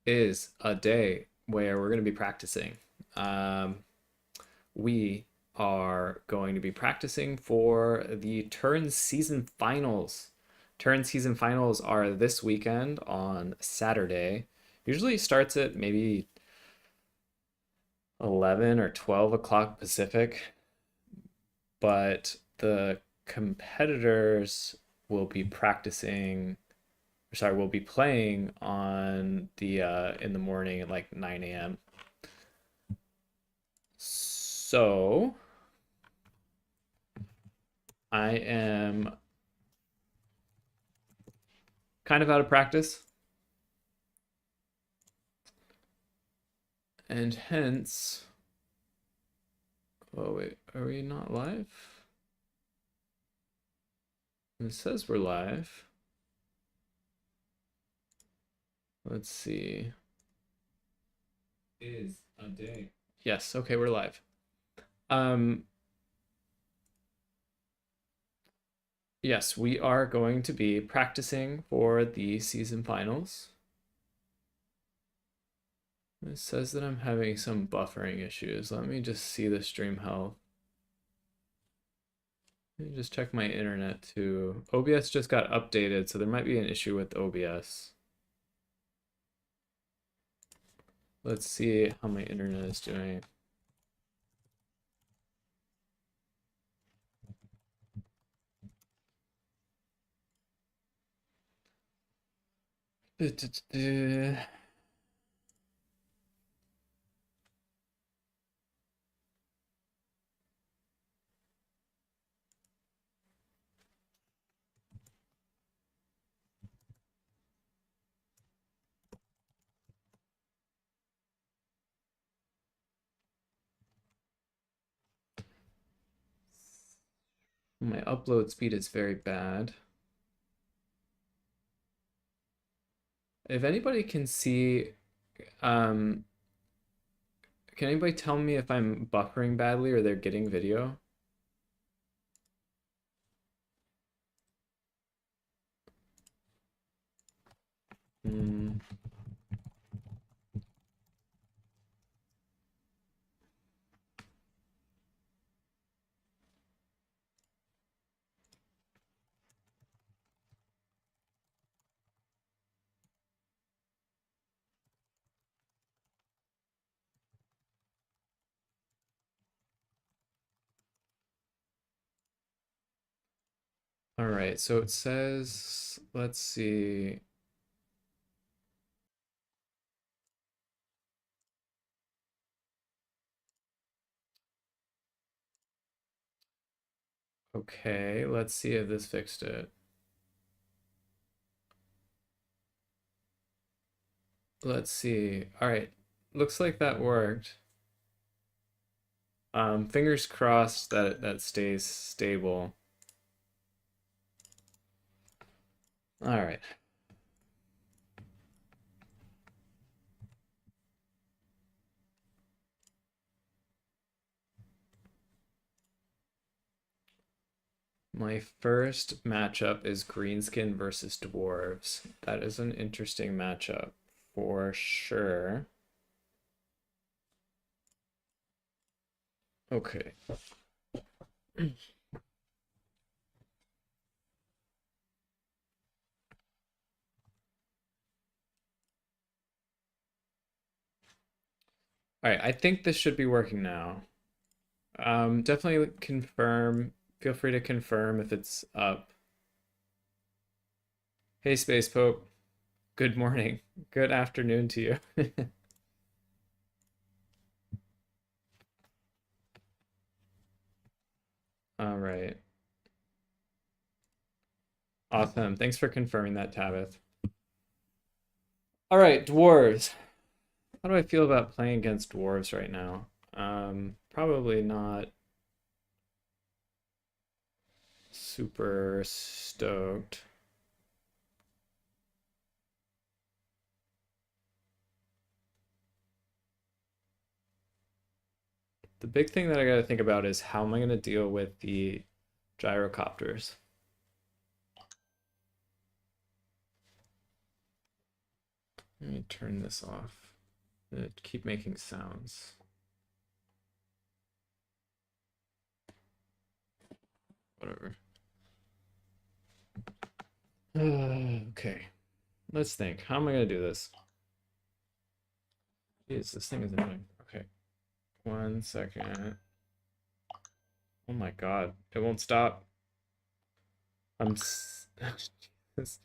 is a day where we're going to be practicing. Um, we are going to be practicing for the Turin season finals. Turin season finals are this weekend on Saturday. Usually starts at maybe 11 or 12 o'clock Pacific, but the competitors will be practicing, sorry, will be playing on the in the morning at like 9 a.m. So I am kind of out of practice, and hence, oh wait, are we not live? It says we're live. Let's see. Is a day. Yes, okay, we're live. Um, yes, we are going to be practicing for the season finals. It says that I'm having some buffering issues. Let me just see the stream health. Let me just check my internet too. OBS just got updated, so there might be an issue with OBS. Let's see how my internet is doing. My upload speed is very bad. If anybody can see, um, can anybody tell me if I'm buffering badly or they're getting video? Hmm. All right, so it says, let's see. Okay, let's see if this fixed it. Let's see. All right, looks like that worked. Fingers crossed that that stays stable. All right. My first matchup is Greenskin versus Dwarves. That is an interesting matchup for sure. Okay. All right, I think this should be working now. Definitely confirm. Feel free to confirm if it's up. Hey, Space Pope. Good morning. Good afternoon to you. All right. Awesome. Thanks for confirming that, Tabith. All right, dwarves. How do I feel about playing against dwarves right now? Probably not super stoked. The big thing that I got to think about is how am I going to deal with the gyrocopters? Let me turn this off. Keep making sounds. Whatever. Okay. Let's think. How am I gonna do this? Jeez, this thing is annoying. Okay. 1 second. Oh my god. It won't stop. Jesus.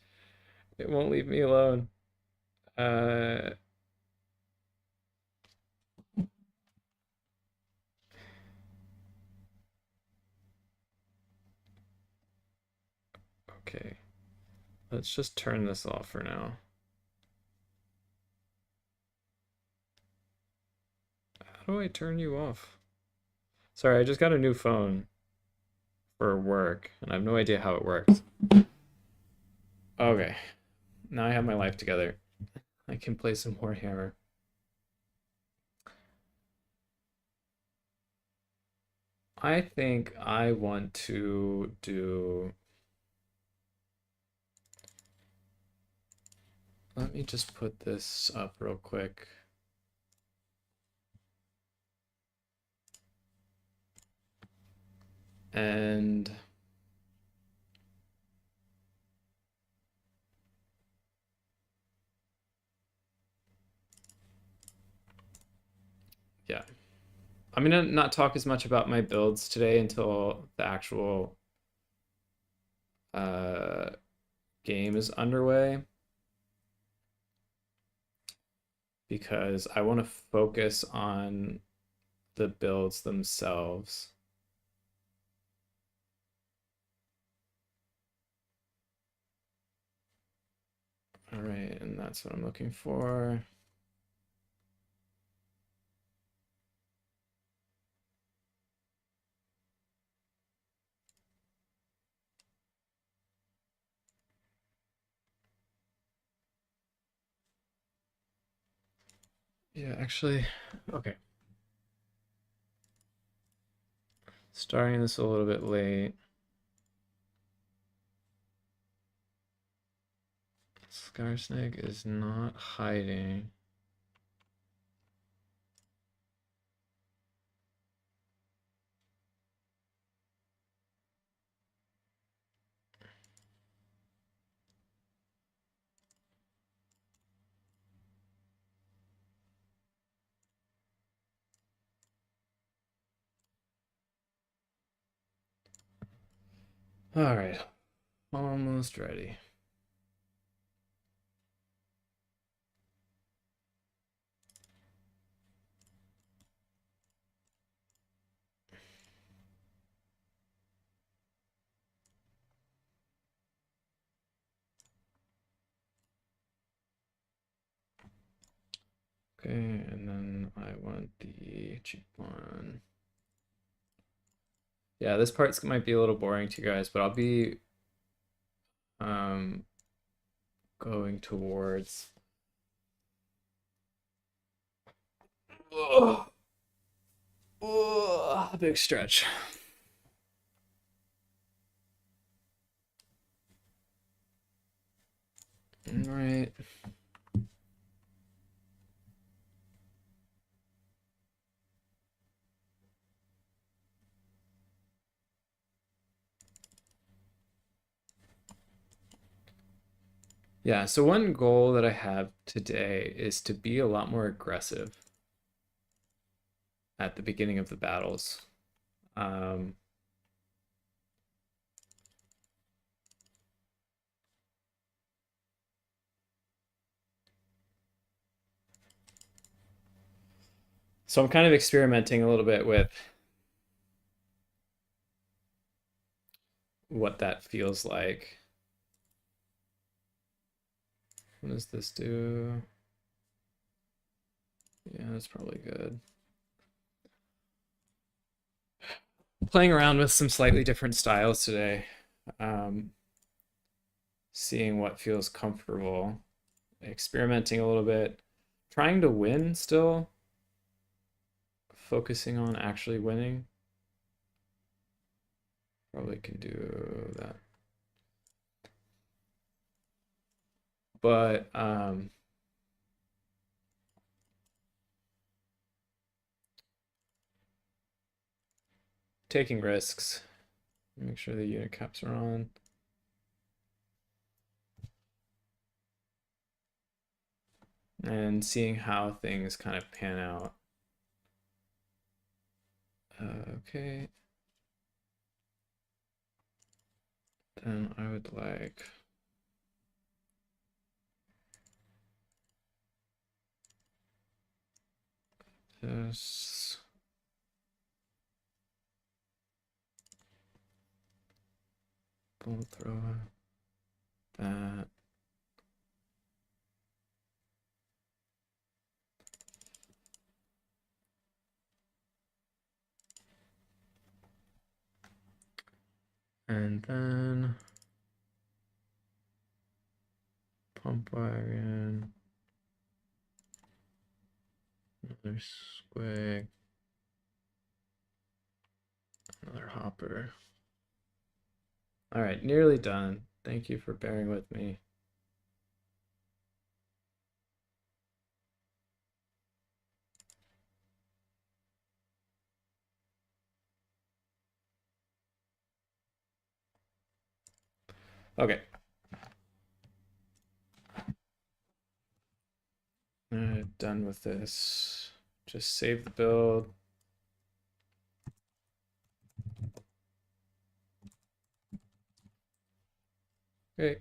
It won't leave me alone. Okay. Let's just turn this off for now. How do I turn you off? Sorry, I just got a new phone for work, and I have no idea how it works. Okay. Now I have my life together. I can play some Warhammer. I think I want to do... Let me just put this up real quick. And yeah, I'm gonna not talk as much about my builds today until the actual game is underway, because I want to focus on the builds themselves. All right, and that's what I'm looking for. Yeah, actually, okay. Starting this a little bit late. Scarsnake is not hiding. All right, almost ready. Okay, and then I want the cheap one. Yeah, this part might be a little boring to you guys, but I'll be going towards a big stretch. All right. Yeah, so one goal that I have today is to be a lot more aggressive at the beginning of the battles. So I'm kind of experimenting a little bit with what that feels like. What does this do? Yeah, that's probably good. Playing around with some slightly different styles today. Seeing what feels comfortable. Experimenting a little bit. Trying to win still. Focusing on actually winning. Probably can do that. But taking risks. Make sure the unit caps are on. And seeing how things kind of pan out. Okay. Then I would like this. Bullet thrower. That. And then pump wagon. Another squig. Another hopper. All right, nearly done. Thank you for bearing with me. Okay. Done with this. Just save the build. Okay.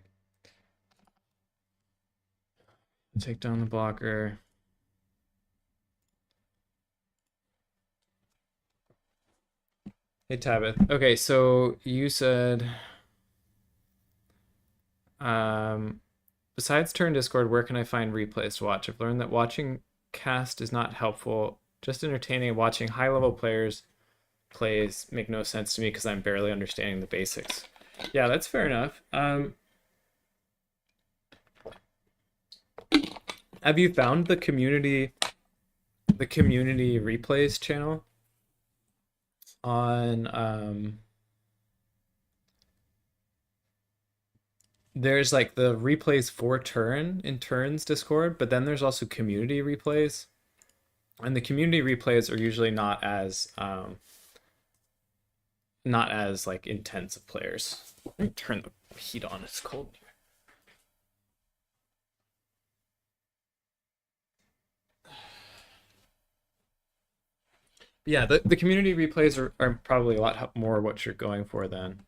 Take down the blocker. Hey, Tabith. Okay, so you said, besides Turn Discord, where can I find replays to watch? I've learned that watching cast is not helpful. Just entertaining and watching high-level players plays make no sense to me because I'm barely understanding the basics. Yeah, that's fair enough. Have you found the community replays channel on there's like the replays for Turin in Turin's Discord, but then there's also community replays. And the community replays are usually not as like intense of players. Let me turn the heat on, it's cold here. Yeah, the community replays are probably a lot more what you're going for then.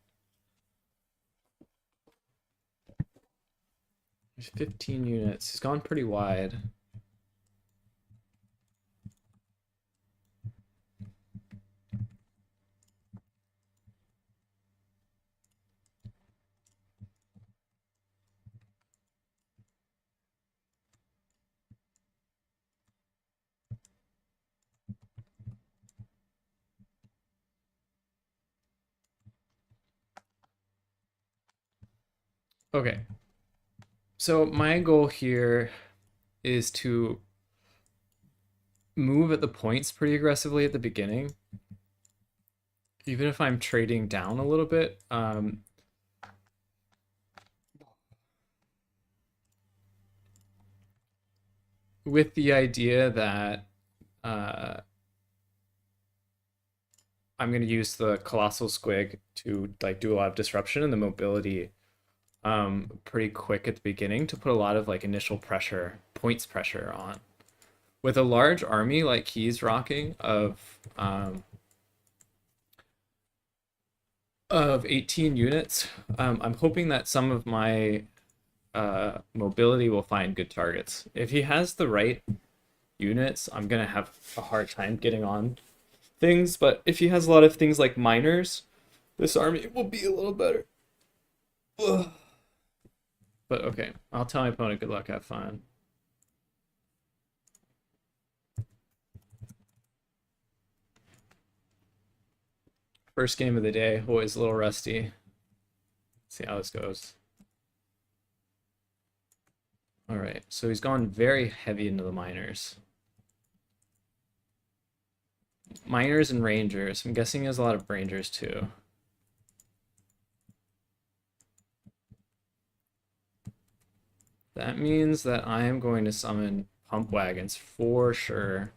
There's 15 units. He's gone pretty wide. Okay. So my goal here is to move at the points pretty aggressively at the beginning. Even if I'm trading down a little bit, with the idea that I'm going to use the Colossal Squig to like do a lot of disruption and the mobility pretty quick at the beginning to put a lot of like initial pressure, points pressure on. With a large army like he's rocking of 18 units, I'm hoping that some of my mobility will find good targets. If he has the right units, I'm gonna have a hard time getting on things, but if he has a lot of things like miners, this army will be a little better. Ugh. But okay, I'll tell my opponent good luck, have fun. First game of the day, always a little rusty. See how this goes. All right, so he's gone very heavy into the miners. Miners and rangers. I'm guessing he has a lot of rangers too. That means that I am going to summon pump wagons for sure.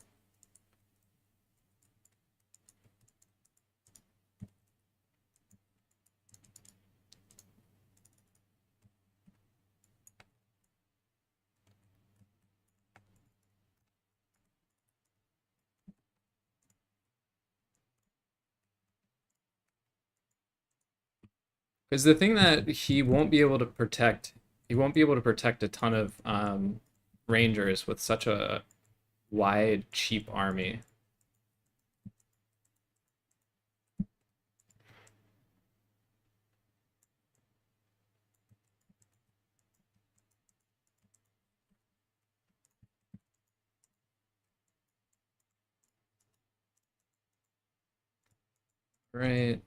Because the thing that he won't be able to protect a ton of rangers with such a wide, cheap army. Right.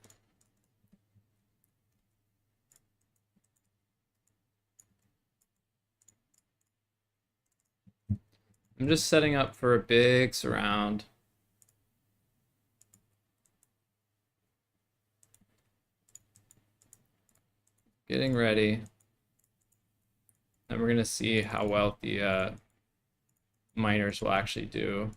I'm just setting up for a big surround. Getting ready. And we're gonna see how well the miners will actually do.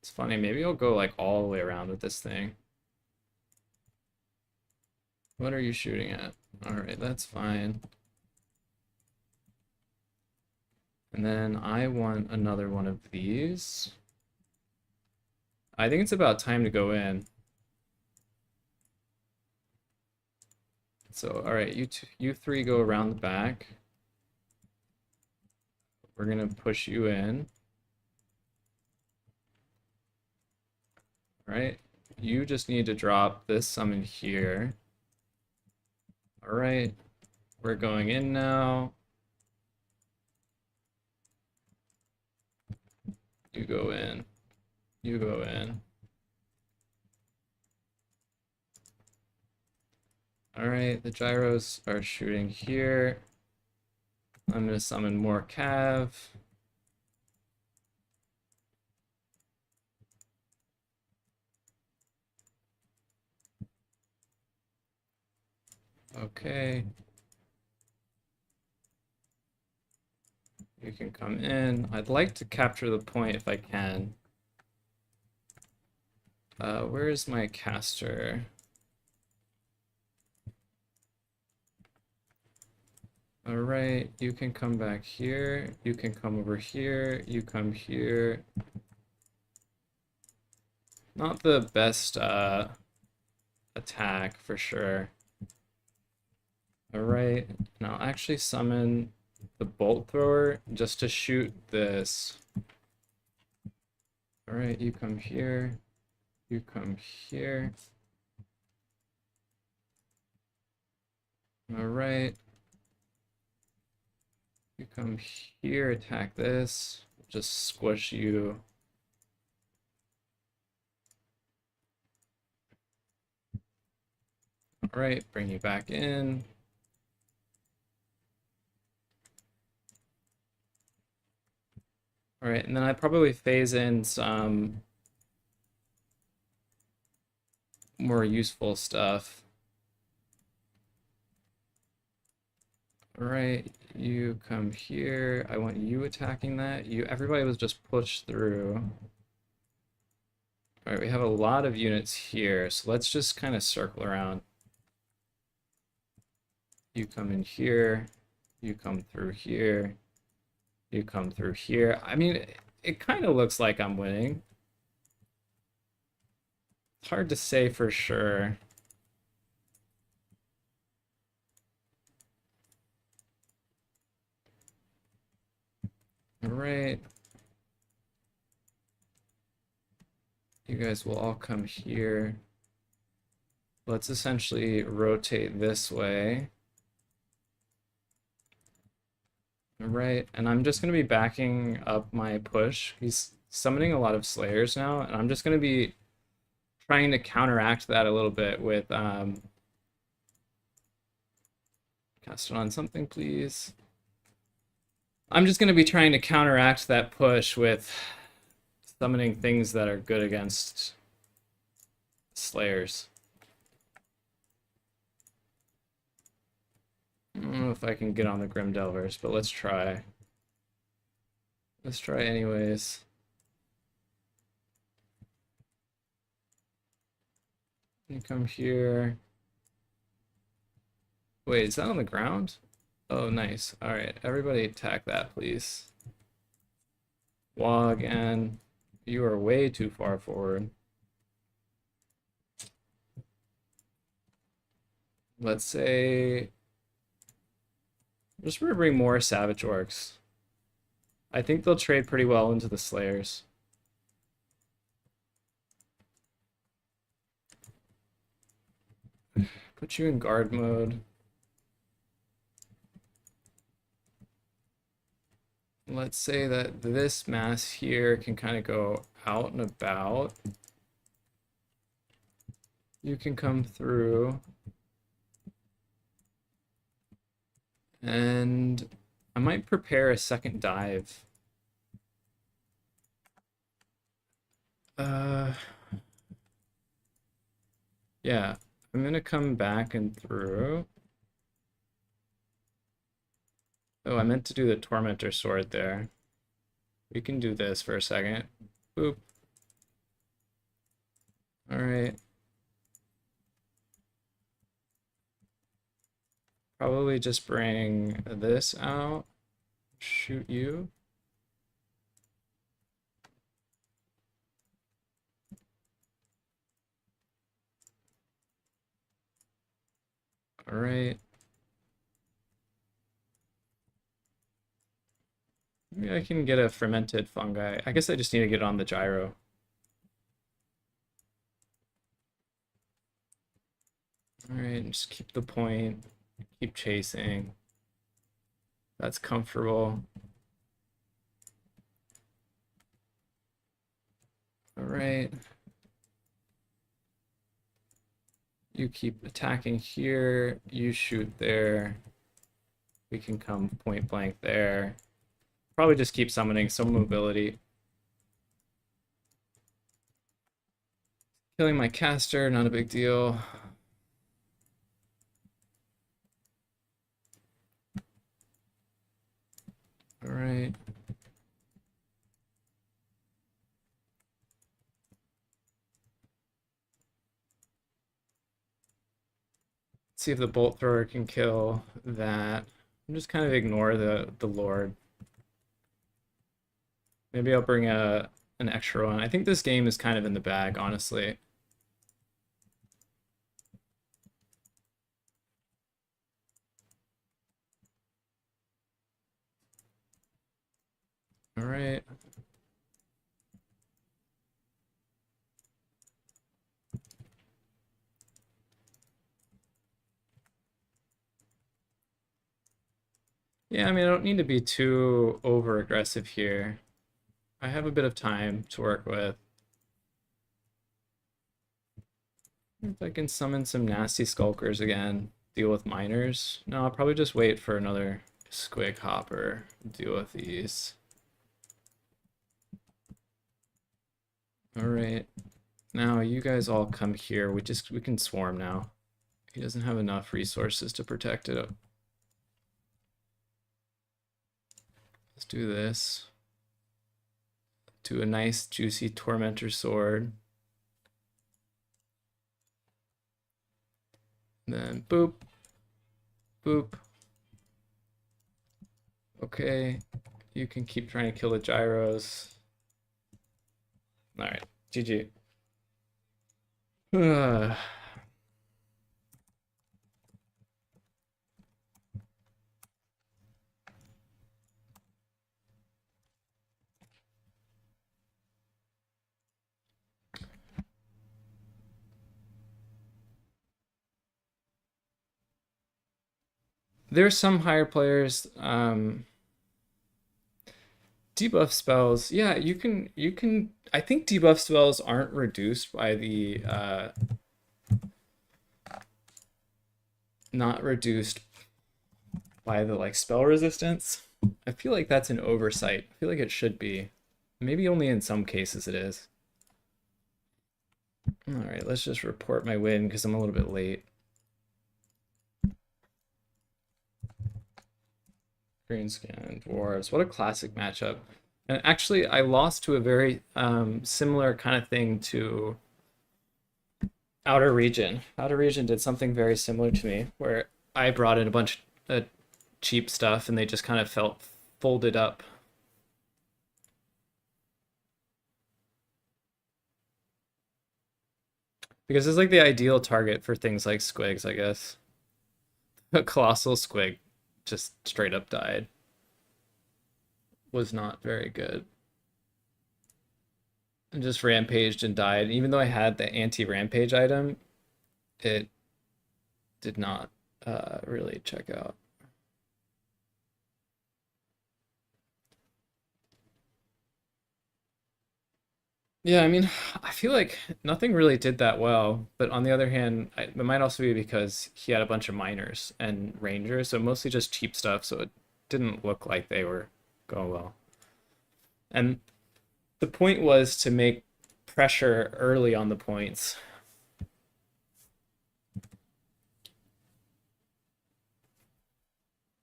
It's funny, maybe I'll go like all the way around with this thing. What are you shooting at? Alright, that's fine. And then I want another one of these. I think it's about time to go in. So, alright, you three go around the back. We're gonna push you in. Alright, you just need to drop this summon here. Alright, we're going in now. You go in. You go in. Alright, the gyros are shooting here. I'm gonna summon more cav. Okay. You can come in. I'd like to capture the point if I can. Where is my caster? All right, you can come back here. You can come over here. You come here. Not the best attack for sure. All right, now actually summon the bolt thrower just to shoot this. All right, you come here. You come here. All right. You come here, attack this. Just squish you. All right, bring you back in. All right, and then I probably phase in some more useful stuff. All right, you come here. I want you attacking that. Everybody was just pushed through. All right, we have a lot of units here, so let's just kind of circle around. You come in here. You come through here. You come through here. I mean, it kind of looks like I'm winning. It's hard to say for sure. All right. You guys will all come here. Let's essentially rotate this way. All right, and I'm just going to be backing up my push. He's summoning a lot of Slayers now, and I'm just going to be trying to counteract that a little bit with cast it on something, please. I'm just going to be trying to counteract that push with summoning things that are good against Slayers. I don't know if I can get on the Grim Delvers, but let's try. Let's try anyways. You come here. Wait, is that on the ground? Oh, nice. All right, everybody attack that, please. Wall again. You are way too far forward. let's say just remembering more Savage Orcs. I think they'll trade pretty well into the Slayers. Put you in guard mode. Let's say that this mass here can kind of go out and about. You can come through. And I might prepare a second dive. Yeah, I'm gonna come back and through. Oh, I meant to do the Tormentor Sword there. We can do this for a second. Boop. All right. Probably just bring this out. Shoot you. All right. Maybe I can get a fermented fungi. I guess I just need to get on the gyro. All right, just keep the point. Keep chasing. That's comfortable. All right. You keep attacking here. You shoot there. We can come point blank there. Probably just keep summoning some mobility. Killing my caster, not a big deal. All right. See if the bolt thrower can kill that. I'm just kind of ignore the Lord. Maybe I'll bring an extra one. I think this game is kind of in the bag, honestly. All right. Yeah, I mean, I don't need to be too over aggressive here. I have a bit of time to work with. If I can summon some nasty skulkers again, deal with miners. No, I'll probably just wait for another squig hopper, deal with these. All right, now you guys all come here. We can swarm now. He doesn't have enough resources to protect it. Let's do this. Do a nice juicy Tormentor Sword. Then boop, boop. Okay, you can keep trying to kill the gyros. All right, GG. There's some higher players. Debuff spells, yeah, you can. I think debuff spells aren't reduced by the not reduced by the like spell resistance. I feel like that's an oversight. I feel like it should be. Maybe only in some cases it is. All right, let's just report my win because I'm a little bit late. Greenskin Dwarves. What a classic matchup. And actually, I lost to a very similar kind of thing to Outer Region. Outer Region did something very similar to me, where I brought in a bunch of cheap stuff and they just kind of felt folded up. Because it's like the ideal target for things like squigs, I guess. A colossal squig just straight up died. Was not very good. And just rampaged and died. Even though I had the anti-rampage item, it did not really check out. Yeah, I mean, I feel like nothing really did that well, but on the other hand, it might also be because he had a bunch of miners and rangers, so mostly just cheap stuff, so it didn't look like they were going well. And the point was to make pressure early on the points.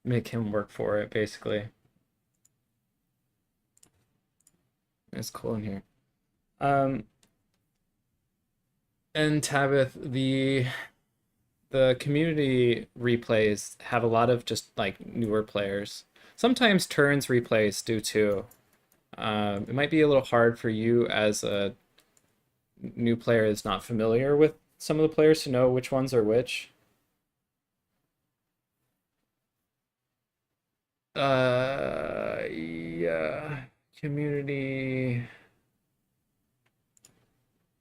Make him work for it, basically. It's cool in here. Um, and Tabith, the community replays have a lot of just like newer players. Sometimes turns replays do too. It might be a little hard for you as a new player that's not familiar with some of the players to know which ones are which. Yeah, community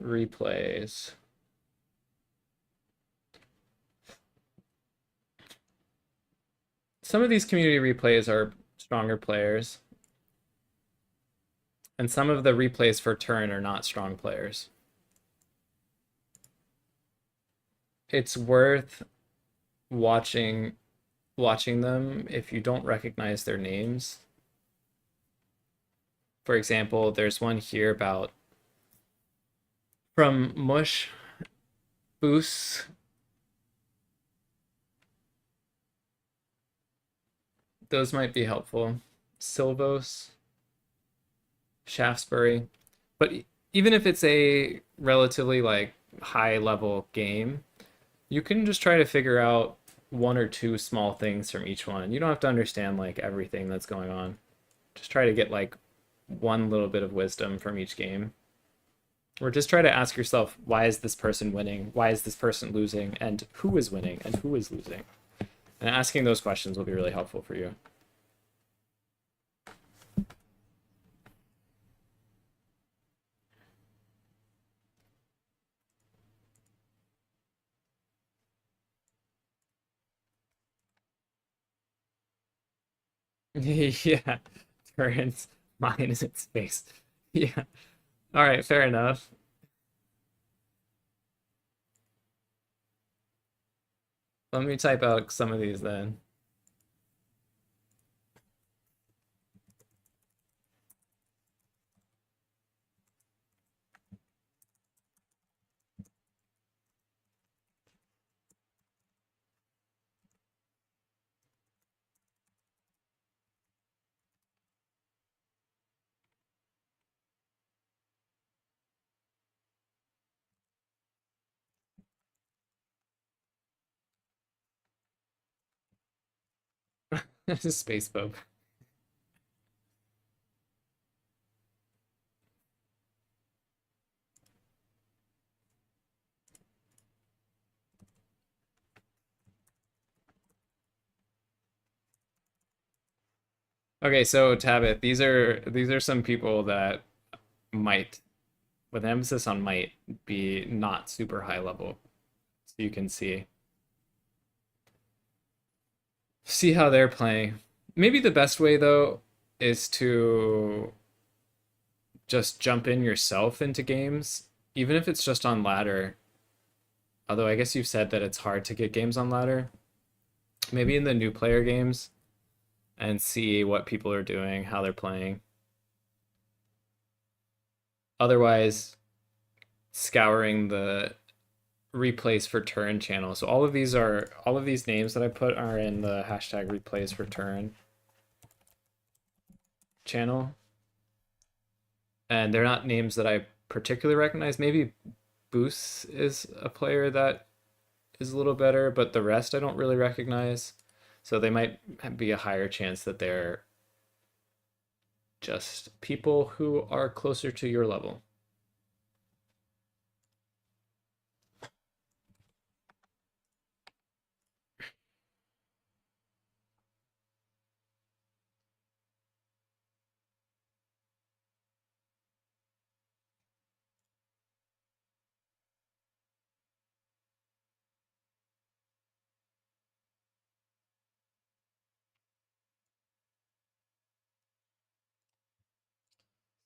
replays. Some of these community replays are stronger players, and some of the replays for turn are not strong players. It's worth watching them if you don't recognize their names. For example, there's one here about from Mush Boos. Those might be helpful. Silvos, Shaftesbury. But even if it's a relatively like high level game, you can just try to figure out one or two small things from each one. You don't have to understand like everything that's going on. Just try to get like one little bit of wisdom from each game. Or just try to ask yourself, why is this person winning? Why is this person losing? And who is winning and who is losing? And asking those questions will be really helpful for you. Yeah, turns mine in its face. Yeah. All right, fair enough. Let me type out some of these then. Space Bob. Okay, so Tabit, these are some people that might, with emphasis on might, be not super high level. So you can see how they're playing. Maybe the best way though is to just jump in yourself into games, even if it's just on ladder. Although I guess you've said that it's hard to get games on ladder. Maybe in the new player games and see what people are doing, how they're playing. Otherwise, scouring the replays for turn channel. So all of these names that I put are in the hashtag replays for turn channel. And they're not names that I particularly recognize. Maybe Boos is a player that is a little better, but the rest I don't really recognize. So they might be a higher chance that they're just people who are closer to your level.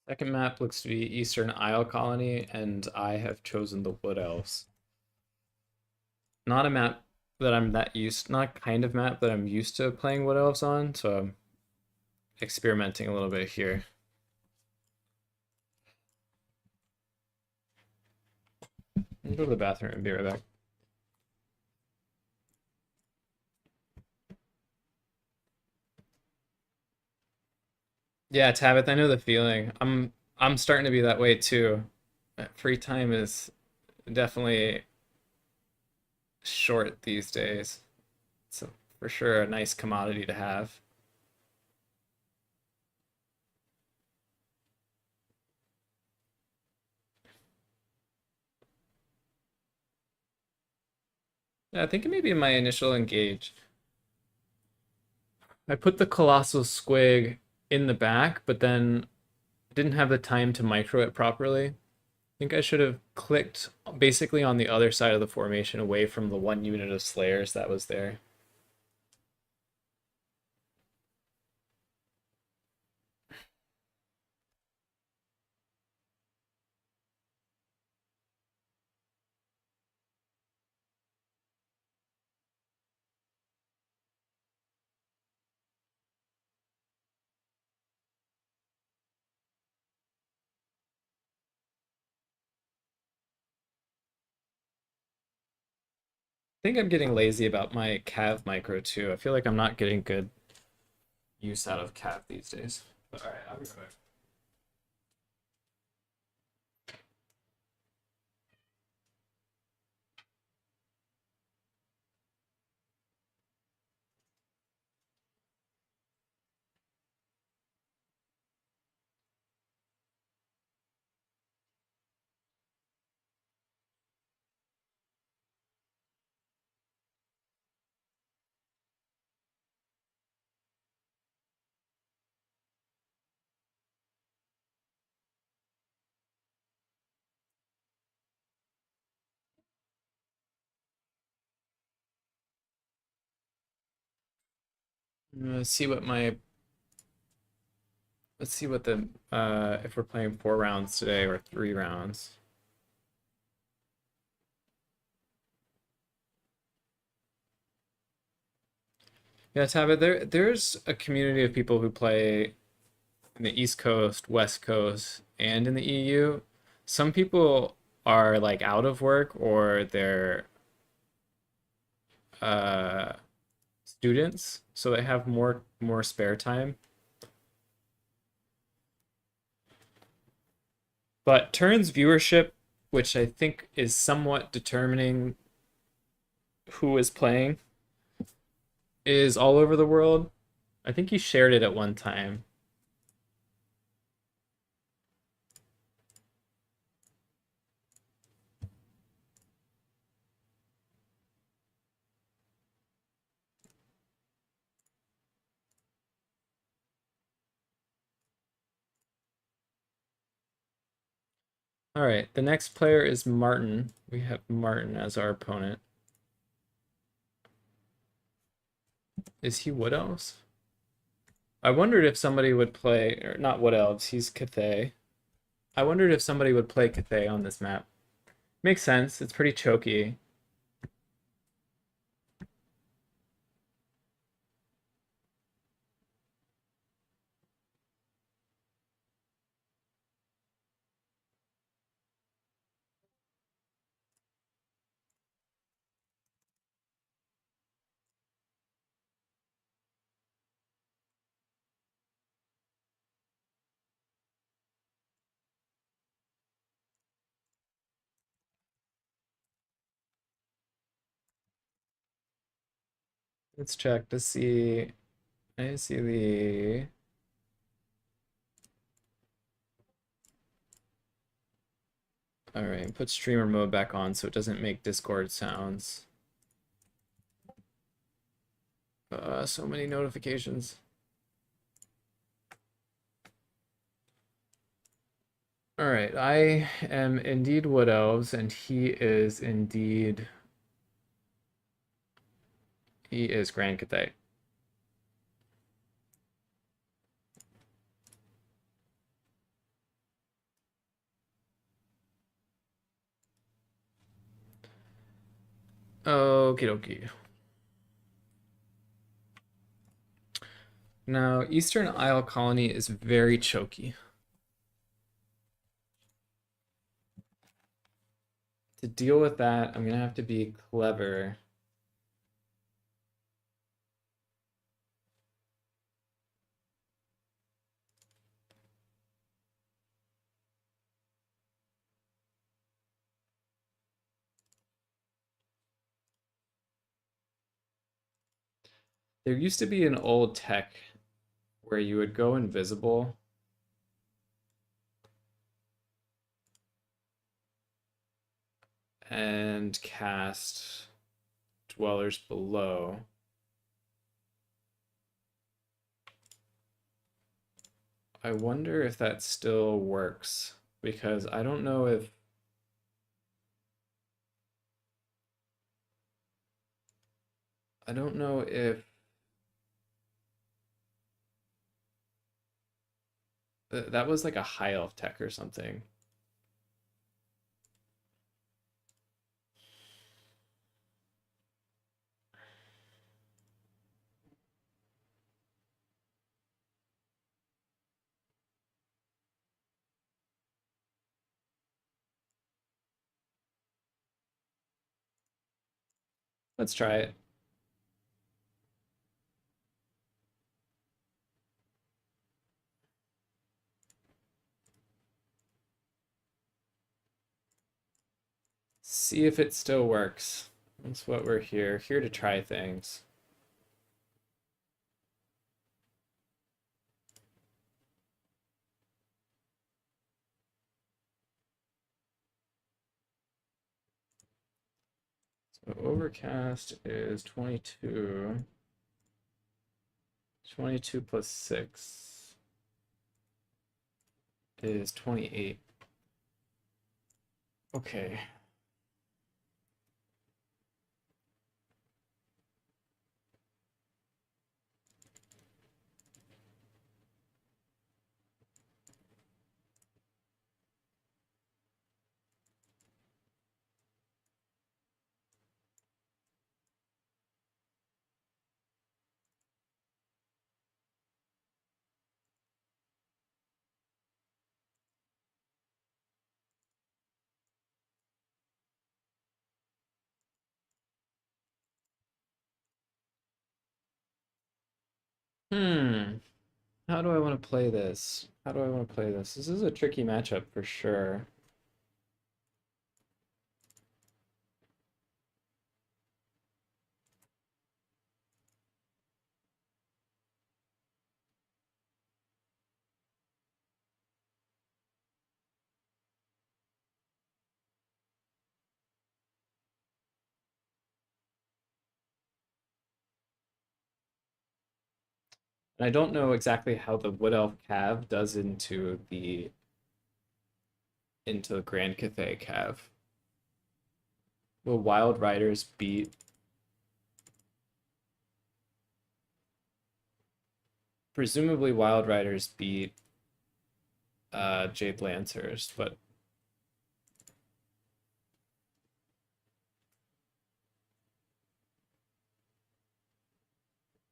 Second map looks to be Eastern Isle Colony, and I have chosen the Wood Elves. Not a map that I'm that used, not a kind of map that I'm used to playing Wood Elves on, so I'm experimenting a little bit here. I'll go to the bathroom and be right back. Yeah, Tabitha, I know the feeling. I'm starting to be that way too. Free time is definitely short these days. It's for sure a nice commodity to have. Yeah, I think it may be my initial engage. I put the colossal squig in the back, but then didn't have the time to micro it properly. I think I should have clicked basically on the other side of the formation away from the one unit of slayers that was there. I think I'm getting lazy about my cav micro too. I feel like I'm not getting good use out of cav these days. But all right, I'll be right back. Let's see what my let's see what the if we're playing 4 rounds today or 3 rounds. Yeah, Tabit, there's a community of people who play in the East Coast, West Coast, and in the EU. Some people are like out of work or they're uh students, so they have more spare time. But Turn's viewership, which I think is somewhat determining who is playing, is all over the world. I think he shared it at one time. All right, the next player is Martin. We have Martin as our opponent. Is he Wood Elves? I wondered if somebody would play, or not Wood Elves, he's Cathay. I wondered if somebody would play Cathay on this map. Makes sense, it's pretty choky. Let's check to see. I see the. All right, put streamer mode back on so it doesn't make Discord sounds. So many notifications. All right, I am indeed Wood Elves, and he is Grand Cathay. Okie dokie. Now, Eastern Isle Colony is very choky. To deal with that, I'm gonna have to be clever. There used to be an old tech where you would go invisible and cast Dwellers Below. I wonder if that still works because I don't know if that was like a high elf tech or something. Let's try it. See if it still works. That's what we're here to try things. So overcast is 22. 22 plus 6 is 28. Okay. Hmm. How do I want to play this? How do I want to play this? This is a tricky matchup for sure. And I don't know exactly how the Wood Elf Cav does into the Grand Cathay Cav. Will Wild Riders beat? Presumably Wild Riders beat Jade Lancers, but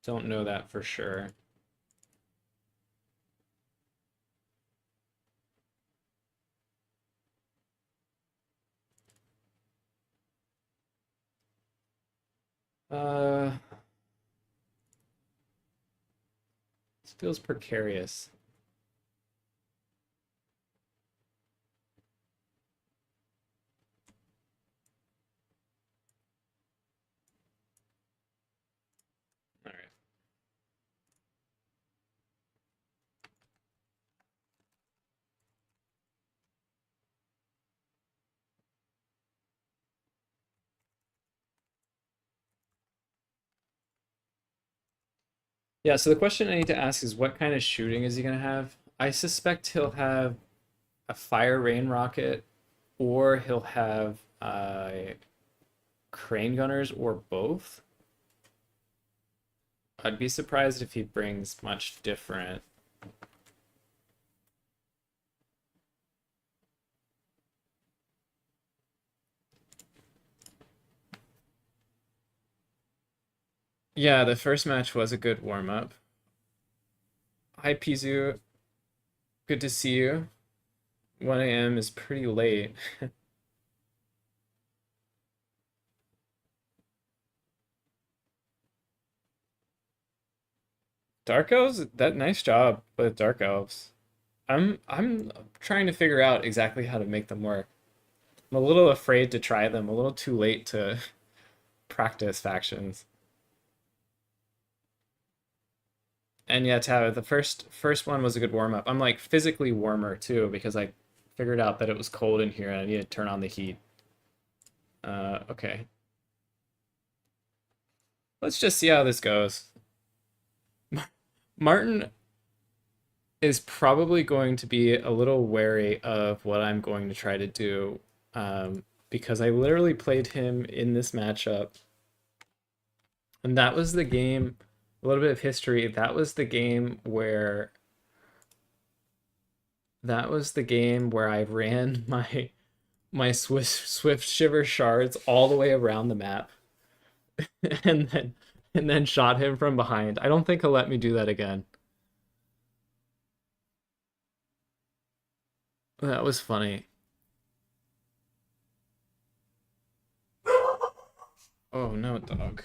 don't know that for sure. Uh, this feels precarious. All right. Yeah, so the question I need to ask is what kind of shooting is he going to have? I suspect he'll have a fire rain rocket or he'll have crane gunners or both. I'd be surprised if he brings much different. Yeah, the first match was a good warm-up. Hi, Pizu. Good to see you. 1 a.m. is pretty late. Dark Elves, that nice job with Dark Elves. I'm trying to figure out exactly how to make them work. I'm a little afraid to try them, a little too late to practice factions. And yeah, Tao, the first one was a good warm up. I'm like physically warmer too because I figured out that it was cold in here and I need to turn on the heat. Okay. Let's just see how this goes. Martin is probably going to be a little wary of what I'm going to try to do because I literally played him in this matchup. And that was the game, a little bit of history. That was the game where I ran my Swift Shiver shards all the way around the map and then shot him from behind. I don't think he'll let me do that again. That was funny. Oh no, dog.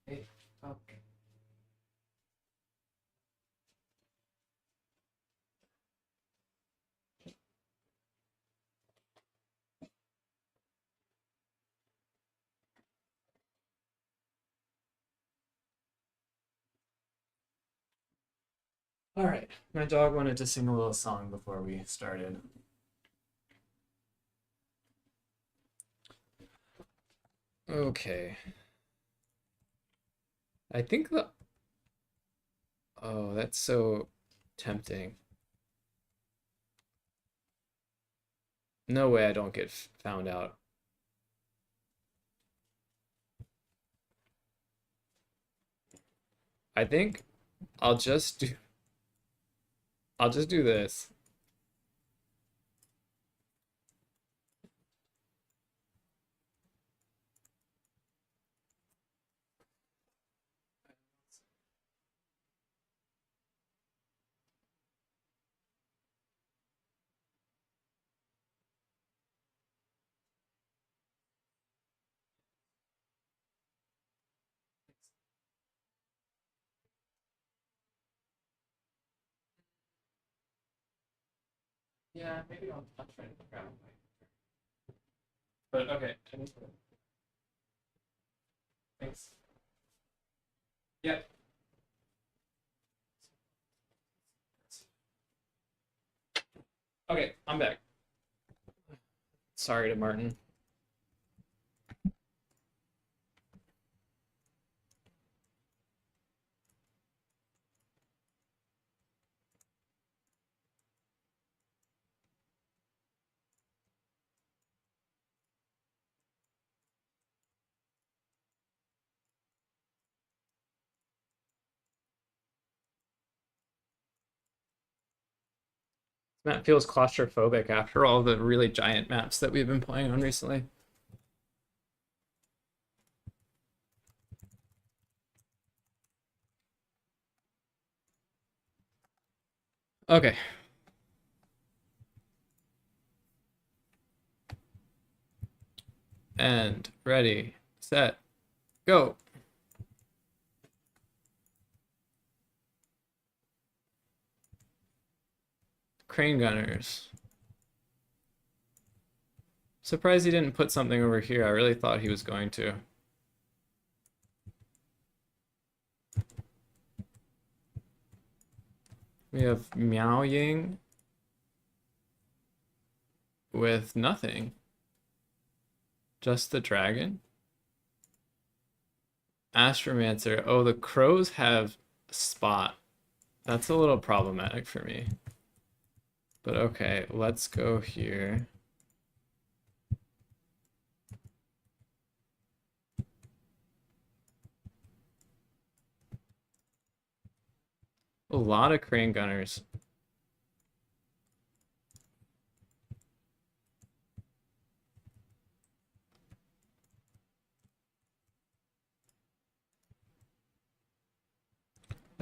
Hey, dog. All right, my dog wanted to sing a little song before we started. Okay. I think the Oh, that's so tempting. No way I don't get found out. I think I'll just do I'll just do this. Yeah, maybe I'll try to grab my. But okay. Thanks. Yep. Okay, I'm back. Sorry to Martin. Map feels claustrophobic after all the really giant maps that we've been playing on recently. Okay. And ready, set, go. Crane gunners. Surprised he didn't put something over here. I really thought he was going to. We have Miao Ying with nothing. Just the dragon. Astromancer. Oh, the crows have spot. That's a little problematic for me. But okay, let's go here. A lot of crane gunners.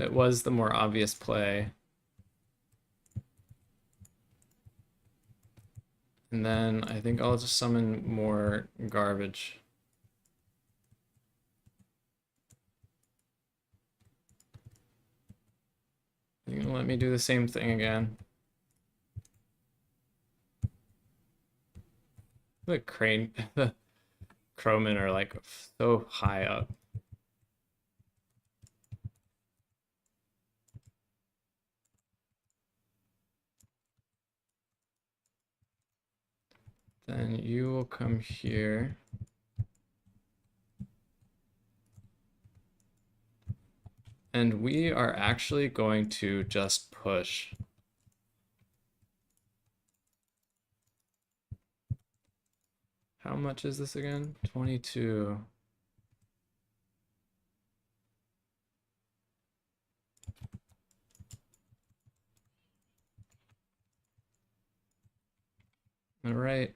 It was the more obvious play. And then I think I'll just summon more garbage. You gonna let me do the same thing again? The crane, the crowmen are like so high up. Then you will come here. And we are actually going to just push. How much is this again? 22. All right,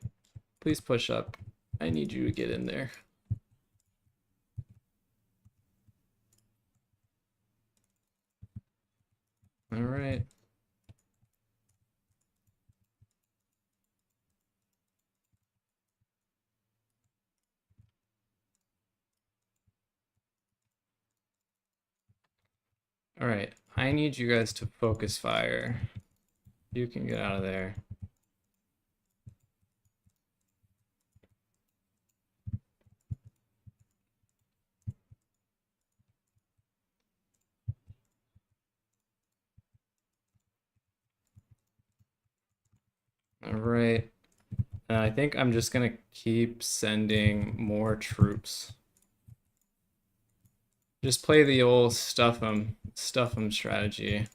please push up. I need you to get in there. All right. All right, I need you guys to focus fire. You can get out of there. All right. And I think I'm just gonna keep sending more troops. Just play the old stuff 'em strategy.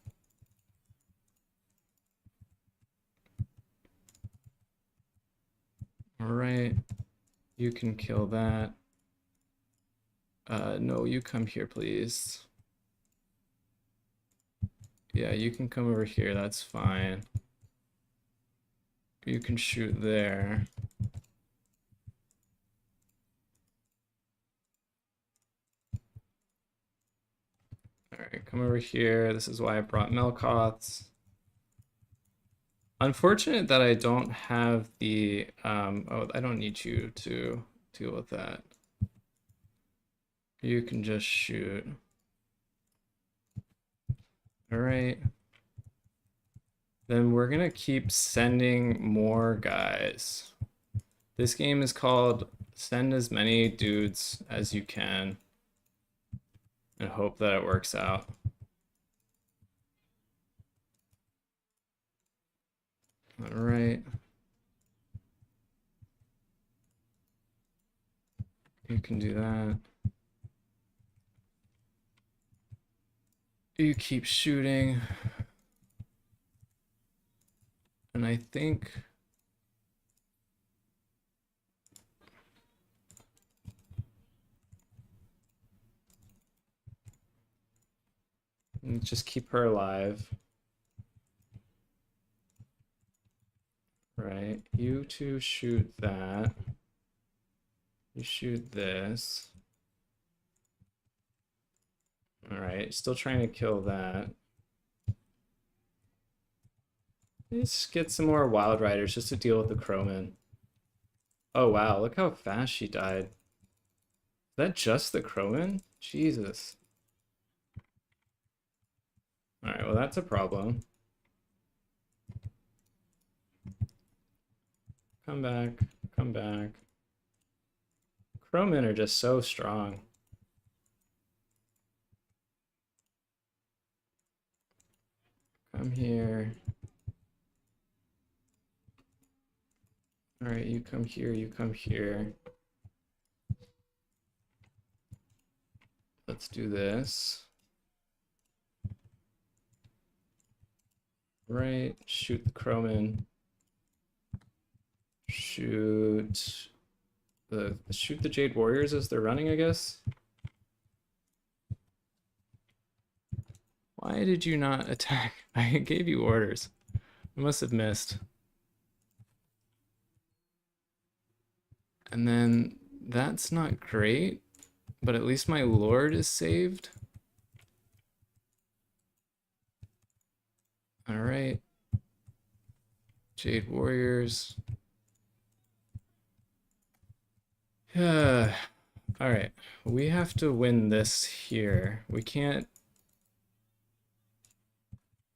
All right, you can kill that. No, you come here, please. Yeah, you can come over here, that's fine. You can shoot there. All right, come over here. This is why I brought Melkoths. Unfortunate that I don't have the, oh, I don't need you to deal with that. You can just shoot. All right. Then we're gonna keep sending more guys. This game is called Send as many dudes as you can and hope that it works out. All right. You can do that. You keep shooting. And I think just keep her alive. Right, you two shoot that. You shoot this. All right, still trying to kill that. Let's get some more Wild Riders just to deal with the Crowman. Oh wow, look how fast she died. Is that just the Crowman? Jesus. All right, well that's a problem. Come back, come back. Crowmen are just so strong. Come here. All right, you come here, you come here. Let's do this. Right, shoot the Crowman. Shoot the Jade Warriors as they're running, I guess. Why did you not attack? I gave you orders. I must have missed. And then that's not great, but at least my Lord is saved. All right. Jade Warriors. All right. We have to win this here. We can't.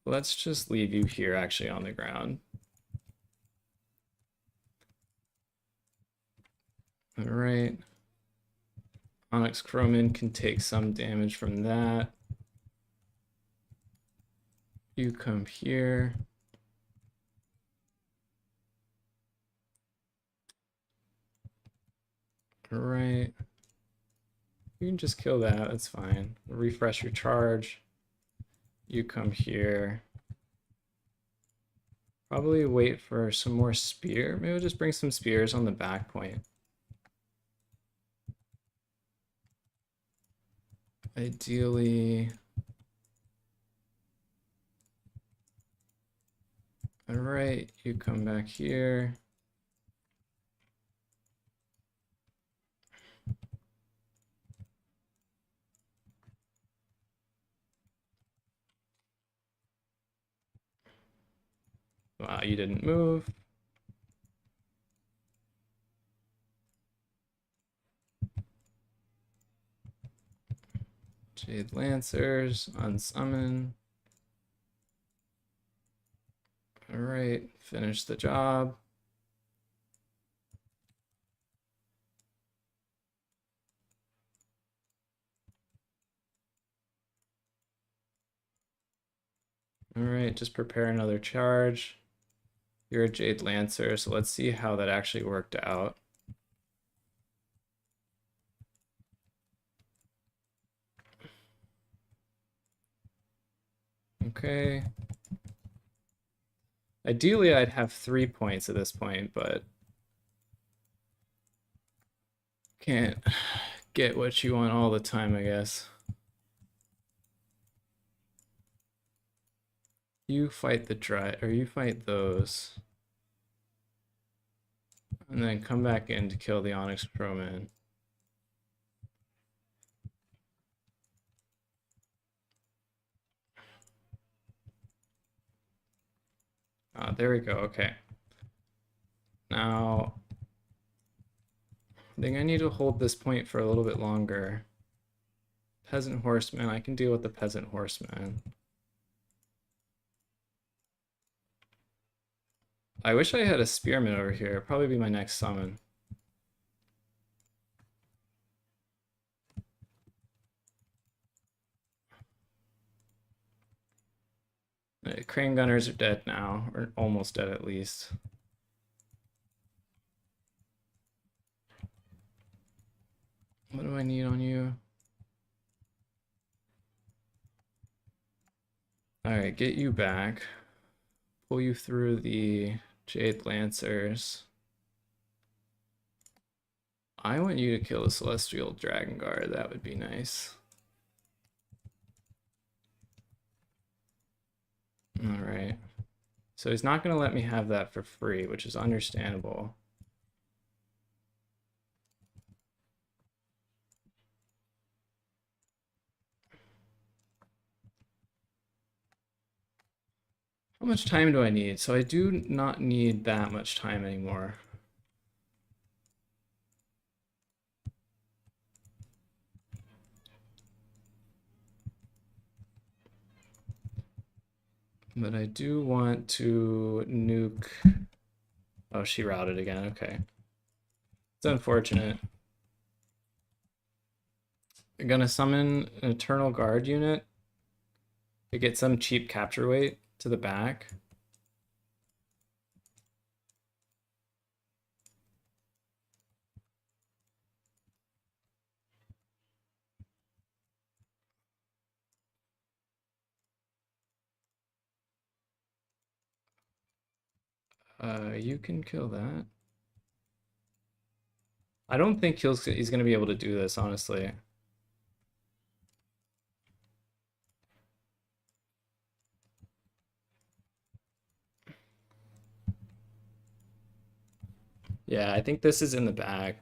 Let's just leave you here actually on the ground. All right. Onyx Chromin can take some damage from that. You come here. All right. You can just kill that. That's fine. Refresh your charge. You come here. Probably wait for some more spear. Maybe we'll just bring some spears on the back point. Ideally. All right, you come back here. Wow, you didn't move. Jade Lancers, unsummon. All right, finish the job. All right, just prepare another charge. You're a Jade Lancer, so let's see how that actually worked out. Okay. Ideally, I'd have 3 points at this point, but can't get what you want all the time, I guess. You fight the dry, or you fight those. And then come back in to kill the Onyx Crowman. There we go, okay. Now, I think I need to hold this point for a little bit longer. Peasant Horseman, I can deal with the Peasant Horseman. I wish I had a Spearman over here. It'd probably be my next summon. Crane Gunners are dead now, or almost dead at least. What do I need on you? All right, get you back. Pull you through the Jade Lancers. I want you to kill the Celestial Dragon Guard. That would be nice. All right. So he's not going to let me have that for free, which is understandable. How much time do I need? So I do not need that much time anymore. But I do want to nuke. Oh, she routed again. Okay. It's unfortunate. I'm gonna summon an Eternal Guard unit to get some cheap capture weight to the back. You can kill that. I don't think he's gonna be able to do this, honestly. Yeah, I think this is in the bag.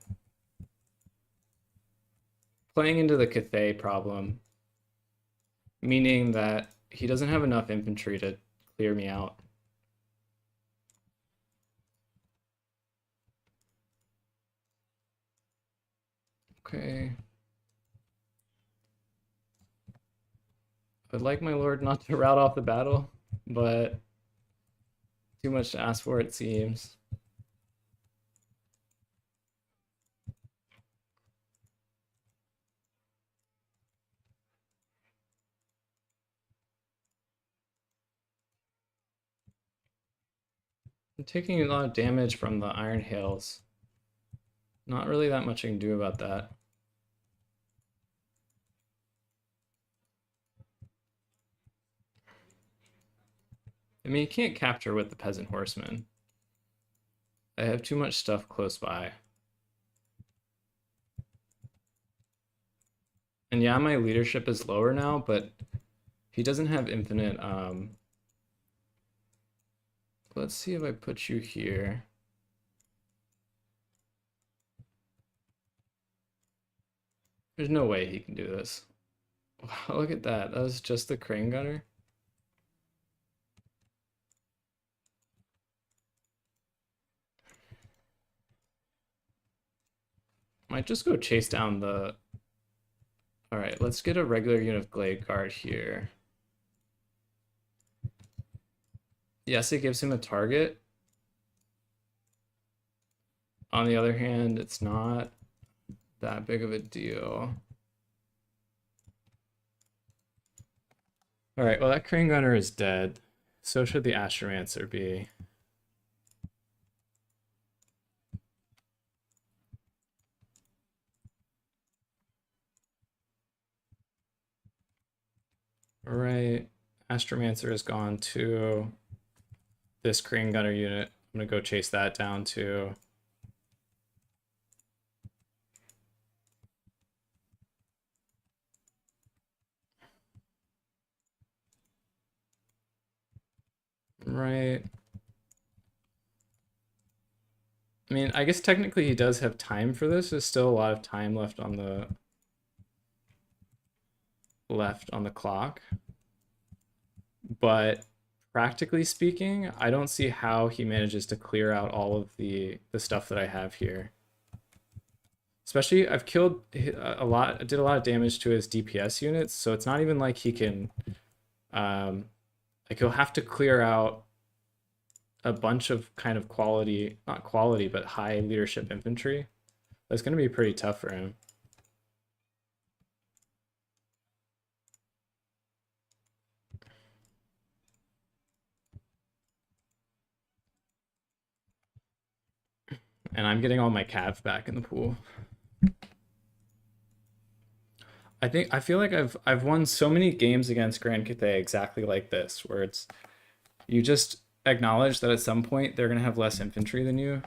Playing into the Cathay problem, meaning that he doesn't have enough infantry to clear me out. Okay. I'd like my lord not to rout off the battle, but too much to ask for, it seems. I'm taking a lot of damage from the iron hails. Not really that much I can do about that. I mean, you can't capture with the peasant horsemen. I have too much stuff close by. And yeah, my leadership is lower now, but he doesn't have infinite. Let's see if I put you here. There's no way he can do this. Wow, look at that. That was just the crane gunner. Might just go chase down the... All right, let's get a regular unit of Glade Guard here. Yes, it gives him a target. On the other hand, it's not that big of a deal. All right, well, that crane gunner is dead. So should the astromancer be. All right, astromancer has gone to this crane gunner unit. I'm gonna go chase that down too. Right. I mean, I guess technically he does have time for this. There's still a lot of time left on the clock. But practically speaking, I don't see how he manages to clear out all of the stuff that I have here. Especially, I've killed a lot, did a lot of damage to his DPS units, so it's not even like he can, like he'll have to clear out a bunch of kind of quality, not quality, but high leadership infantry. That's going to be pretty tough for him. And I'm getting all my calves back in the pool. I feel like I've won so many games against Grand Cathay exactly like this, where it's you just acknowledge that at some point they're gonna have less infantry than you.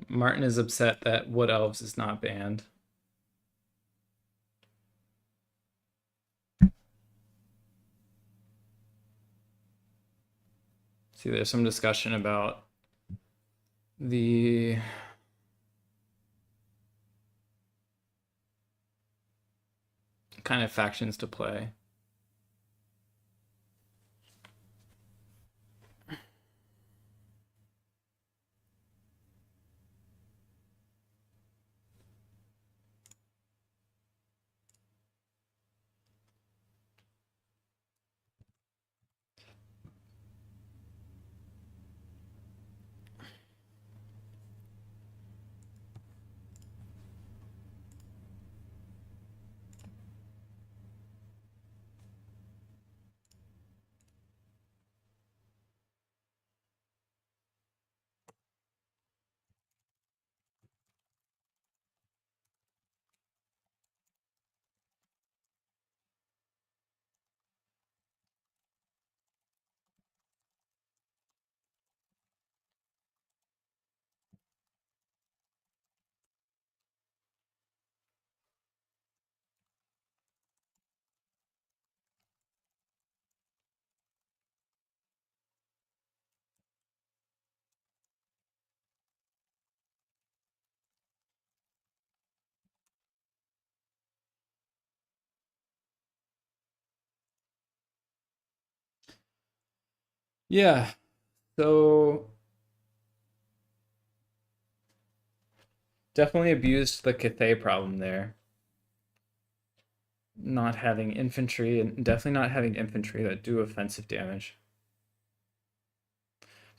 Martin is upset that Wood Elves is not banned. See, there's some discussion about the kind of factions to play. Yeah, so definitely abused the Cathay problem there. Not having infantry and definitely not having infantry that do offensive damage.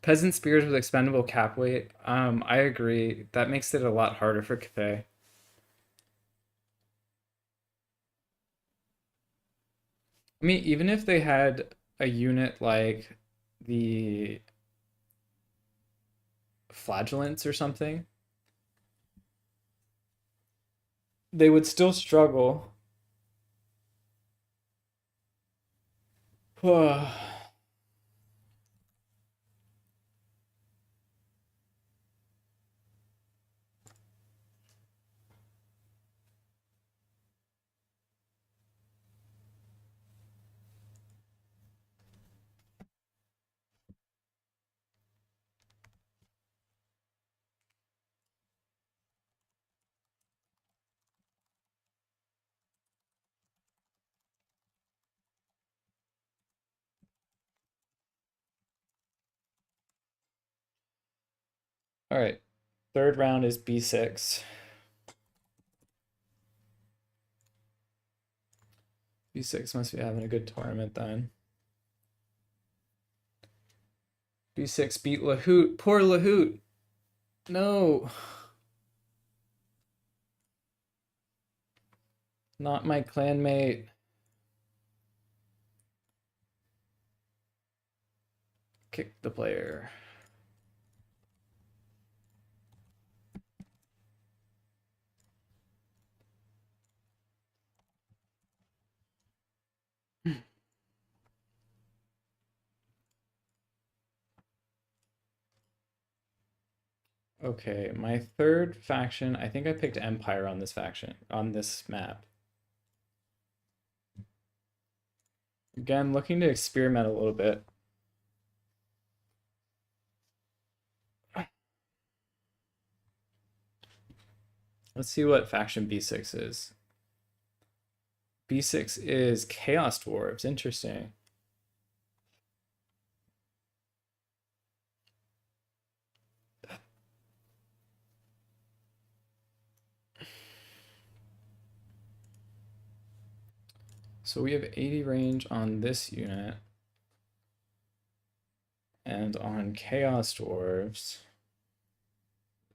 Peasant spears with expendable cap weight. I agree. That makes it a lot harder for Cathay. I mean, even if they had a unit like the Flagellants or something, they would still struggle. All right. Third round is B6. B6 must be having a good tournament then. B6 beat Lahoot. Poor Lahoot. No. Not my clanmate. Kick the player. Okay, my third faction, I think I picked Empire on this faction, on this map. Again, looking to experiment a little bit. Let's see what faction B6 is. B6 is Chaos Dwarves. Interesting. So we have 80 range on this unit. And on Chaos Dwarves,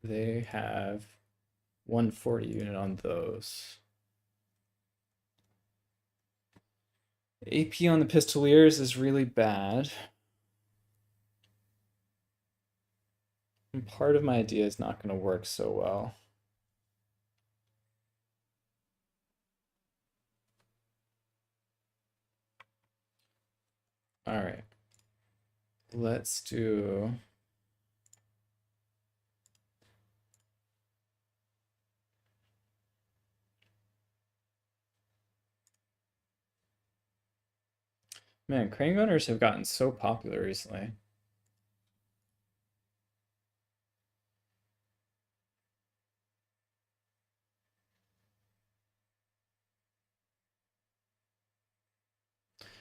they have 140 unit on those. AP on the Pistoliers is really bad. And part of my idea is not going to work so well. All right. Let's do Man, crane gunners have gotten so popular recently.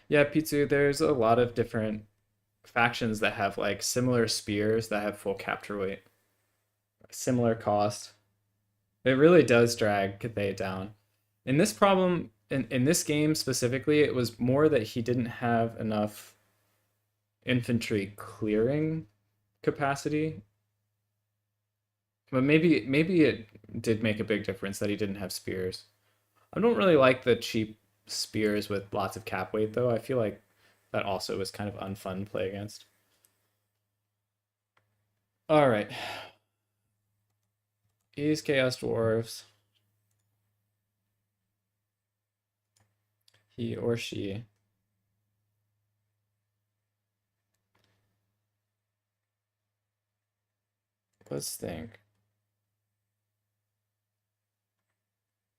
Yeah, Pizzu, there's a lot of different factions that have like similar spears that have full capture weight, similar cost. It really does drag Cathay down. In this problem, in this game specifically, it was more that he didn't have enough infantry clearing capacity. But maybe it did make a big difference that he didn't have spears. I don't really like the cheap spears with lots of cap weight though. I feel like that also is kind of unfun to play against. All right. He's Chaos Dwarves. He or she. Let's think.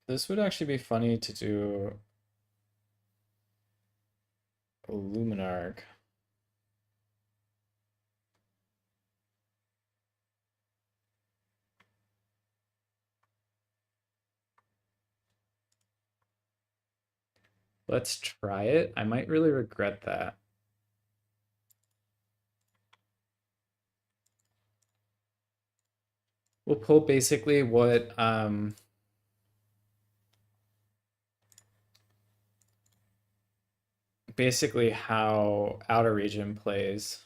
This would actually be funny to do a Luminarch. Let's try it. I might really regret that. We'll pull basically what basically how outer region plays.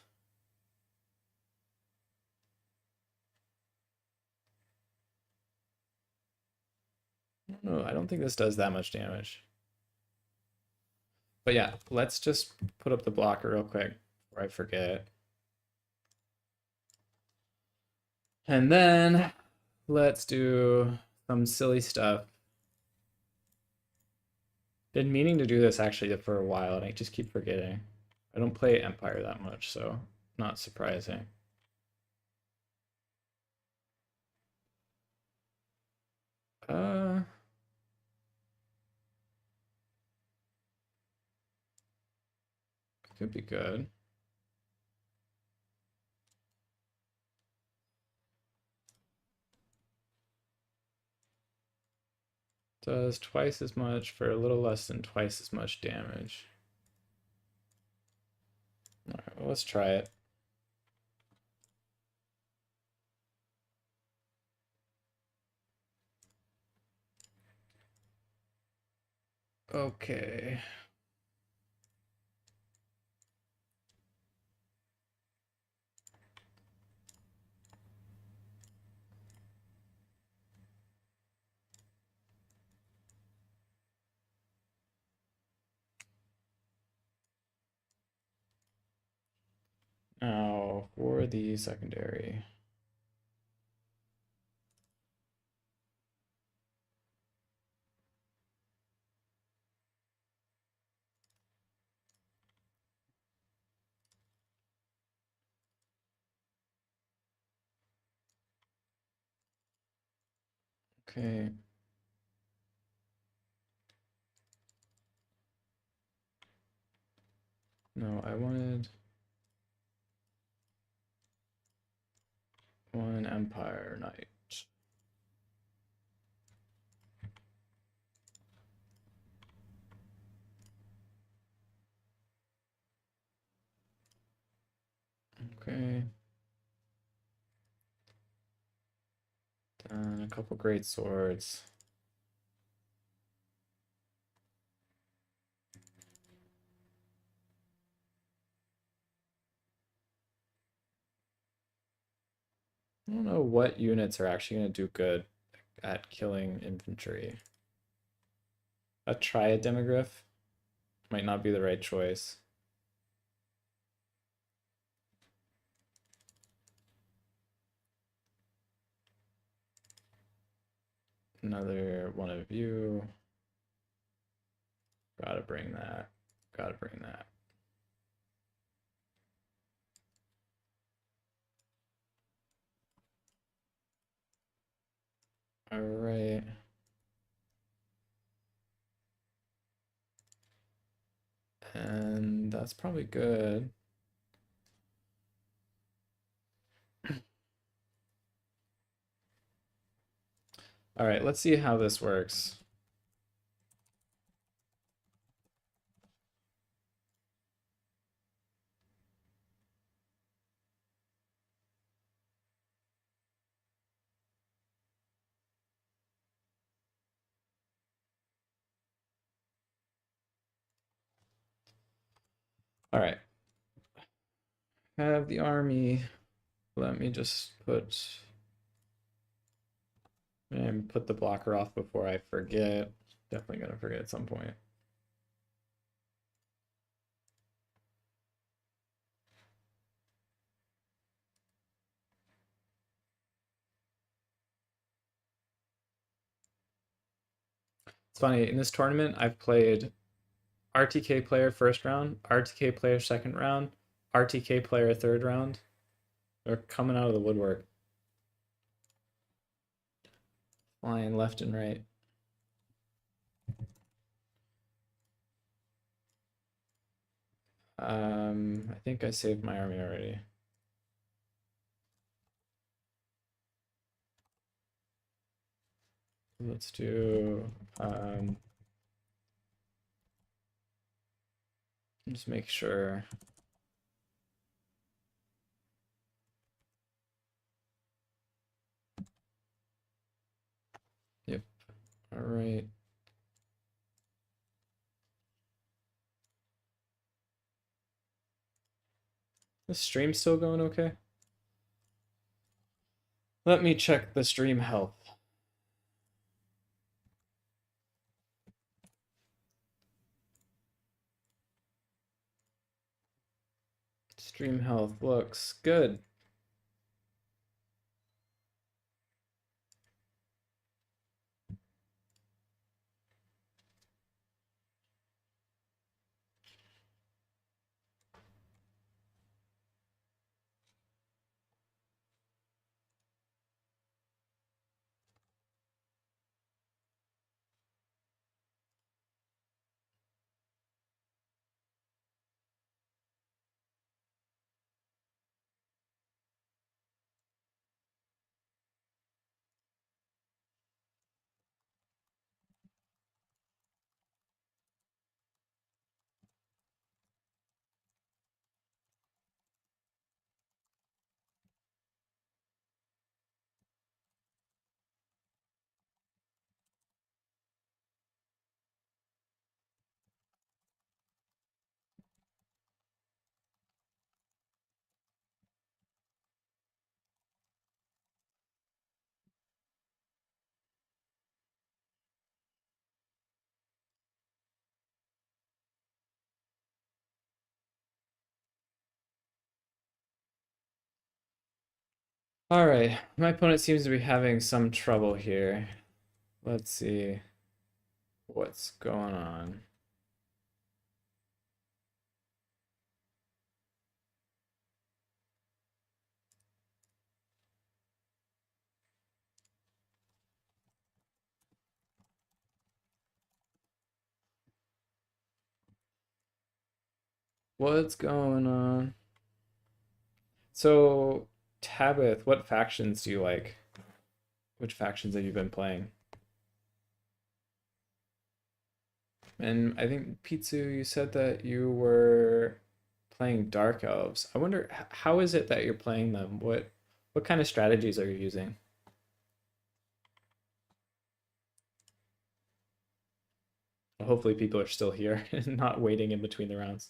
No, I don't think this does that much damage. But yeah, let's just put up the blocker real quick before I forget. And then let's do some silly stuff. Been meaning to do this actually for a while, and I just keep forgetting. I don't play Empire that much, so not surprising. Uh, could be good. Does twice as much for a little less than twice as much damage. All right, well, let's try it. Okay. Now for the secondary. Okay. No, I wanted one Empire Knight. Okay. Then a couple great swords. I don't know what units are actually going to do good at killing infantry. A Triad Demigryph might not be the right choice. Another one of you. Gotta bring that. Gotta bring that. All right. And that's probably good. All right, let's see how this works. All right. Have the army. Let me just put and put the blocker off before I forget. Definitely gonna forget at some point. It's funny, in this tournament, I've played RTK player first round, RTK player second round, RTK player third round. They're coming out of the woodwork. Flying left and right. I think I saved my army already. Let's do just make sure. All right. The stream's still going okay? Let me check the stream health. Stream health looks good. All right, my opponent seems to be having some trouble here. Let's see what's going on. What's going on? So, Tabith, what factions do you like? Which factions have you been playing? And I think Pitsu, you said that you were playing Dark Elves. I wonder how is it that you're playing them? What kind of strategies are you using? Hopefully people are still here and not waiting in between the rounds.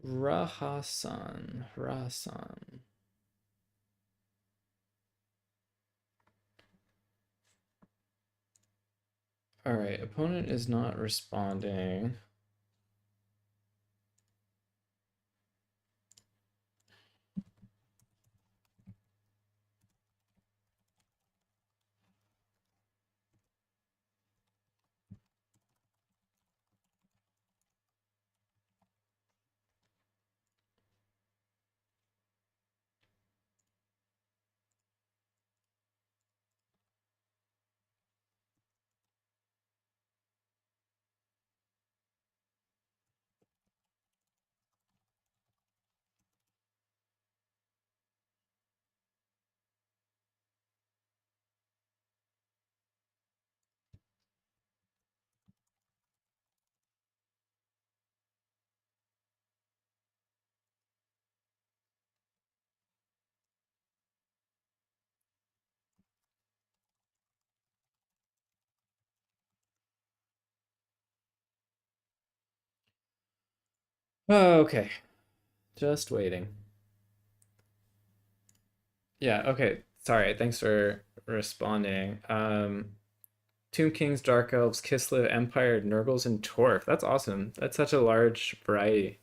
Rahasan. All right, opponent is not responding. Oh, okay, just waiting. Yeah, okay. Sorry, thanks for responding. Tomb Kings, Dark Elves, Kislev, Empire, Nurgles, and Torf. That's awesome. That's such a large variety.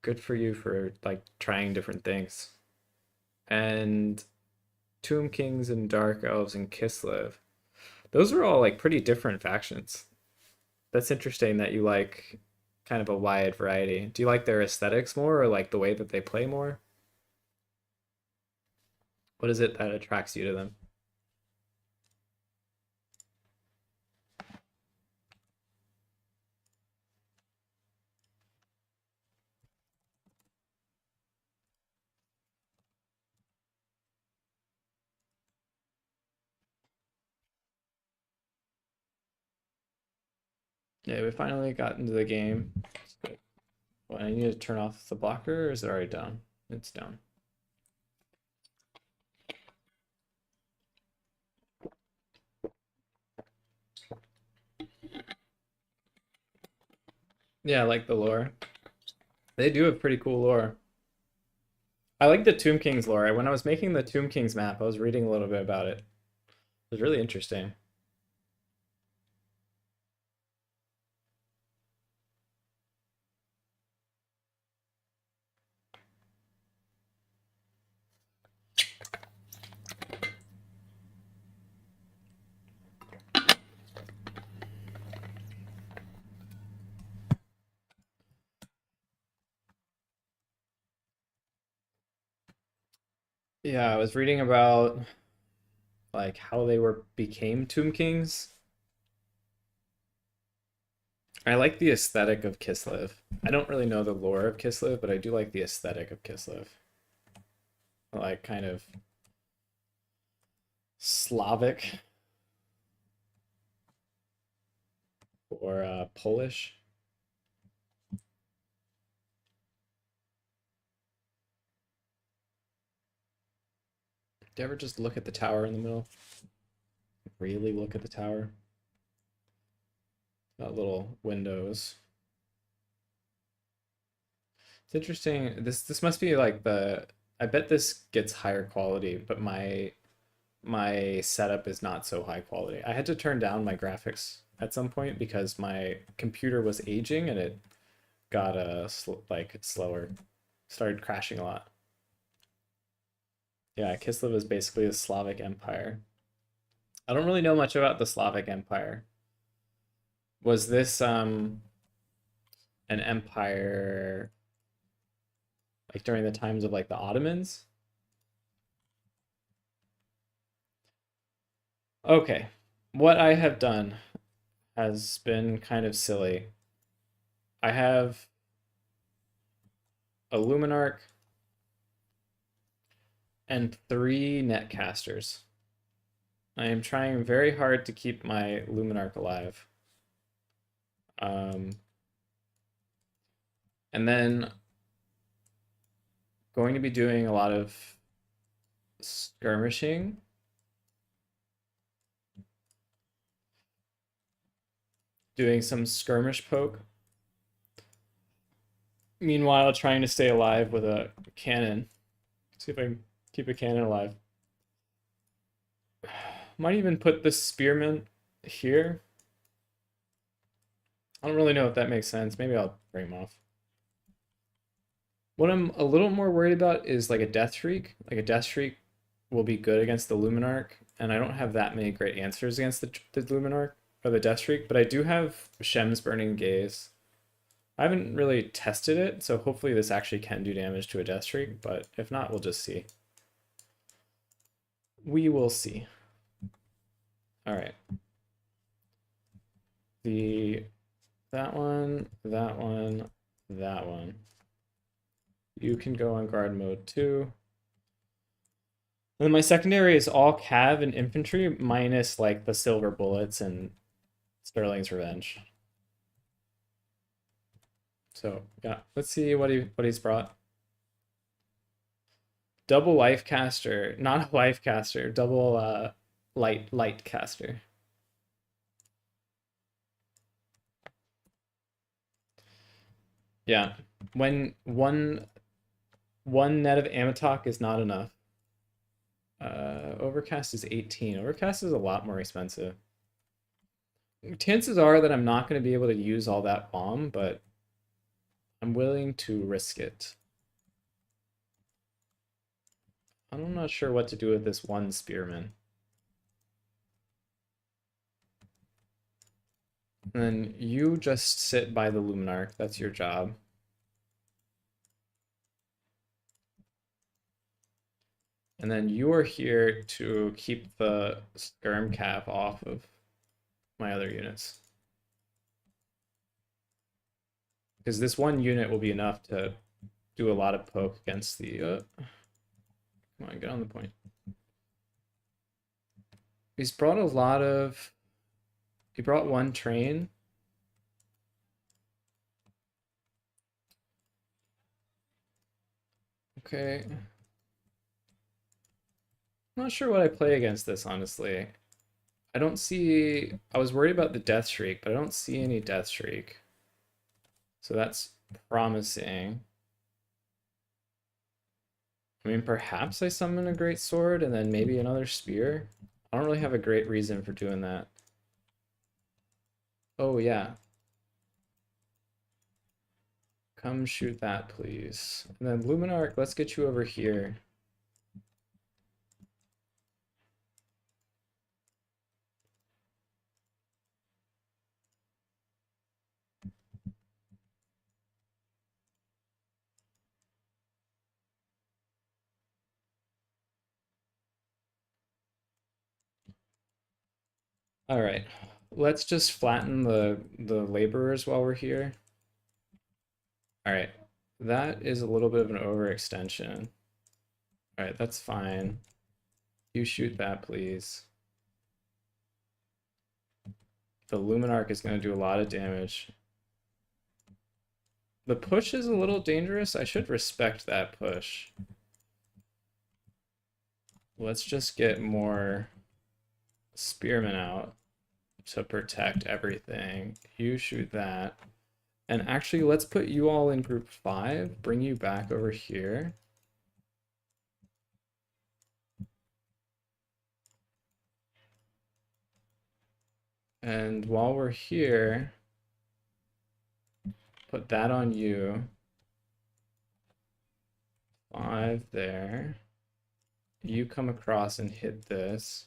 Good for you for like trying different things. And Tomb Kings and Dark Elves and Kislev. Those are all like pretty different factions. That's interesting that you like kind of a wide variety. Do you like their aesthetics more or like the way that they play more? What is it that attracts you to them? Yeah, we finally got into the game. Well, I need to turn off the blocker, or is it already down? It's down. Yeah, I like the lore. They do have pretty cool lore. I like the Tomb Kings lore. When I was making the Tomb Kings map, I was reading a little bit about it. It was really interesting. Yeah, I was reading about like how they were became Tomb Kings. I like the aesthetic of Kislev. I don't really know the lore of Kislev, but I do like the aesthetic of Kislev. Like kind of Slavic or Polish. Do you ever just look at the tower in the middle? Really look at the tower? That little windows. It's interesting. This must be like the I bet this gets higher quality, but my setup is not so high quality. I had to turn down my graphics at some point because my computer was aging and it got like slower. Started crashing a lot. Yeah, Kislev is basically a Slavic empire. I don't really know much about the Slavic empire. Was this an empire like during the times of like the Ottomans? Okay. What I have done has been kind of silly. I have a Luminarch and 3 netcasters. I am trying very hard to keep my Luminarch alive. And then going to be doing a lot of skirmishing. Doing some skirmish poke. Meanwhile, trying to stay alive with a cannon. See if I can keep a cannon alive. Might even put the spearman here. I don't really know if that makes sense. Maybe I'll bring him off. What I'm a little more worried about is like a Death Shriek. Like a Death Shriek will be good against the Luminarch, and I don't have that many great answers against the Luminarch or the Death Shriek, but I do have Shem's Burning Gaze. I haven't really tested it, so hopefully this actually can do damage to a Death Shriek, but if not, we'll just see. We will see. All right. That one, that one, that one. You can go on guard mode too. And then my secondary is all cav and infantry minus like the silver bullets and Sterling's Revenge. So yeah, let's see what he's brought. Double life caster, not a life caster, double light caster. Yeah, when one net of Amatok is not enough. Overcast is 18. Overcast is a lot more expensive. Chances are that I'm not going to be able to use all that bomb, but I'm willing to risk it. I'm not sure what to do with this one spearman. And then you just sit by the Luminarch. That's your job. And then you are here to keep the skirm cap off of my other units. Because this one unit will be enough to do a lot of poke against the... Come on, get on the point. He's brought a lot of... He brought 1 train. Okay. I'm not sure what I play against this, honestly. I don't see... I was worried about the Death Shriek, but I don't see any Death Shriek. So that's promising. I mean, perhaps I summon a Great Sword and then maybe another Spear. I don't really have a great reason for doing that. Oh, yeah. Come shoot that, please. And then Luminarch, let's get you over here. All right. Let's just flatten the laborers while we're here. All right. That is a little bit of an overextension. All right, that's fine. You shoot that, please. The Luminarch is going to do a lot of damage. The push is a little dangerous. I should respect that push. Let's just get more spearmen out to protect everything. You shoot that. And actually, let's put you all in group 5. Bring you back over here. And while we're here, put that on you. 5 there. You come across and hit this.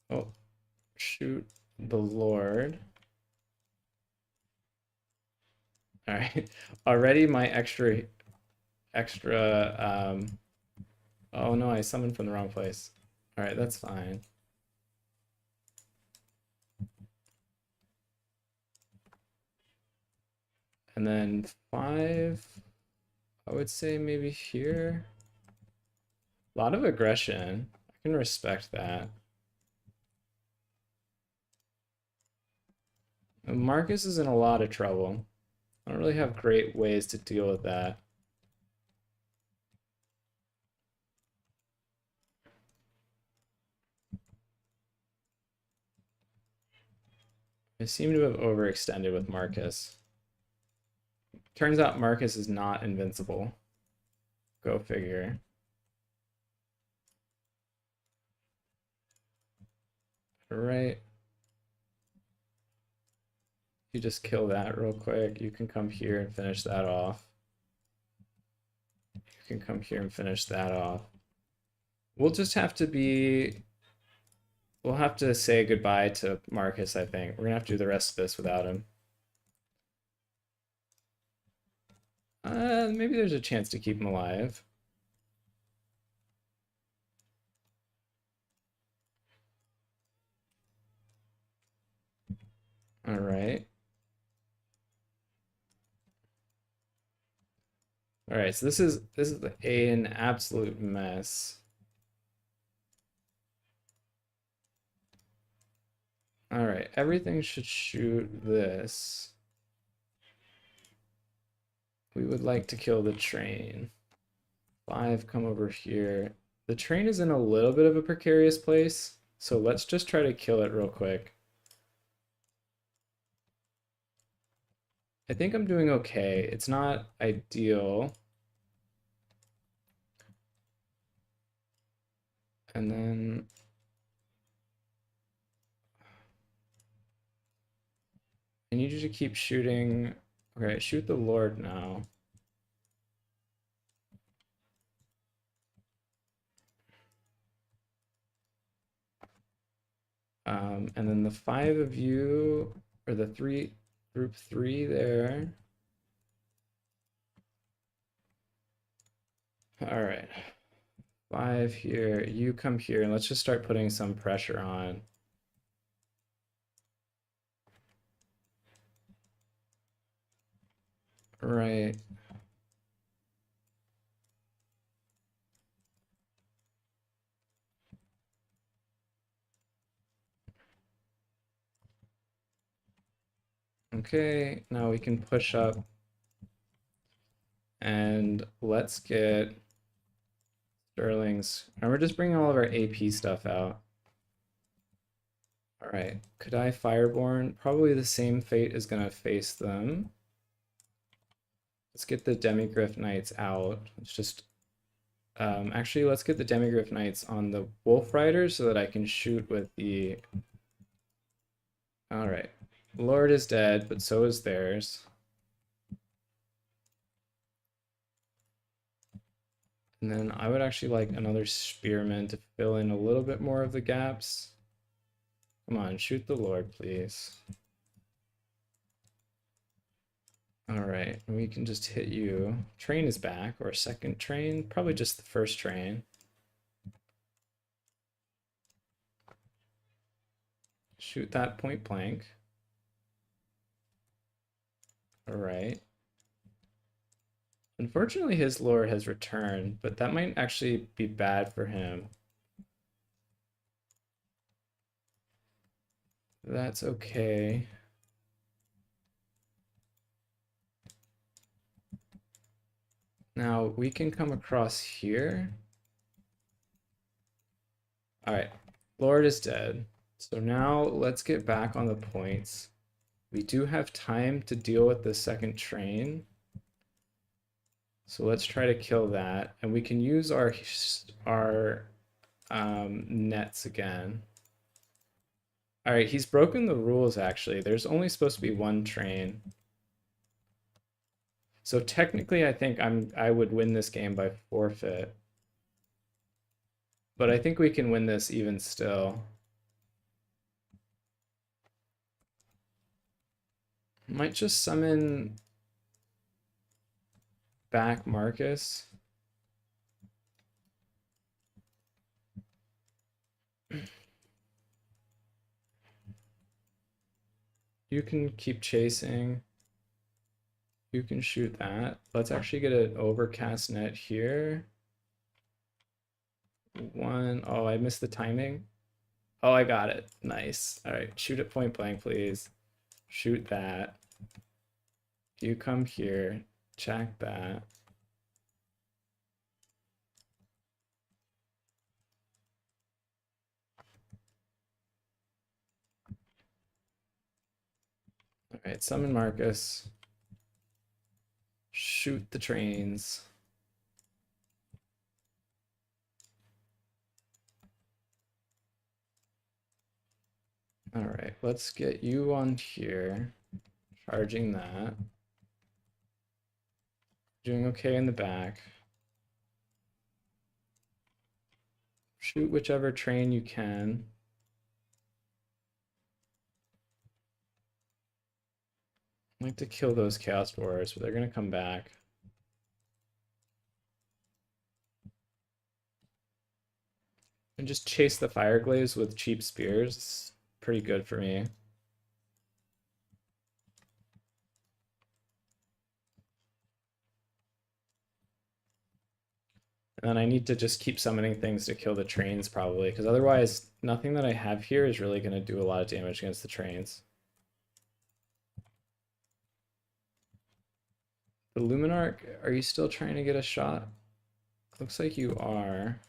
Oh, shoot the Lord. All right. Already my extra oh no, I summoned from the wrong place. All right, that's fine. And then 5, I would say maybe here. A lot of aggression. I can respect that. Marcus is in a lot of trouble. I don't really have great ways to deal with that. I seem to have overextended with Marcus. Turns out Marcus is not invincible. Go figure. All right. You just kill that real quick. You can come here and finish that off. You can come here and finish that off. We'll just have to be... We'll have to say goodbye to Marcus, I think. We're gonna have to do the rest of this without him. Maybe there's a chance to keep him alive. All right. All right, so this is an absolute mess. All right, everything should shoot this. We would like to kill the train. 5, come over here. The train is in a little bit of a precarious place, so let's just try to kill it real quick. I think I'm doing okay. It's not ideal. And then I need you to keep shooting. Okay, shoot the Lord now. And then the 5 of you, or the 3, group 3 there. All right. 5 here, you come here, and let's just start putting some pressure on. Right. Okay, now we can push up And let's get Sterling's. And we're just bringing all of our AP stuff out. All right, Kadai Fireborn. Probably the same fate is going to face them. Let's get the Demigryph Knights out. Let's just actually, let's get the Demigryph Knights on the Wolf Riders so that I can shoot with the... All right. Lord is dead, but so is theirs. And then I would actually like another Spearman to fill in a little bit more of the gaps. Come on, shoot the Lord, please. All right, we can just hit you. Train is back, or second train, probably just the first train. Shoot that point blank. All right. Unfortunately, his lore has returned, but that might actually be bad for him. That's okay. Now we can come across here. All right, Lord is dead. So now let's get back on the points. We do have time to deal with the second train. So let's try to kill that. And we can use our nets again. All right, he's broken the rules actually. There's only supposed to be one train. So technically I think I would win this game by forfeit. But I think we can win this even still. Might just summon back Marcus. You can keep chasing. You can shoot that. Let's actually get an overcast net here. Oh, I missed the timing. Oh, I got it. Nice. All right, shoot it point blank, please. Shoot that. You come here, check that. All right, summon Marcus. Shoot the trains. All right, let's get you on here. Charging that. Doing okay in the back. Shoot whichever train you can. I'd like to kill those Chaos Warriors, but they're gonna come back. And just chase the Fireglaves with cheap spears. It's pretty good for me. And then I need to just keep summoning things to kill the trains probably, because otherwise nothing that I have here is really going to do a lot of damage against the trains. The Luminarch, are you still trying to get a shot? Looks like you are.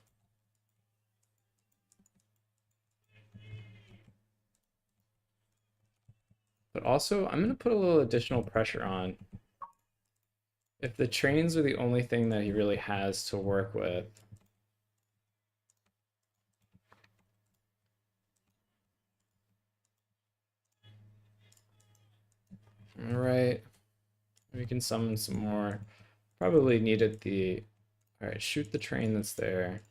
But also, I'm going to put a little additional pressure on. If the trains are the only thing that he really has to work with. All right. We can summon some more. Probably needed the... All right, shoot the train that's there.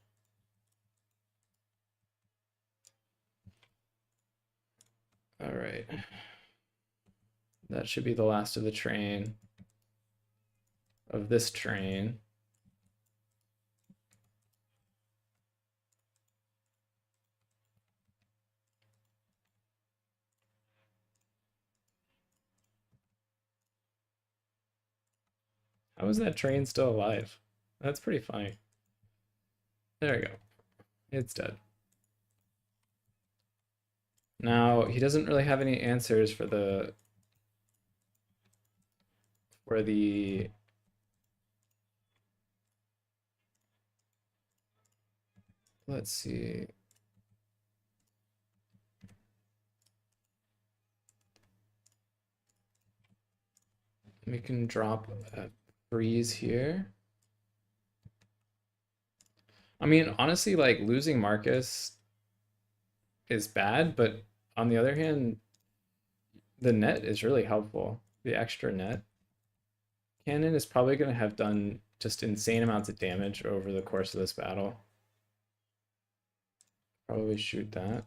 All right. That should be the last of the train. Of this train. How is that train still alive? That's pretty funny. There we go. It's dead. Now, he doesn't really have any answers for the let's see. We can drop a freeze here. I mean, honestly, like losing Marcus is bad, but on the other hand, the net is really helpful. The extra net cannon is probably going to have done just insane amounts of damage over the course of this battle. Probably shoot that.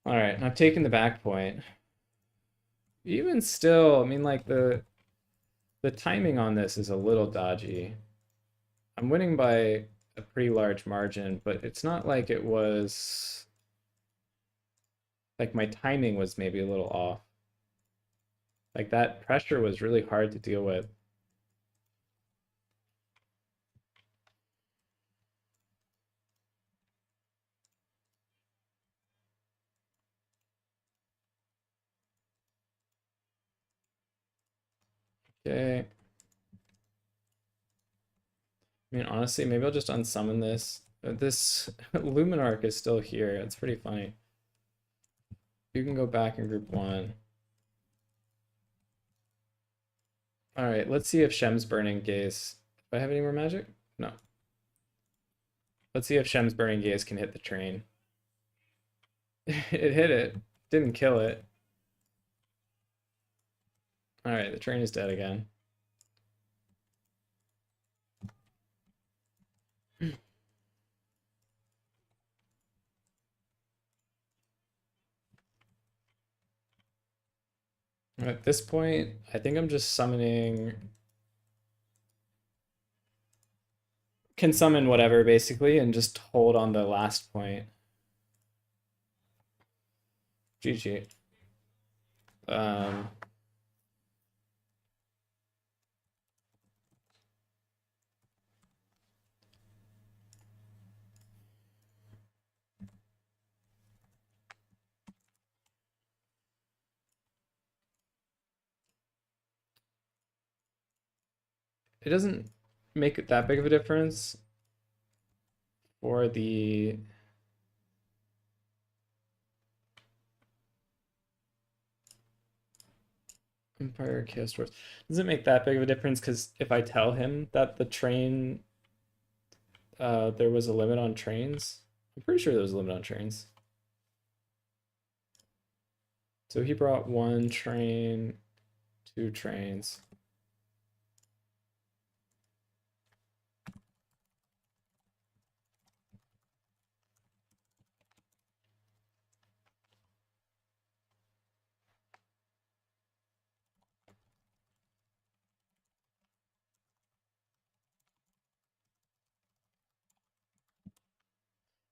All right, I've taken the back point. Even still, I mean, like the timing on this is a little dodgy. I'm winning by a pretty large margin, but it's not like it was like my timing was maybe a little off. Like that pressure was really hard to deal with. Okay. I mean, honestly, maybe I'll just unsummon this. This Luminarch is still here. It's pretty funny. You can go back in group one. All right, let's see if Shem's Burning Gaze. Do I have any more magic? No. Let's see if Shem's Burning Gaze can hit the train. It hit it. Didn't kill it. All right, the train is dead again. At this point, I think I'm just summoning. Can summon whatever basically and just hold on the last point. GG. Um, it doesn't make that big of a difference for the Empire Chaos Dwarfs. Doesn't make that big of a difference because if I tell him that the train, there was a limit on trains, I'm pretty sure there was a limit on trains. So he brought one train, two trains.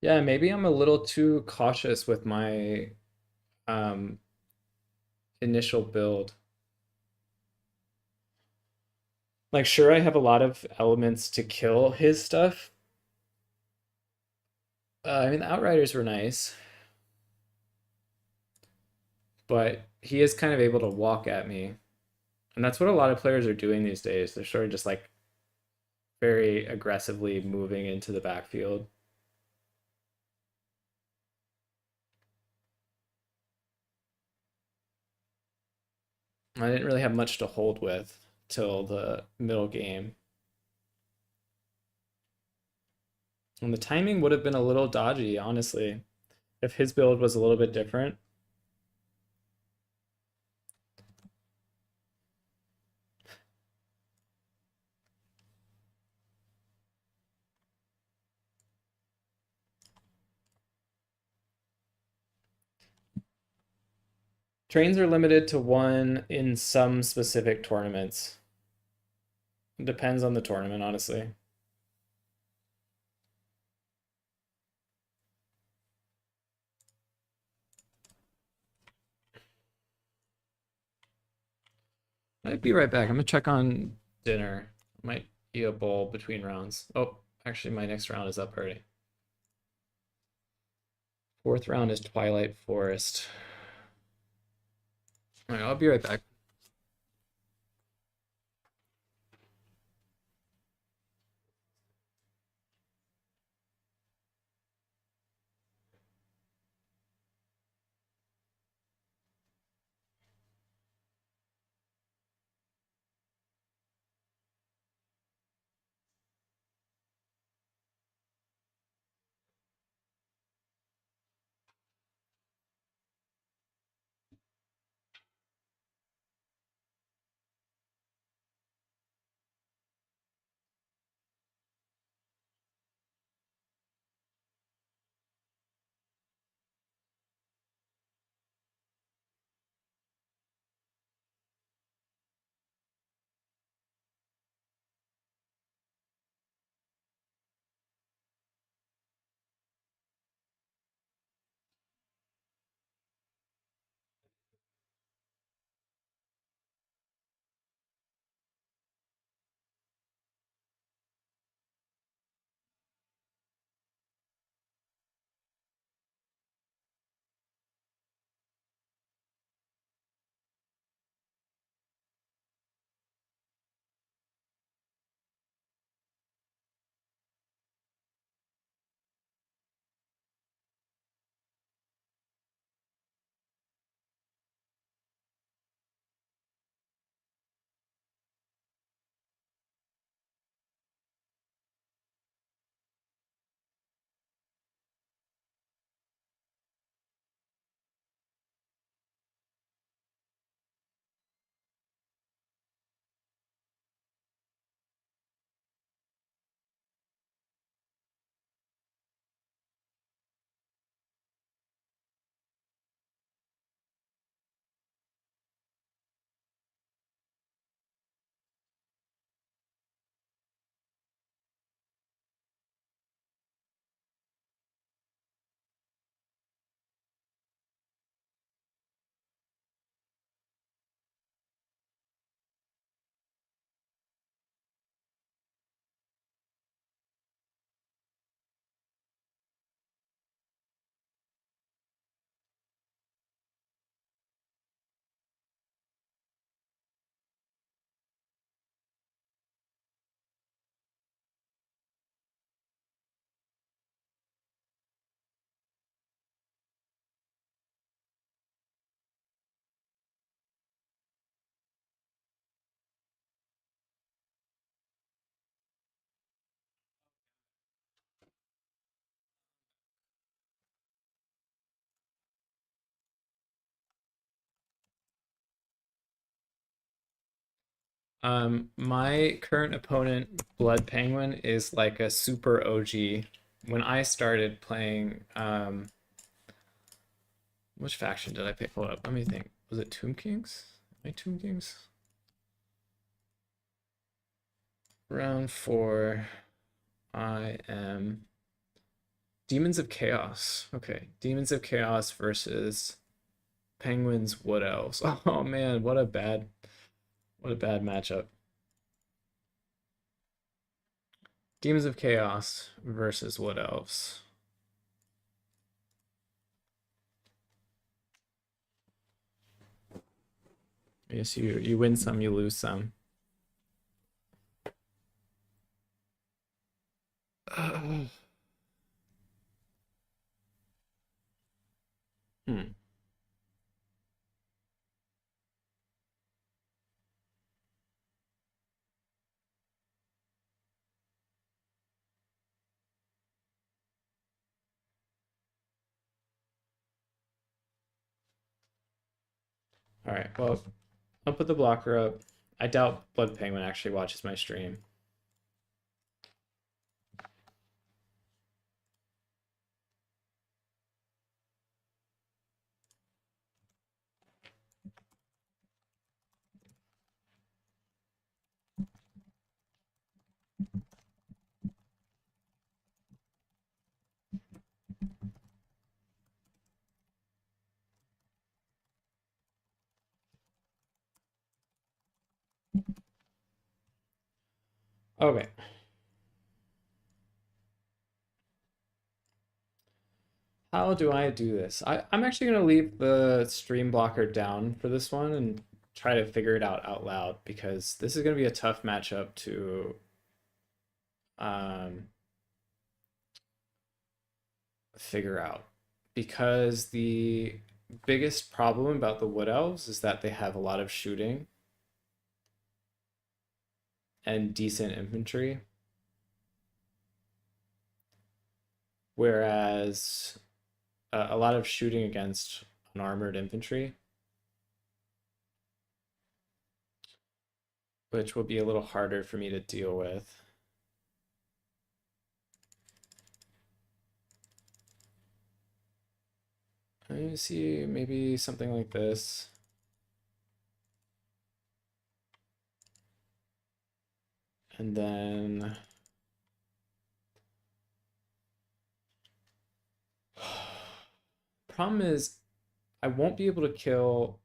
Yeah, maybe I'm a little too cautious with my um, initial build. Like, sure, I have a lot of elements to kill his stuff. I mean, the Outriders were nice, but he is kind of able to walk at me. And that's what a lot of players are doing these days. They're sort of just like very aggressively moving into the backfield. I didn't really have much to hold with till the middle game. And the timing would have been a little dodgy, honestly, if his build was a little bit different. Trains are limited to one in some specific tournaments. It depends on the tournament, honestly. I'd be right back. I'm gonna check on dinner. Might eat a bowl between rounds. Oh, actually, my next round is up already. Fourth round is Twilight Forest. All right, I'll be right back. My current opponent, Blood Penguin, is like a super OG. When I started playing, which faction did I pick? Hold up, let me think. Was it Tomb Kings? My Tomb Kings? Round four, I am Demons of Chaos. Okay, Demons of Chaos versus Penguins Wood Elves. Oh man, what a bad matchup. Demons of Chaos versus Wood Elves. Yes, you win some, you lose some. Uh, hmm. All right. Well, I'll put the blocker up. I doubt Blood Penguin actually watches my stream. Okay. How do I do this? I'm actually going to leave the stream blocker down for this one and try to figure it out loud because this is going to be a tough matchup to um, figure out. Because the biggest problem about the Wood Elves is that they have a lot of shooting and decent infantry, whereas a lot of shooting against unarmored infantry, which will be a little harder for me to deal with. Let me see, maybe something like this. And then problem is I won't be able to kill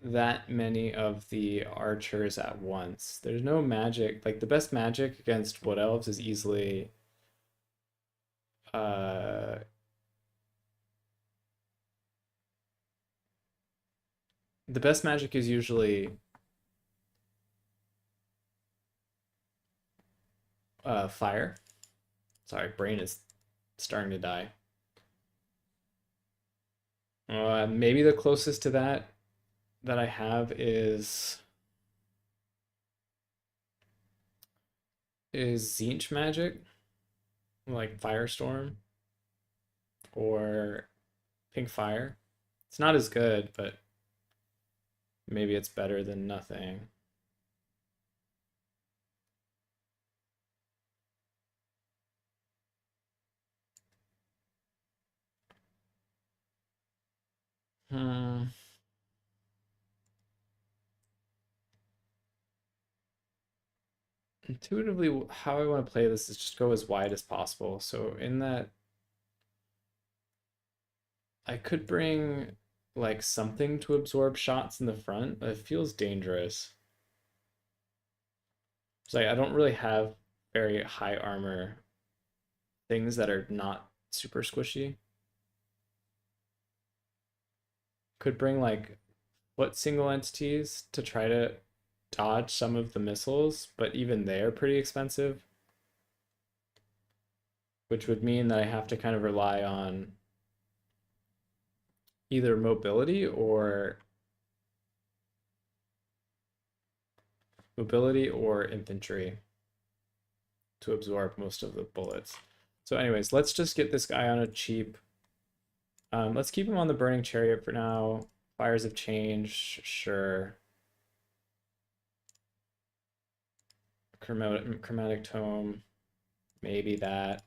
that many of the archers at once. There's no magic. Like the best magic against wood elves is easily uh the best magic is usually fire. Sorry, brain is starting to die. Maybe the closest to that I have is Zinch magic, like Firestorm or Pink Fire. It's not as good, but maybe it's better than nothing. Hmm. Intuitively, how I want to play this is just go as wide as possible. So in that, I could bring like something to absorb shots in the front, but it feels dangerous. It's like I don't really have very high armor things that are not super squishy. Could bring like foot single entities to try to dodge some of the missiles, but even they're pretty expensive, which would mean that I have to kind of rely on either mobility or infantry to absorb most of the bullets. So anyways, let's just get this guy on a cheap. Let's keep him on the burning chariot for now. Fires of change, sure. chromatic tome, maybe that.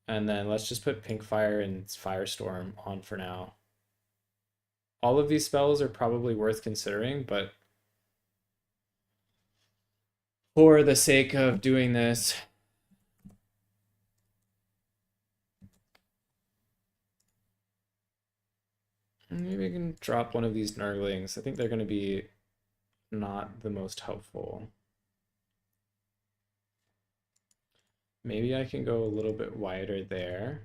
And then let's just put Pink Fire and Firestorm on for now. All of these spells are probably worth considering, but for the sake of doing this, maybe I can drop one of these Nurglings. I think they're going to be not the most helpful. Maybe I can go a little bit wider there.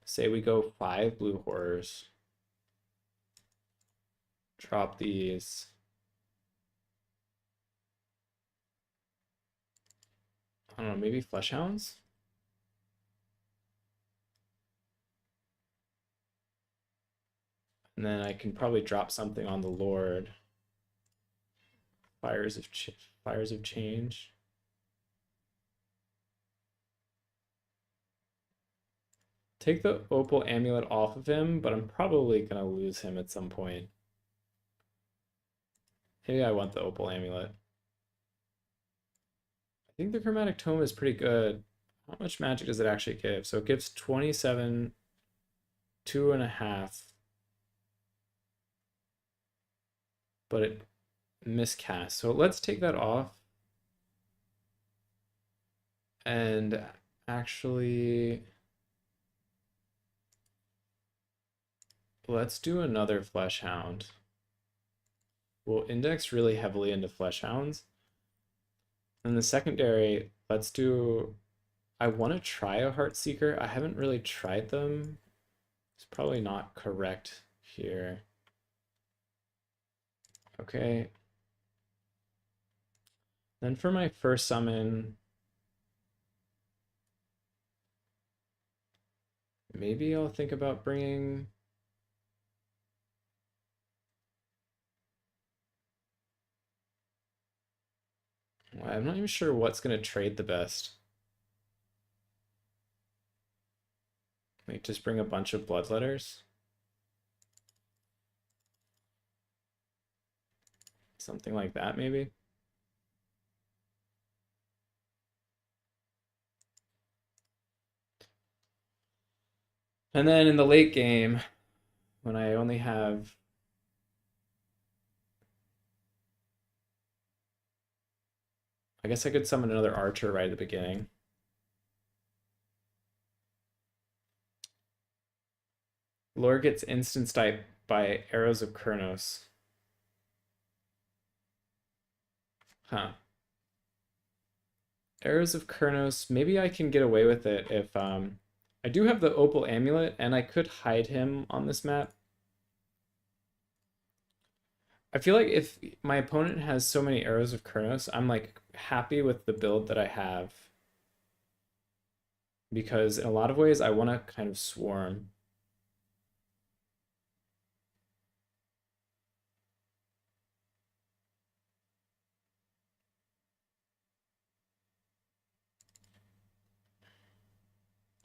Say we go 5 blue horrors. Drop these. I don't know, maybe Fleshhounds? And then I can probably drop something on the Lord. Fires of Change. Take the Opal Amulet off of him, but I'm probably gonna lose him at some point. Maybe I want the Opal Amulet. I think the Chromatic Tome is pretty good. How much magic does it actually give? So it gives 27, 2.5. But it miscast. So let's take that off. And actually, let's do another Fleshhound. We'll index really heavily into Fleshhounds. And the secondary, let's do... I want to try a Heartseeker. I haven't really tried them. It's probably not correct here. Okay. Then for my first summon, maybe I'll think about bringing... I'm not even sure what's going to trade the best. Like just bring a bunch of Bloodletters. Something like that, maybe. And then in the late game, when I only have... I guess I could summon another Archer right at the beginning. Lore gets instanced by Arrows of Kurnos. Huh. Arrows of Kurnos, maybe I can get away with it if I do have the Opal Amulet and I could hide him on this map. I feel like if my opponent has so many Arrows of Kurnos, I'm like happy with the build that I have. Because in a lot of ways I want to kind of swarm.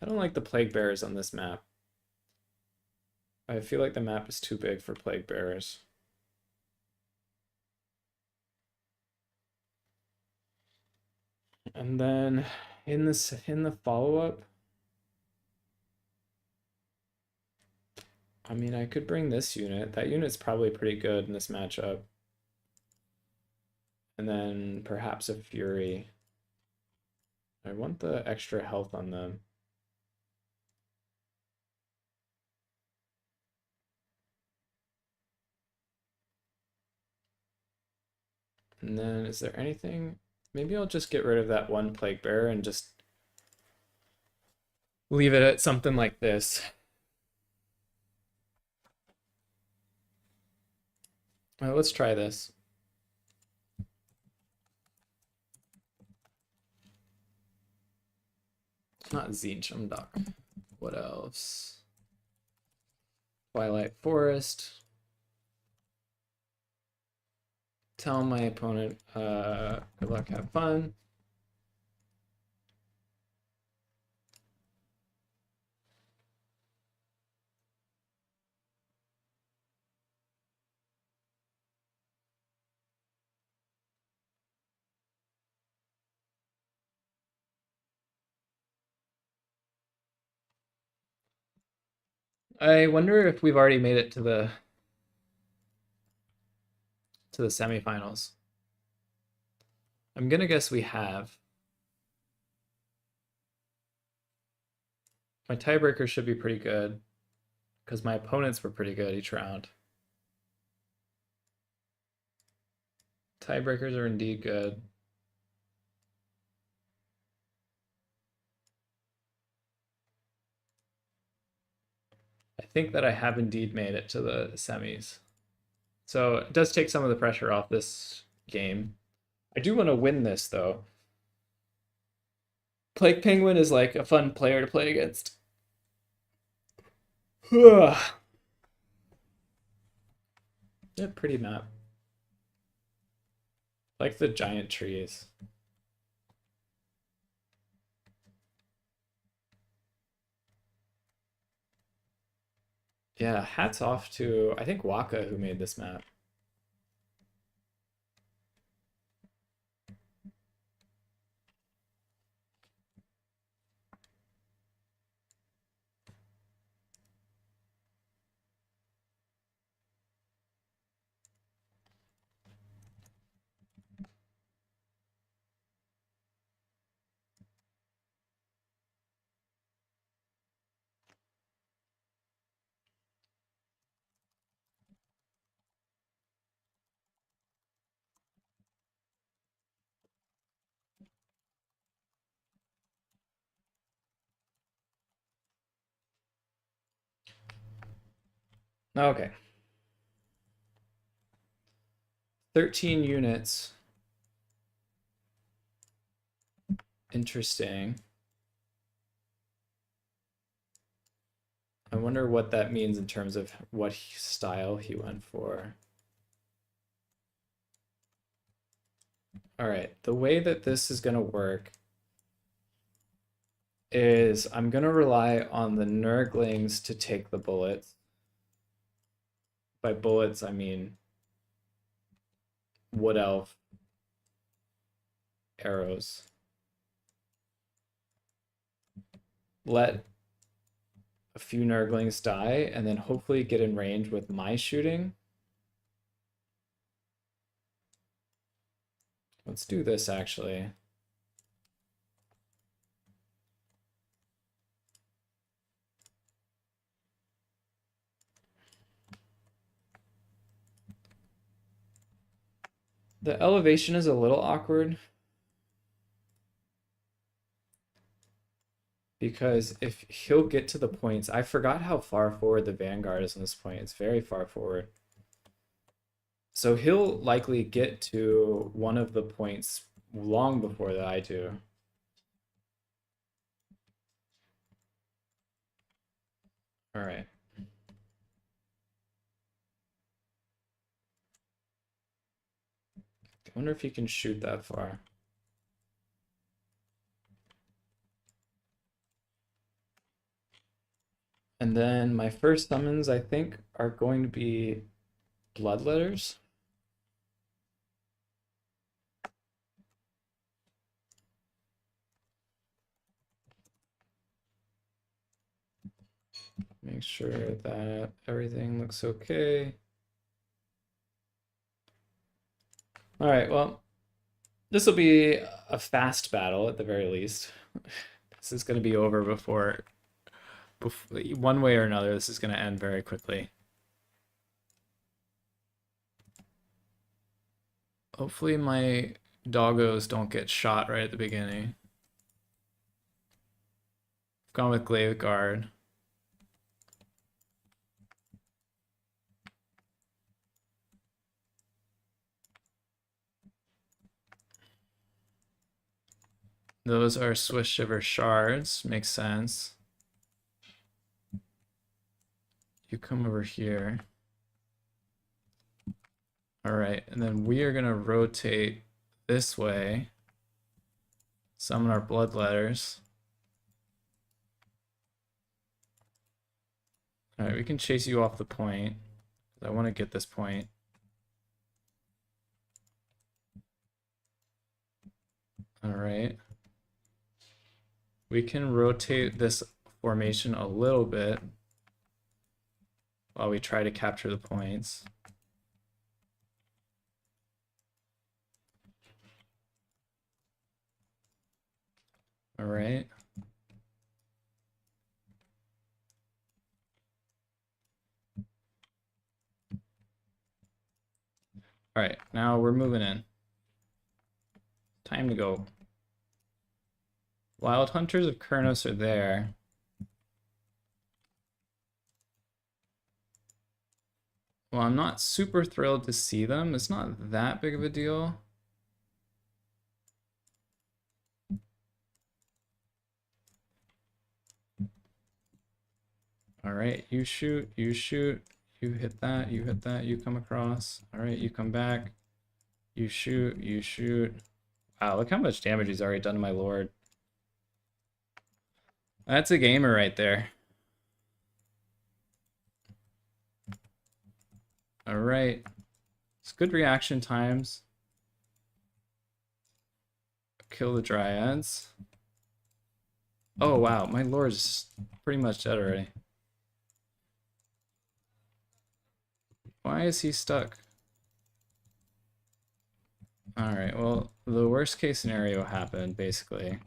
I don't like the Plague Bearers on this map. I feel like the map is too big for Plague Bearers. And then in the follow-up, I mean, I could bring this unit. That unit's probably pretty good in this matchup. And then perhaps a Fury. I want the extra health on them. And then is there anything? Maybe I'll just get rid of that one Plague Bearer and just leave it at something like this. Let's try this. Not Zinch, I'm Doc. What else? Twilight Forest. Tell my opponent, good luck, have fun. I wonder if we've already made it to the semifinals. I'm gonna guess we have. My tiebreaker should be pretty good because my opponents were pretty good each round. Tiebreakers are indeed good. I think that I have indeed made it to the semis. So it does take some of the pressure off this game. I do want to win this though. Plague Penguin is like a fun player to play against. Yeah, pretty map. Like the giant trees. Yeah, hats off to, I think, Waka who made this map. Okay. 13 units. Interesting. I wonder what that means in terms of what style he went for. All right, the way that this is going to work is I'm going to rely on the Nurglings to take the bullets. By bullets, I mean Wood Elf arrows. Let a few Nurglings die, and then hopefully get in range with my shooting. Let's do this actually. The elevation is a little awkward because if he'll get to the points, I forgot how far forward the Vanguard is on this point. It's very far forward. So he'll likely get to one of the points long before that I do. All right. I wonder if he can shoot that far. And then my first summons, I think, are going to be Bloodletters. Make sure that everything looks okay. All right, well, this will be a fast battle at the very least. This is going to be over before, one way or another, this is going to end very quickly. Hopefully my doggos don't get shot right at the beginning. I've gone with Glaive Guard. Those are Swiss Shiver Shards. Makes sense. You come over here. All right, and then we are gonna rotate this way. Summon our Bloodletters. All right, we can chase you off the point. I want to get this point. All right. We can rotate this formation a little bit. while we try to capture the points. All right. All right, now we're moving in. Time to go. Wild Hunters of Kurnos are there. Well, I'm not super thrilled to see them. It's not that big of a deal. All right, you shoot, you shoot, you hit that, you come across. All right, you come back, you shoot, you shoot. Wow, look how much damage he's already done to my lord. That's a gamer right there. All right, it's good reaction times. Kill the dryads. Oh wow, my lord's pretty much dead already. Why is he stuck? Alright, well, the worst case scenario happened, basically.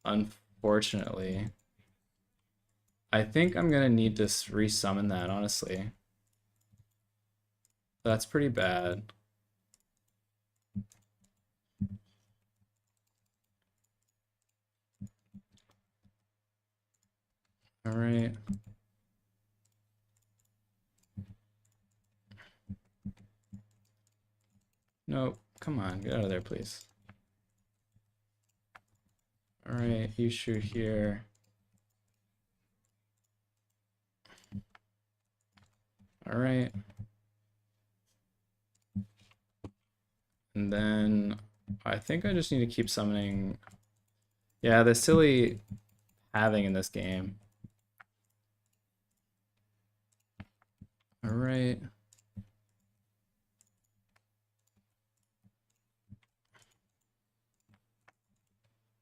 Unfortunately. I think I'm gonna need to resummon that, honestly. That's pretty bad. Alright. Nope, come on, get out of there, please. Alright, you shoot here. Alright. And then I think I just need to keep summoning. Yeah, the silly halving in this game. Alright.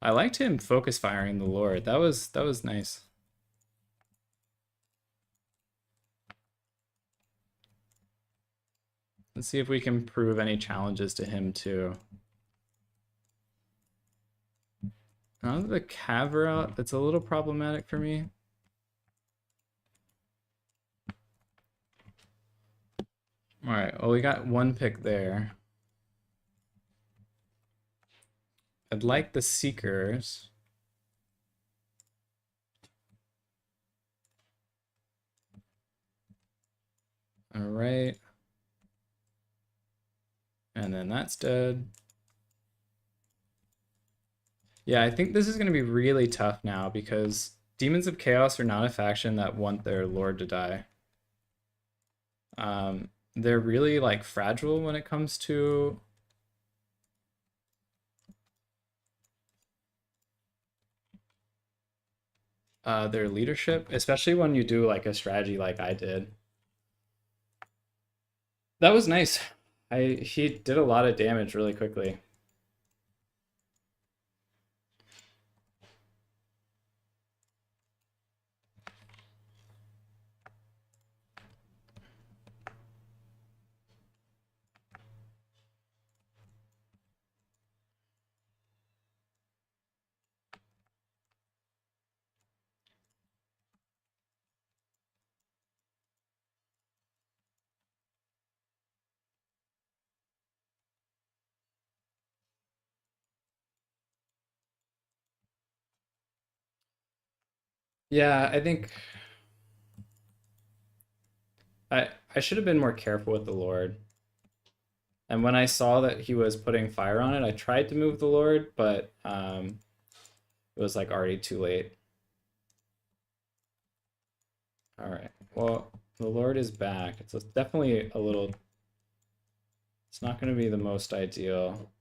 I liked him focus firing the Lord. That was nice. Let's see if we can prove any challenges to him too. Now that the cav are out, that's a little problematic for me. All right, well, we got one pick there. I'd like the Seekers. All right. And then that's dead. Yeah, I think this is going to be really tough now because Demons of Chaos are not a faction that want their lord to die. They're really like fragile when it comes to their leadership, especially when you do like a strategy like I did. That was nice. He did a lot of damage really quickly. Yeah, I think I should have been more careful with the Lord. And when I saw that he was putting fire on it, I tried to move the Lord, but it was like already too late. All right. Well, the Lord is back. It's definitely a little. It's not going to be the most ideal.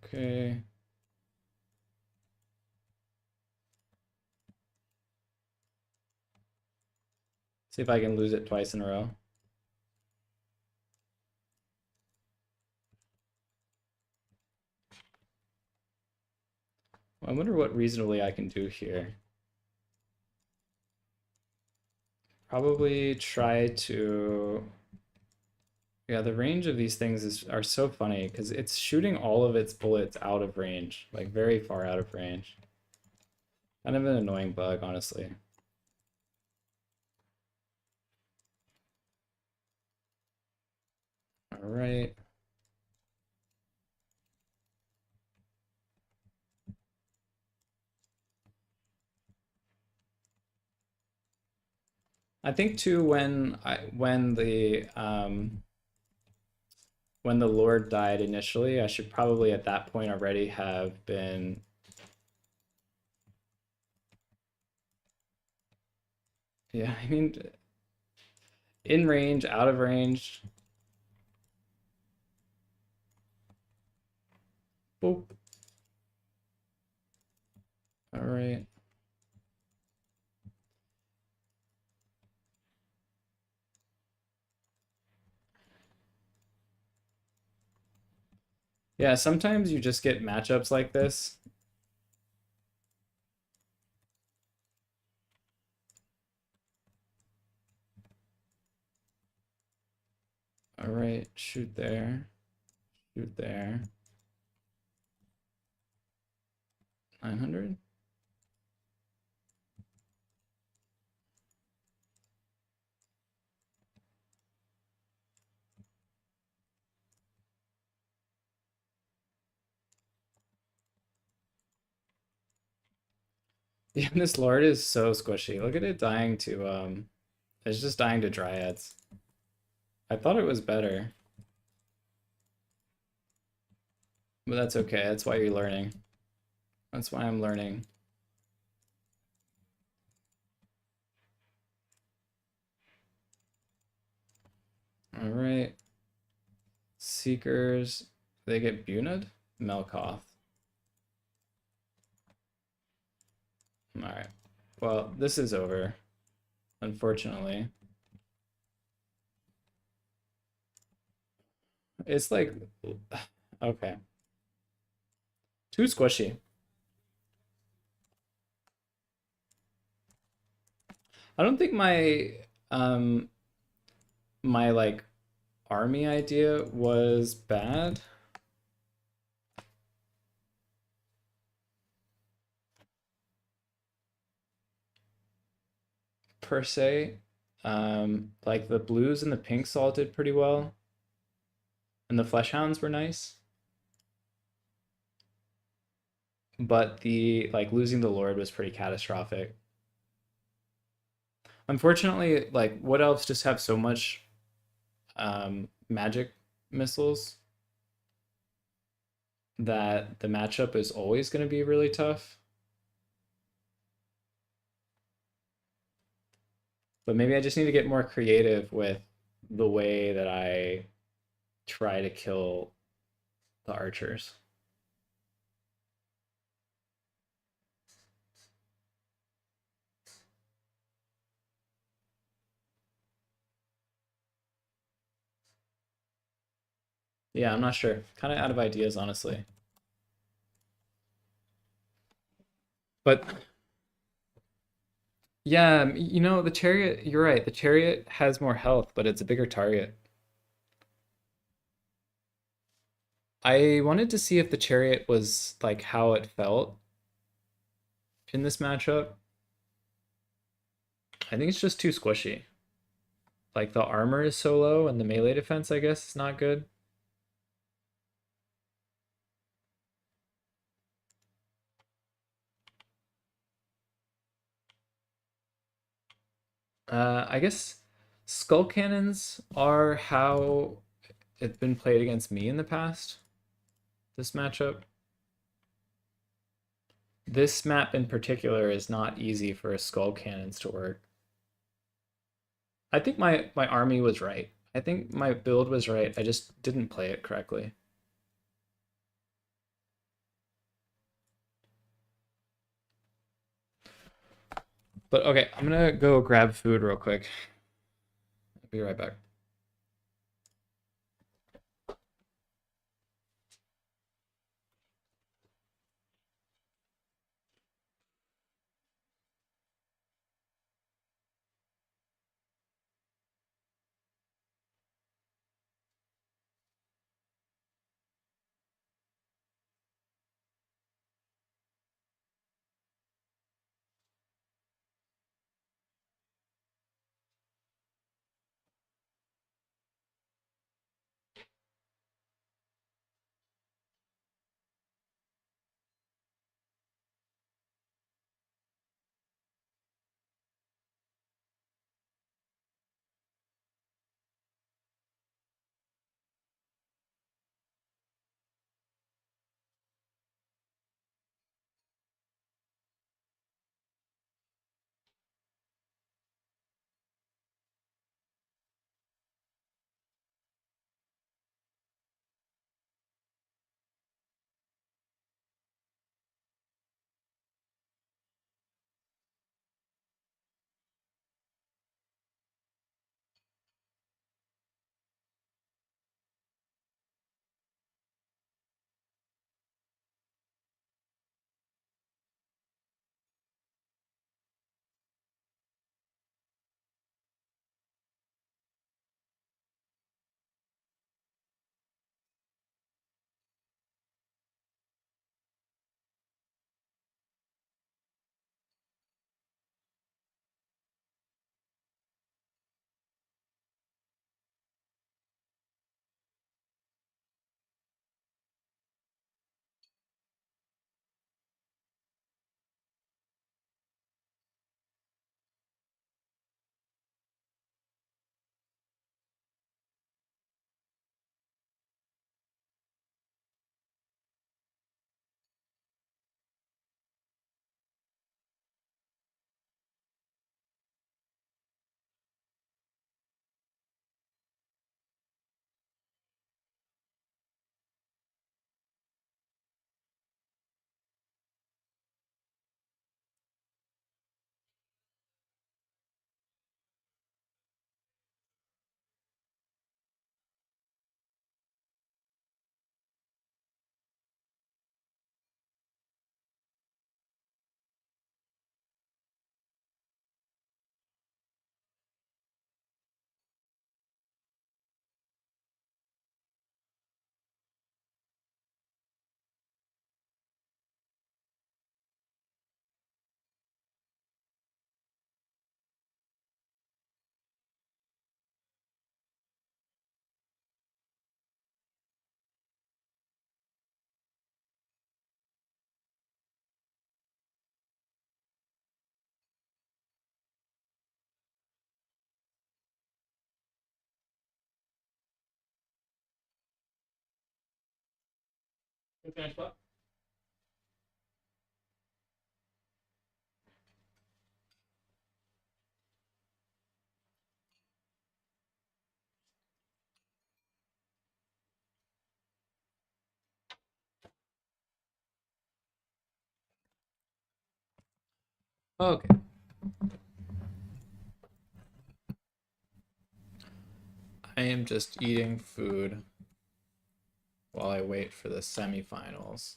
Okay. See if I can lose it twice in a row. I wonder what reasonably I can do here. Probably try to... Yeah, the range of these things are so funny because it's shooting all of its bullets out of range, like very far out of range. Kind of an annoying bug, honestly. All right. I think too when the Lord died initially, I should probably at that point already have been... Yeah, I mean, in range, out of range. Boop. All right. Yeah, sometimes you just get matchups like this. All right, shoot there. Shoot there. 900? Yeah, this Lord is so squishy. Look at it dying to it's just dying to dryads. I thought it was better. But that's okay. That's why you're learning. That's why I'm learning. All right. Seekers, they get Bunad? Melkoth. All right. Well, this is over, unfortunately. It's like, okay. Too squishy. I don't think um my like army idea was bad per se. Like the blues and the pinks all did pretty well, and the flesh hounds were nice. But the like losing the Lord was pretty catastrophic. Unfortunately, like Wood Elves just have so much magic missiles that the matchup is always going to be really tough. But maybe I just need to get more creative with the way that I try to kill the archers. Yeah, I'm not sure. Kind of out of ideas, honestly. But yeah, you know, the chariot, you're right. The chariot has more health, but it's a bigger target. I wanted to see if the chariot was like how it felt in this matchup. I think it's just too squishy. Like the armor is so low and the melee defense, I guess, is not good. I guess skull cannons are how it's been played against me in the past. This matchup. This map in particular is not easy for skull cannons to work. I think my army was right. I think my build was right. I just didn't play it correctly. But okay, I'm gonna go grab food real quick. I'll be right back. Okay. I am just eating food while I wait for the semifinals.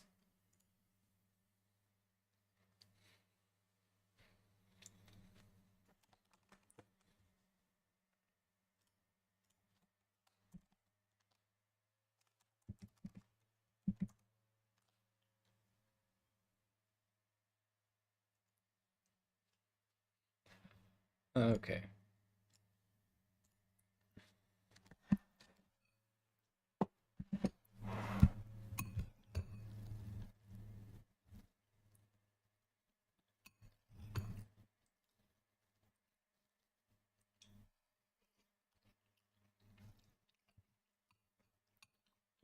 Okay.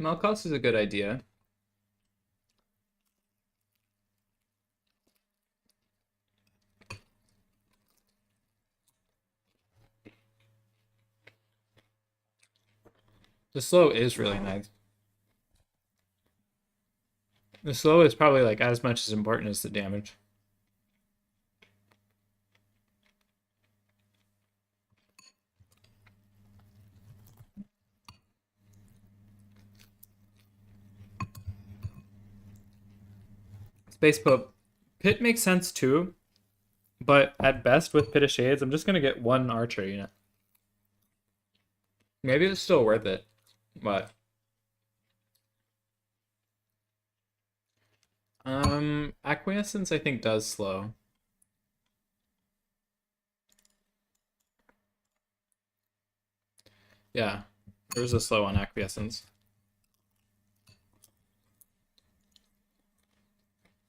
Malkos is a good idea. The slow is really nice. The slow is probably like as much as important as the damage. Space Pope. Pit makes sense too, but at best with Pit of Shades, I'm just gonna get one archer unit. Maybe it's still worth it, but Acquiescence I think does slow. Yeah, there's a slow on Acquiescence.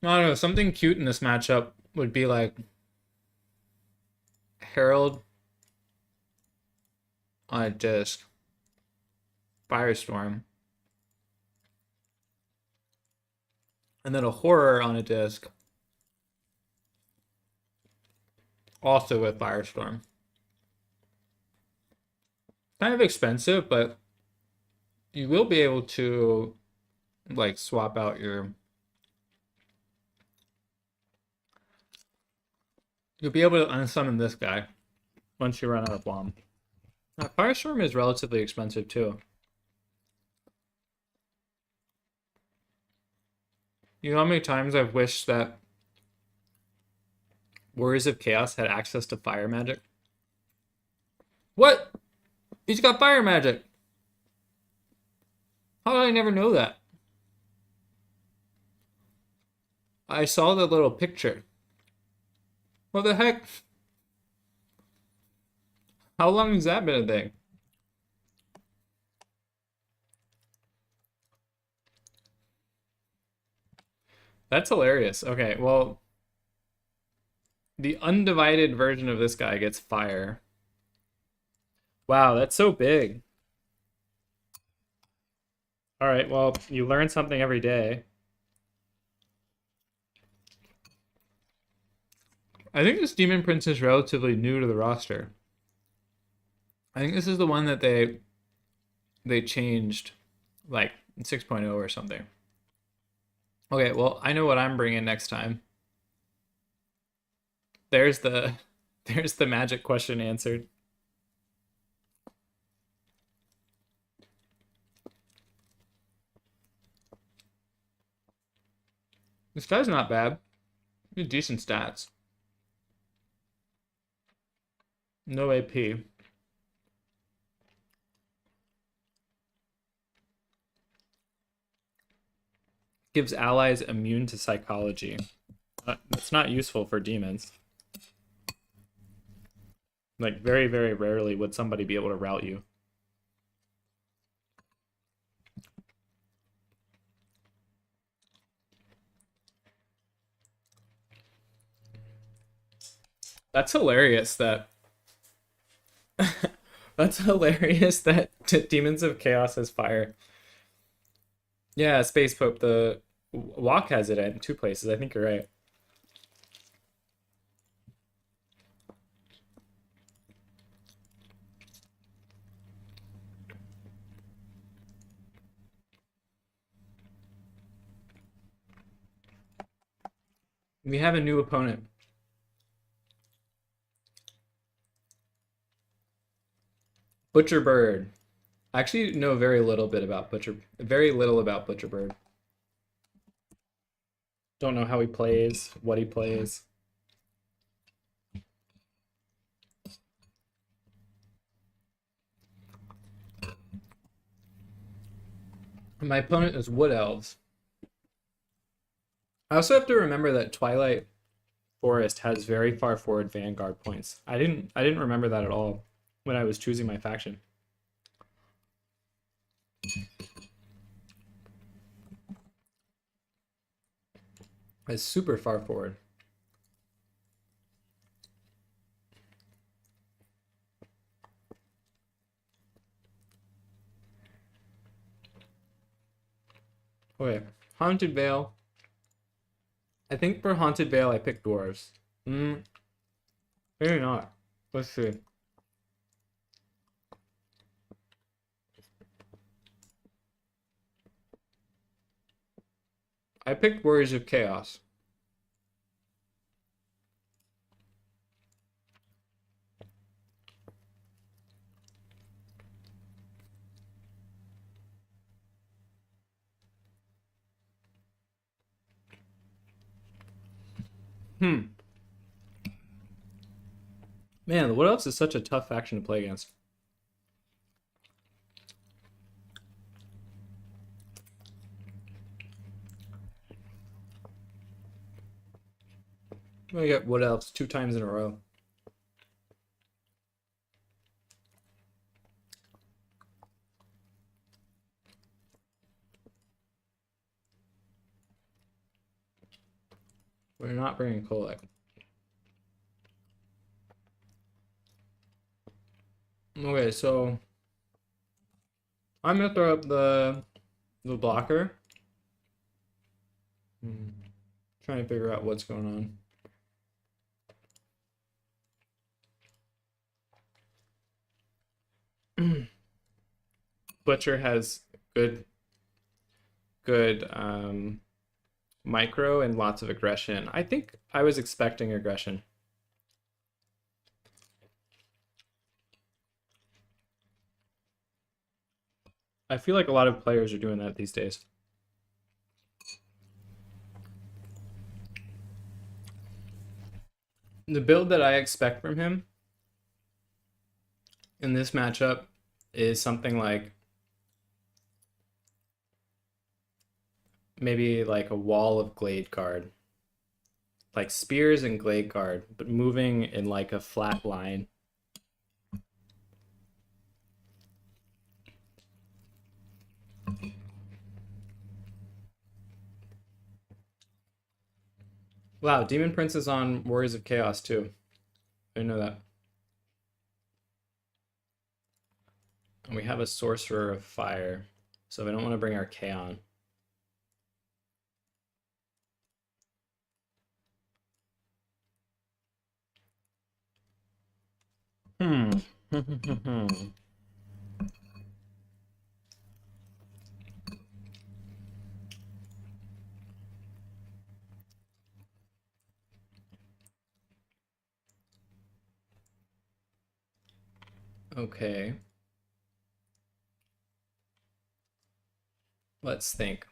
I don't know, something cute in this matchup would be like Herald on a disc, Firestorm, and then a Horror on a disc, also with Firestorm. Kind of expensive, but you will be able to like swap out your. You'll be able to unsummon this guy once you run out of bomb. Firestorm is relatively expensive too. You know how many times I've wished that Warriors of Chaos had access to fire magic? What? He's got fire magic! How did I never know that? I saw the little picture. What the heck? How long has that been a thing? That's hilarious. Okay, well, the undivided version of this guy gets fire. Wow, that's so big. All right, well, you learn something every day. I think this Demon Prince is relatively new to the roster. I think this is the one that they changed like 6.0 or something. Okay, well, I know what I'm bringing next time. There's the there's the magic question answered. This guy's not bad. He has decent stats. No AP. Gives allies immune to psychology. That's not useful for demons. Like, very, very rarely would somebody be able to rout you. That's hilarious that that's hilarious that Demons of Chaos has fire. Yeah, Space Pope, the Walk has it in 2 places. I think you're right. We have a new opponent. Butcher Bird. I actually know very little about Butcher Bird. Don't know how he plays, what he plays. My opponent is Wood Elves. I also have to remember that Twilight Forest has very far forward Vanguard points. I didn't remember that at all when I was choosing my faction. It's super far forward. Okay, Haunted Vale. I think for Haunted Vale I picked dwarves. Maybe not. Let's see. I picked Warriors of Chaos. Man, the Wood Elves is such a tough faction to play against. I'm gonna get Wood Elves 2 times in a row. We're not bringing Kolek. Okay, so I'm gonna throw up the blocker. Trying to figure out what's going on. Butcher has good micro and lots of aggression. I think I was expecting aggression. I feel like a lot of players are doing that these days. The build that I expect from him in this matchup is something like maybe like a wall of Glade Guard. Like spears and Glade Guard, but moving in like a flat line. Wow, Demon Prince is on Warriors of Chaos too. I didn't know that. And we have a Sorcerer of Fire, so I don't want to bring our Kaon. Okay. Let's think.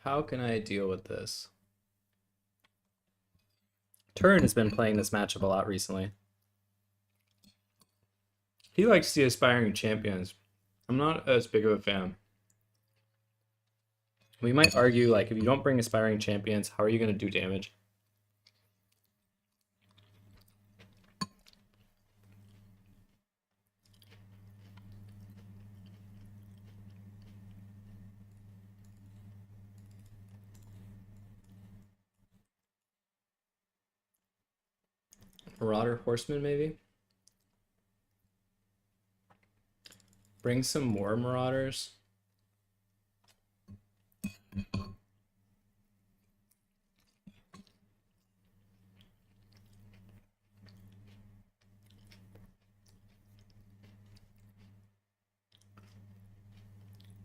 How can I deal with this? Turin has been playing this matchup a lot recently. He likes the Aspiring Champions. I'm not as big of a fan. We might argue, like, if you don't bring Aspiring Champions, how are you going to do damage? Marauder Horseman, maybe? Bring some more Marauders.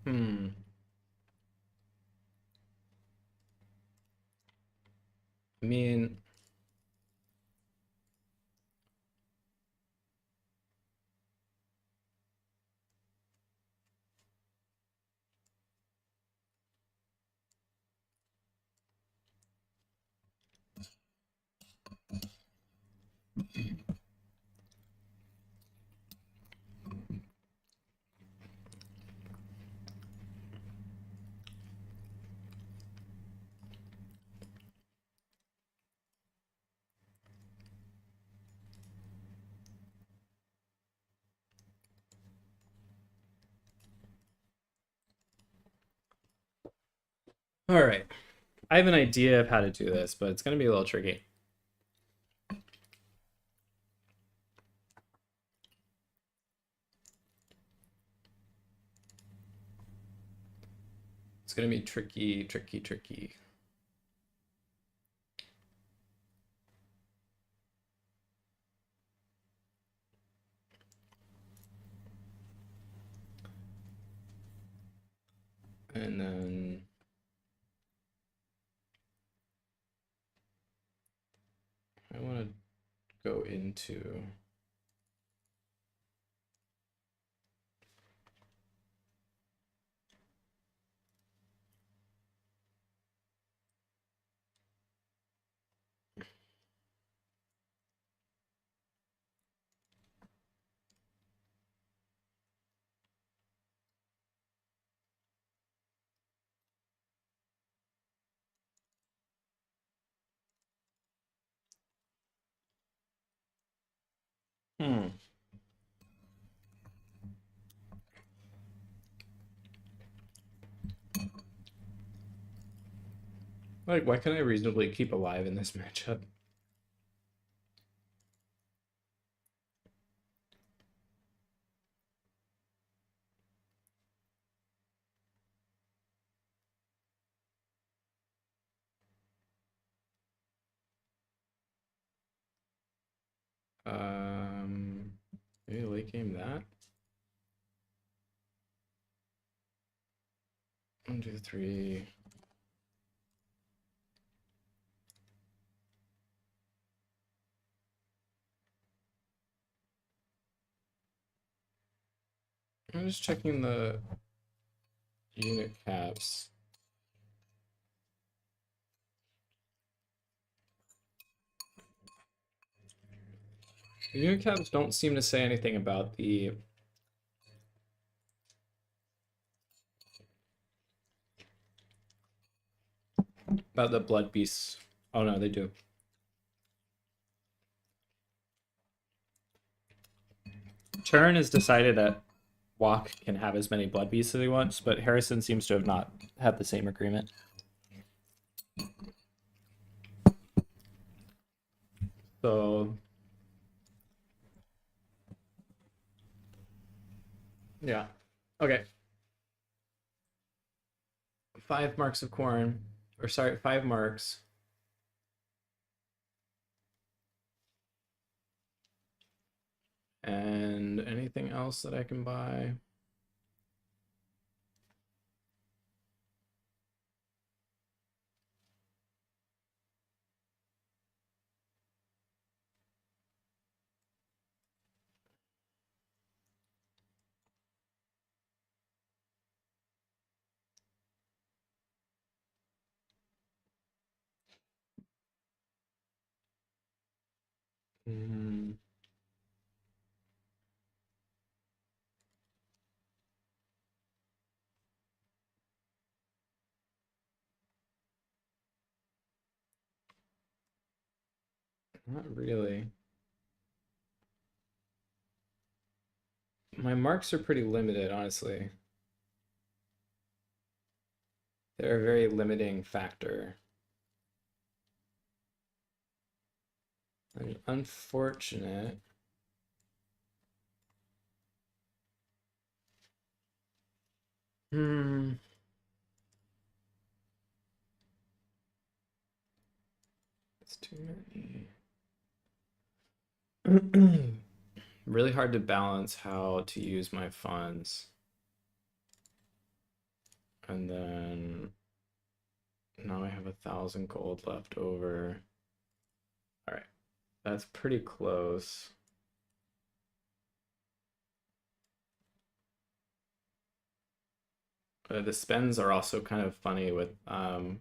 Hmm. I mean, all right. I have an idea of how to do this, but it's going to be a little tricky. It's going to be tricky, tricky, tricky. And then I want to go into hmm. Like, what can I reasonably keep alive in this matchup? Um, Maybe late game that. 1, 2, 3. I'm just checking the unit caps. The unit caps don't seem to say anything about the blood beasts. Oh no, they do. Turin has decided that Walk can have as many blood beasts as he wants, but Harrison seems to have not had the same agreement. So yeah. Okay. 5 marks of corn. Or sorry, 5 marks. And anything else that I can buy? Mm, not really. My marks are pretty limited, honestly. They're a very limiting factor. Unfortunate. Hmm. It's too many. Really hard to balance how to use my funds. And then now I have 1,000 gold left over. All right, that's pretty close. The spends are also kind of funny with ugh,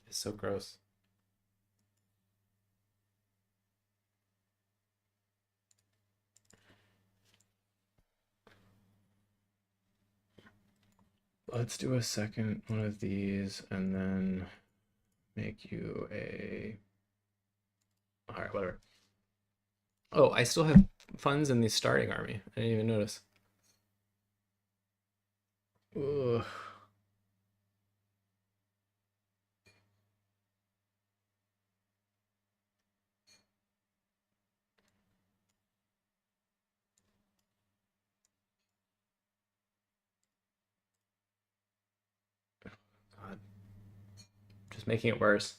it's so gross. Let's do a second one of these and then make you a. All right, whatever. Oh, I still have funds in the starting army. I didn't even notice. Ugh. God, just making it worse.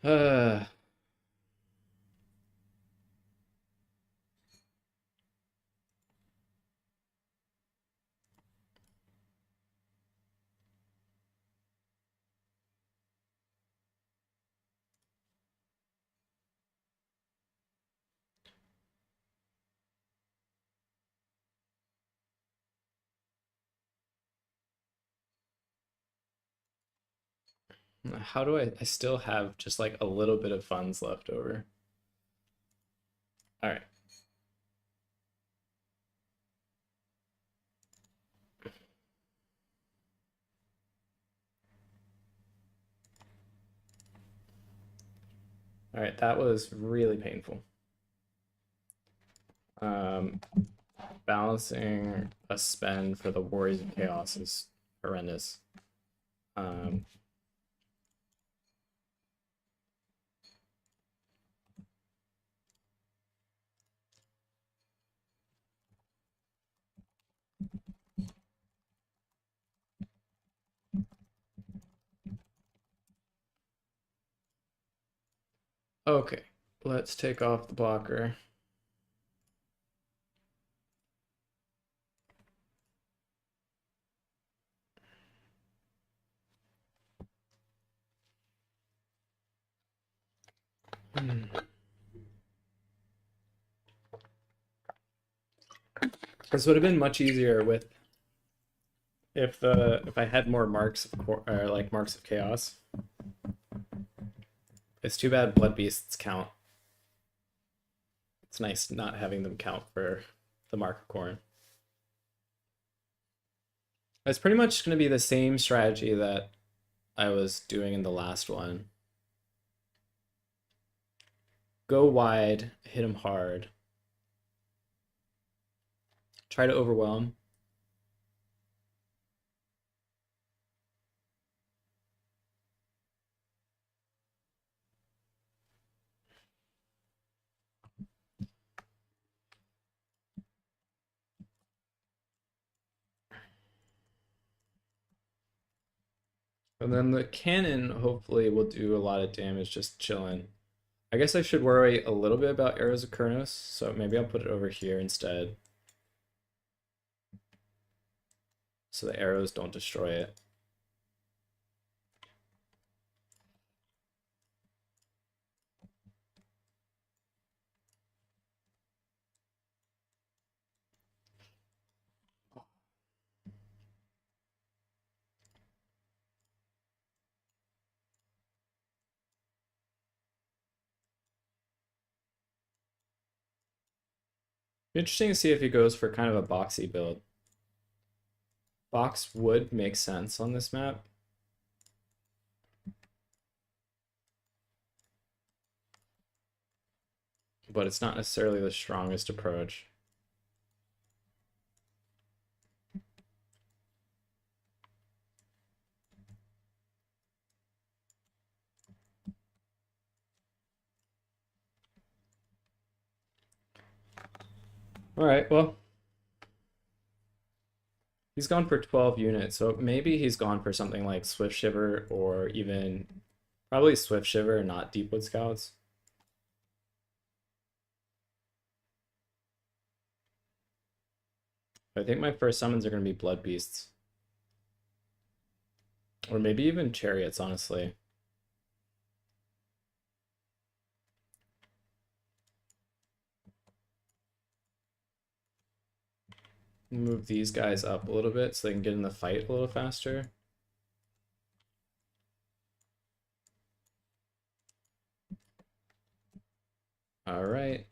Uh, how do I still have just like a little bit of funds left over? All right. All right, that was really painful. Um, Balancing a spend for the Warriors of Chaos is horrendous. Um, okay, let's take off the blocker. This would have been much easier with if I had more marks of or like marks of chaos. It's too bad blood beasts count. It's nice not having them count for the mark of corn. It's pretty much going to be the same strategy that I was doing in the last one. Go wide, hit him hard. Try to overwhelm. And then the cannon hopefully will do a lot of damage just chilling. I guess I should worry a little bit about Arrows of Kurnos, so maybe I'll put it over here instead. So the arrows don't destroy it. Interesting to see if he goes for kind of a boxy build. Box would make sense on this map. But it's not necessarily the strongest approach. All right, well, he's gone for 12 units, so maybe he's gone for something like Swift Shiver or even probably Swift Shiver, not Deepwood Scouts. I think my first summons are going to be Blood Beasts. Or maybe even Chariots, honestly. Move these guys up a little bit so they can get in the fight a little faster. All right.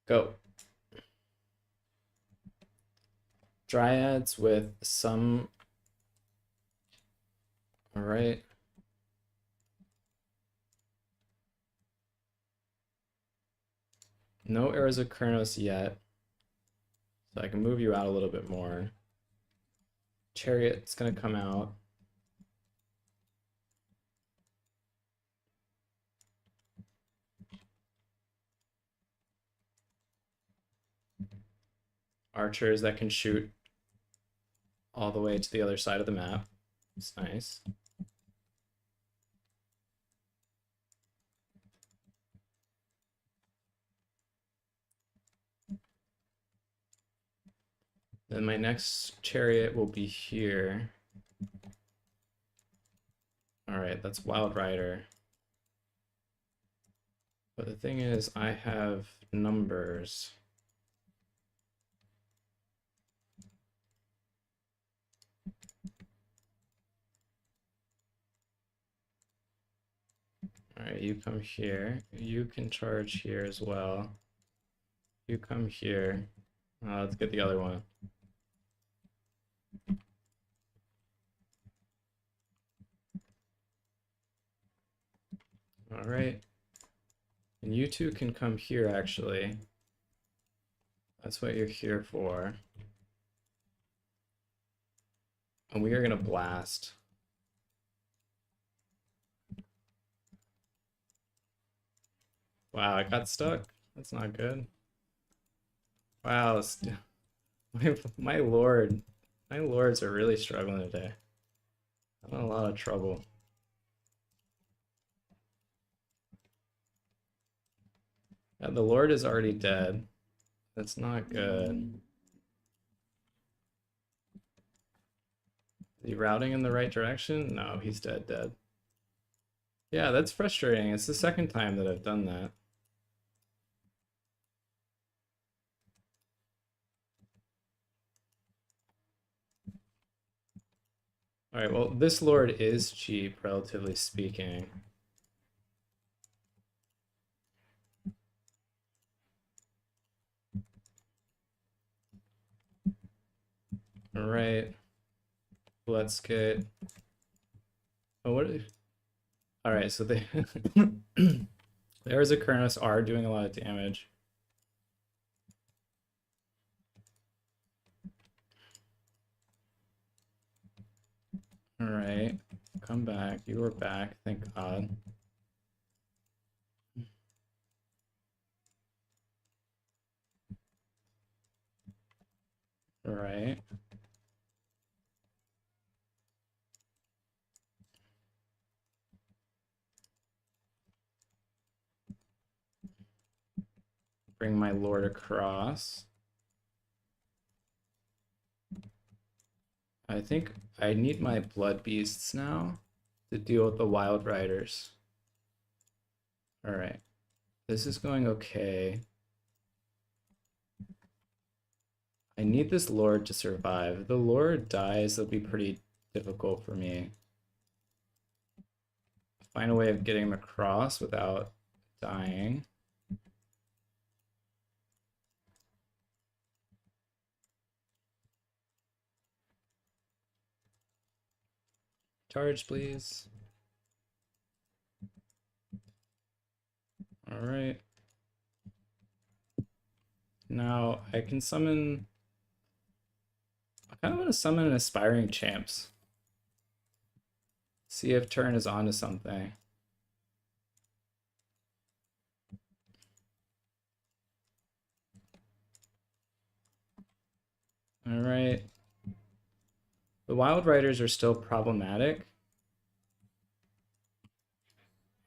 Go. Dryads with some. All right. No Arrows of Kurnos yet. So I can move you out a little bit more. Chariot's going to come out. Archers that can shoot all the way to the other side of the map. It's nice. Then my next chariot will be here. All right, that's Wild Rider. But the thing is, I have numbers. All right, you come here. You can charge here as well. You come here. Let's get the other one. All right. And you two can come here, actually. That's what you're here for. And we are going to blast. Wow, I got stuck. That's not good. Wow, my lord. My lords are really struggling today. I'm in a lot of trouble. Yeah, the lord is already dead. That's not good. Is he routing in the right direction? No, he's dead. Yeah, that's frustrating. It's the second time that I've done that. All right, well, this lord is cheap, relatively speaking. All right, let's get. Oh, what? All right, so they there's a Kurnos are doing a lot of damage. All right, come back. You are back. Thank God. All right. Bring my lord across. I think I need my blood beasts now to deal with the wild riders. All right. This is going okay. I need this lord to survive. If the lord dies, it'll be pretty difficult for me. Find a way of getting him across without dying. Charge, please. All right. Now I can summon kind of want to summon an Aspiring Champs. See if Turin is onto something. All right. The Wild Riders are still problematic.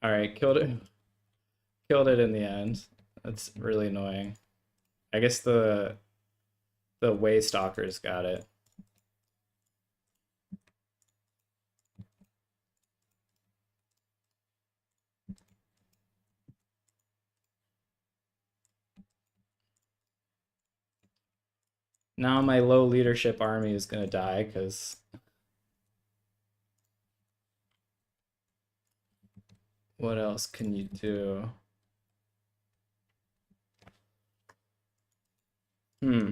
All right, killed it. Killed it in the end. That's really annoying. I guess the Way Stalkers got it. Now my low leadership army is gonna die because what else can you do? Hmm.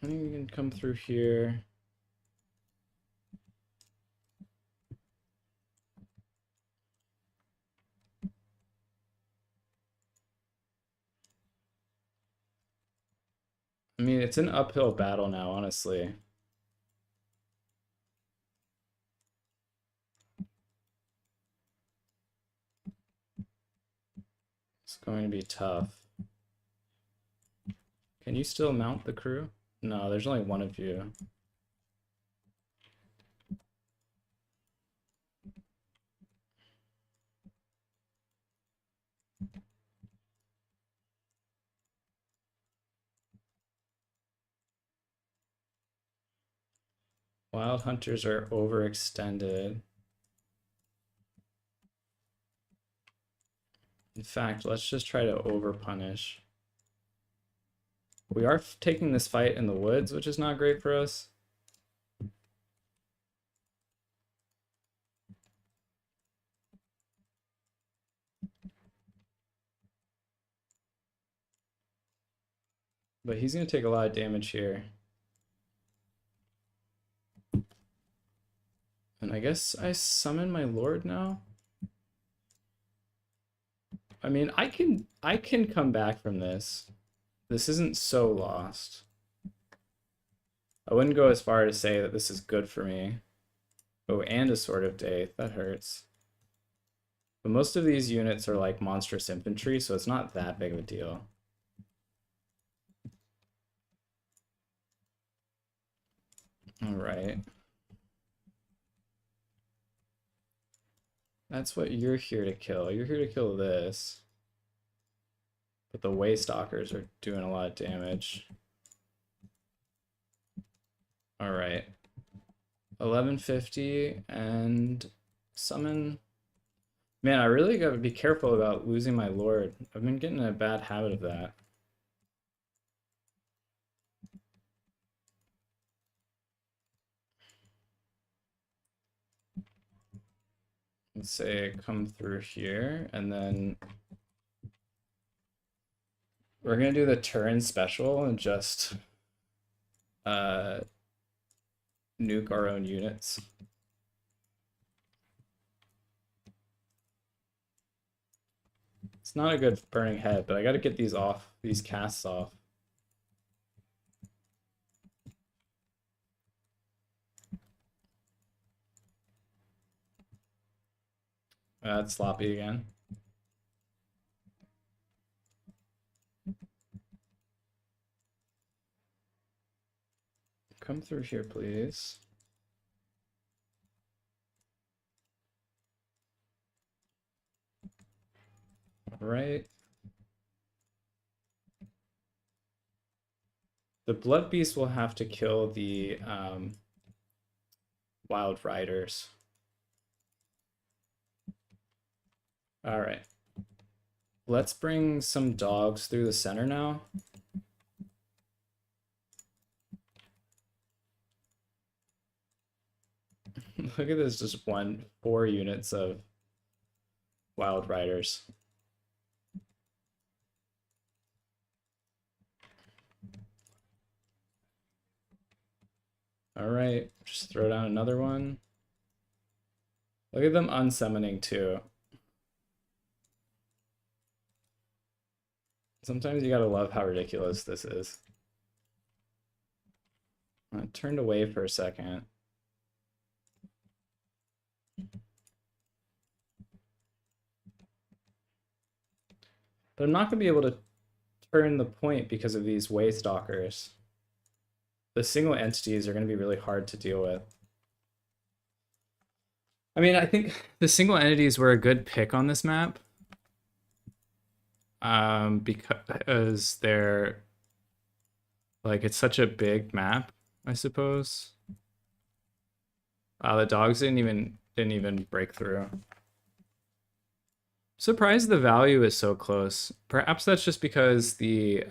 I think we can come through here. I mean, it's an uphill battle now, honestly. It's going to be tough. Can you still mount the crew? No, there's only one of you. Wild Hunters are overextended. In fact, let's just try to overpunish. We are taking this fight in the woods, which is not great for us. But he's going to take a lot of damage here. And I guess I summon my lord now. I mean, I can come back from this. This isn't so lost. I wouldn't go as far to say that this is good for me. Oh, and a Sword of Day. That hurts. But most of these units are like monstrous infantry, so it's not that big of a deal. All right. That's what you're here to kill. You're here to kill this. But the Way Stalkers are doing a lot of damage. All right. 1150 and summon. Man, I really gotta be careful about losing my lord. I've been getting in a bad habit of that. Let's say come through here, and then we're gonna do the Turin special and just nuke our own units. It's not a good burning head, but I gotta get these off, these casts off. That's sloppy again. Come through here, please. All right. The Blood Beast will have to kill the Wild Riders. All right. Let's bring some dogs through the center now. Look at this, just 4 units of Wild Riders. All right, just throw down another one. Look at them unsummoning too. Sometimes you gotta love how ridiculous this is. I turned away for a second. But I'm not gonna be able to turn the point because of these way stalkers. The single entities are gonna be really hard to deal with. I mean, I think the single entities were a good pick on this map. Because they're like, it's such a big map, I suppose. The dogs didn't even break through. Surprised the value is so close. Perhaps that's just because the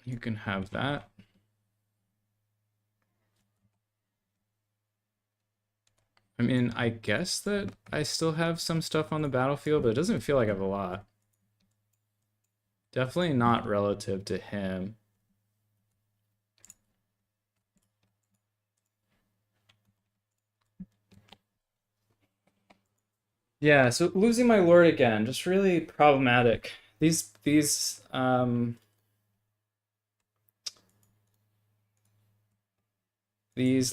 you can have that. I mean, I guess that I still have some stuff on the battlefield, but it doesn't feel like I have a lot. Definitely not relative to him. Yeah, so losing my lord again, just really problematic. These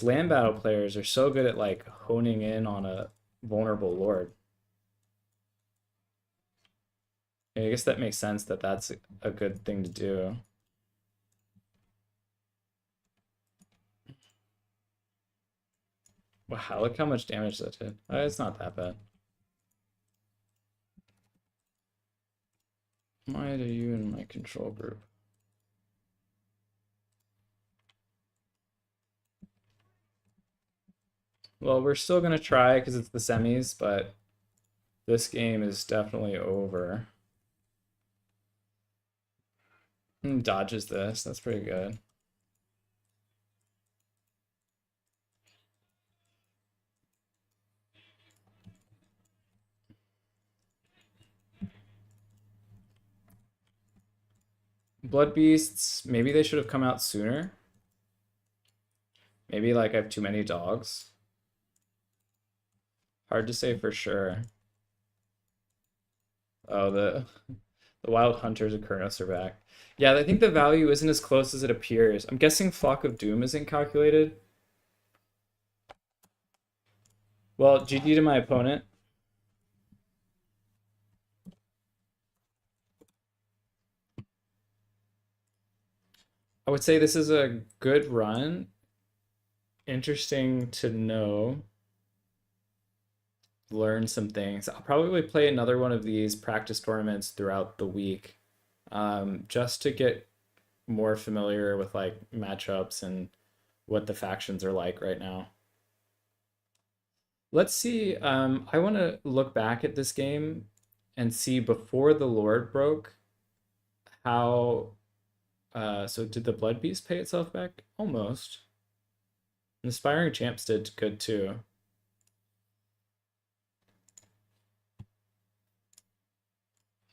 land battle players are so good at like honing in on a vulnerable lord. I guess that makes sense that that's a good thing to do. Wow, look how much damage that did. It's not that bad. Why are you in my control group? Well, we're still gonna try because it's the semis, but this game is definitely over. Dodges this. That's pretty good. Blood Beasts, maybe they should have come out sooner. Maybe like I have too many dogs. Hard to say for sure. Oh, the Wild Hunters of Kurnos are back. Yeah, I think the value isn't as close as it appears. I'm guessing Flock of Doom isn't calculated. Well, GG to my opponent. I would say this is a good run. Interesting to know. Learn some things. I'll probably play another one of these practice tournaments throughout the week, just to get more familiar with like matchups and what the factions are like right now. Let's see. I want to look back at this game and see before the Lord broke how. So did the Blood Beast pay itself back? Almost. And the Aspiring Champs did good too.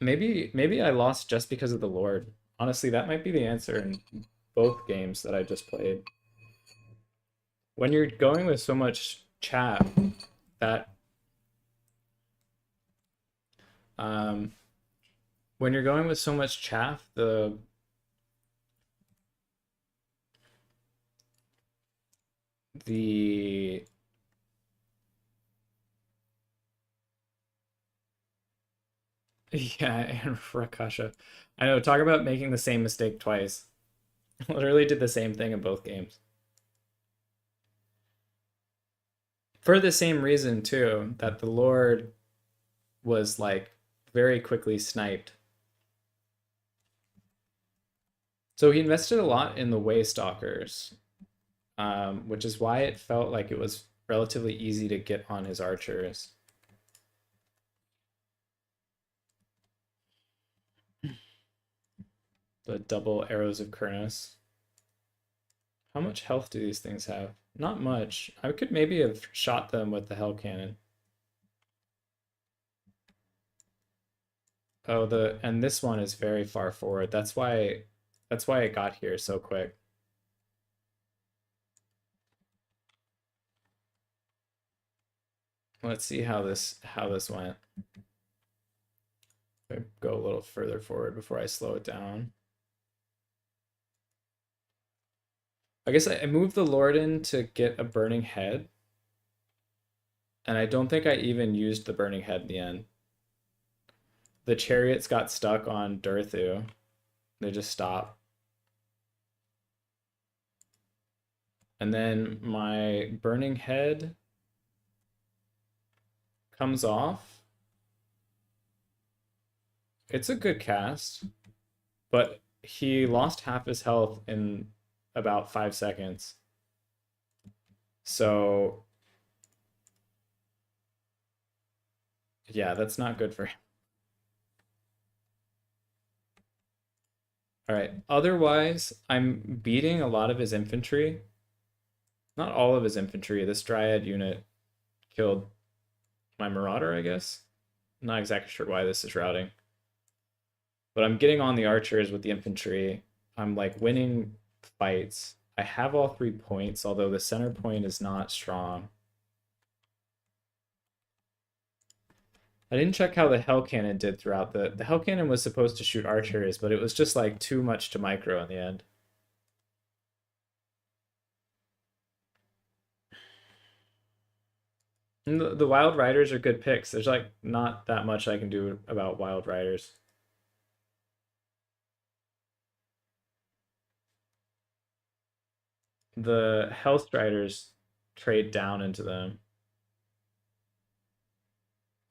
Maybe I lost just because of the Lord. Honestly, that might be the answer in both games that I just played. When you're going with so much chaff, that um, when you're going with so much chaff, the yeah, and Rakasha. I know, talk about making the same mistake twice. Literally did the same thing in both games. For the same reason too, that the Lord was like very quickly sniped. So he invested a lot in the Way Stalkers, which is why it felt like it was relatively easy to get on his archers. The double arrows of Kurnos. How much health do these things have? Not much. I could maybe have shot them with the Hell Cannon. Oh, and this one is very far forward. That's why it got here so quick. Let's see how this went. Go a little further forward before I slow it down. I guess I moved the Lord in to get a burning head. And I don't think I even used the burning head in the end. The chariots got stuck on Durthu. They just stopped. And then my burning head comes off. It's a good cast, but he lost half his health in about 5 seconds. So, yeah, that's not good for him. All right. Otherwise, I'm beating a lot of his infantry. Not all of his infantry. This Dryad unit killed my Marauder, I guess. Not exactly sure why this is routing. But I'm getting on the archers with the infantry. I'm like winning fights. I have all 3 points, although the center point is not strong. I didn't check how the Hell Cannon did throughout the Hell Cannon was supposed to shoot archers, but it was just like too much to micro in the end. And the Wild Riders are good picks. There's like not that much I can do about Wild Riders. The Hellstriders trade down into them.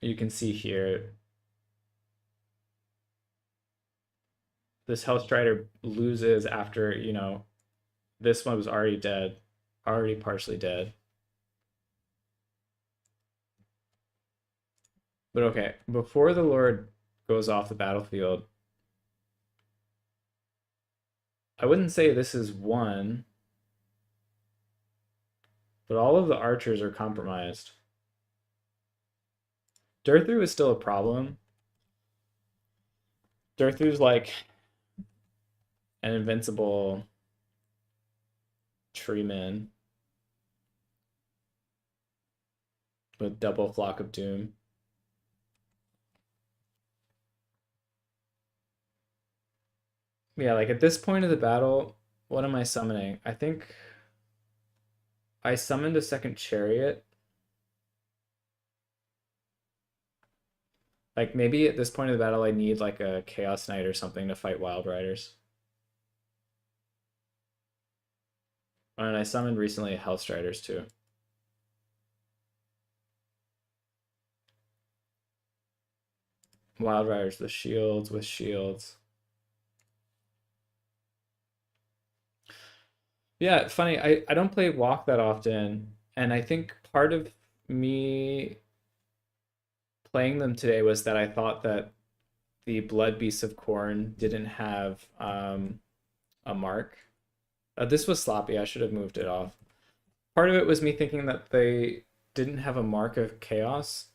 You can see here this Hellstrider loses after, this one was already dead, already partially dead. But okay, before the Lord goes off the battlefield, I wouldn't say this is won, but all of the archers are compromised. Durthu is still a problem. Durthu's like an invincible treeman with double Flock of Doom. Yeah, like at this point of the battle, what am I summoning? I think I summoned a second chariot. Like maybe at this point of the battle, I need like a Chaos Knight or something to fight Wild Riders. And I summoned recently Hellstriders too. Wild Riders with shields. Yeah, funny. I don't play Walk that often, and I think part of me playing them today was that I thought that the Blood Beasts of Khorne didn't have a mark. This was sloppy. I should have moved it off. Part of it was me thinking that they didn't have a mark of chaos,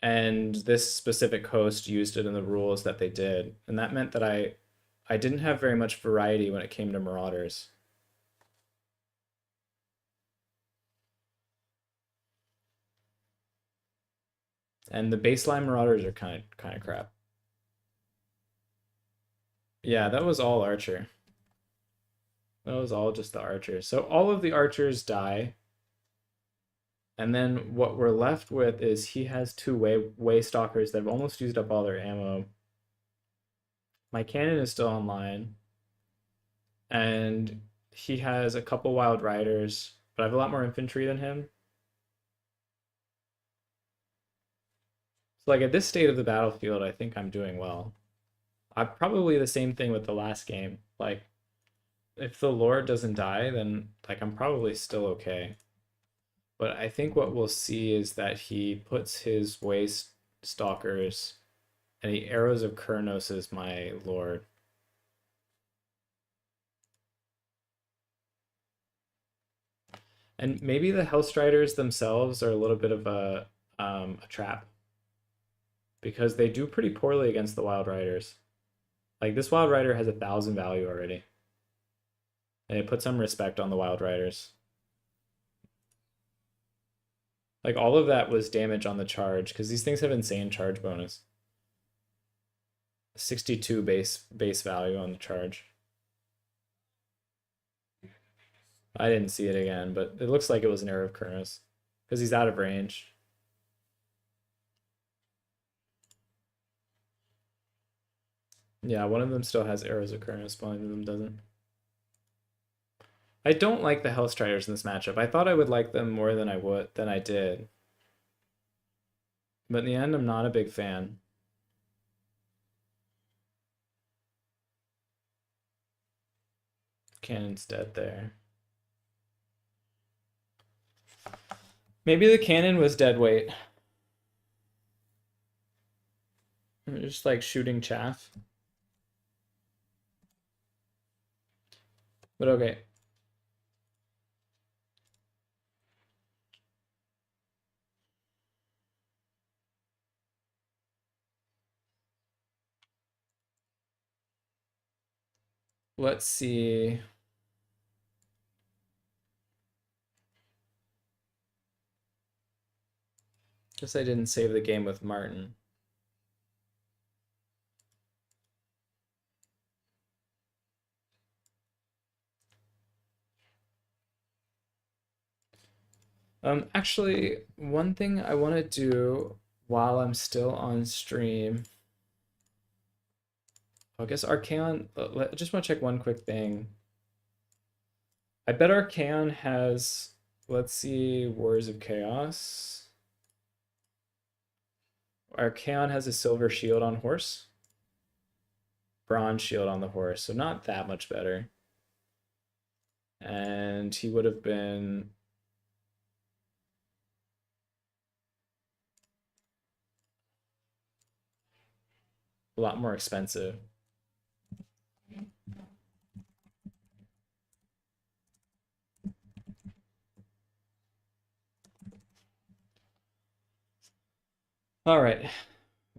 and this specific host used it in the rules that they did, and that meant that I didn't have very much variety when it came to Marauders. And the baseline Marauders are kind of crap. Yeah, that was all Archer. That was all just the Archers. So all of the Archers die. And then what we're left with is he has 2 way stalkers that have almost used up all their ammo. My cannon is still online. And he has a couple Wild Riders, but I have a lot more infantry than him. So like at this state of the battlefield, I think I'm doing well. I'm probably the same thing with the last game. Like if the Lord doesn't die, then like I'm probably still okay. But I think what we'll see is that he puts his waste stalkers and he arrows of Kurnos as my Lord. And maybe the Hellstriders themselves are a little bit of a trap because they do pretty poorly against the Wild Riders. Like this Wild Rider has 1,000 value already. And it puts some respect on the Wild Riders. Like all of that was damage on the charge because these things have insane charge bonus. 62 base value on the charge. I didn't see it again, but it looks like it was an Arrow of Kurnos because he's out of range. Yeah, one of them still has Arrows of Kurnos, one of them doesn't. I don't like the Hellstriders in this matchup. I thought I would like them more than I did. But in the end, I'm not a big fan. Cannon's dead there. Maybe the cannon was dead weight. Just like shooting chaff. But okay. Let's see. Guess I didn't save the game with Martin. Actually, one thing I want to do while I'm still on stream, I guess Archaon, I just want to check one quick thing. I bet Archaon has, let's see, Wars of Chaos. Archaon has a silver shield on horse. Bronze shield on the horse, so not that much better. And he would have been a lot more expensive. All right.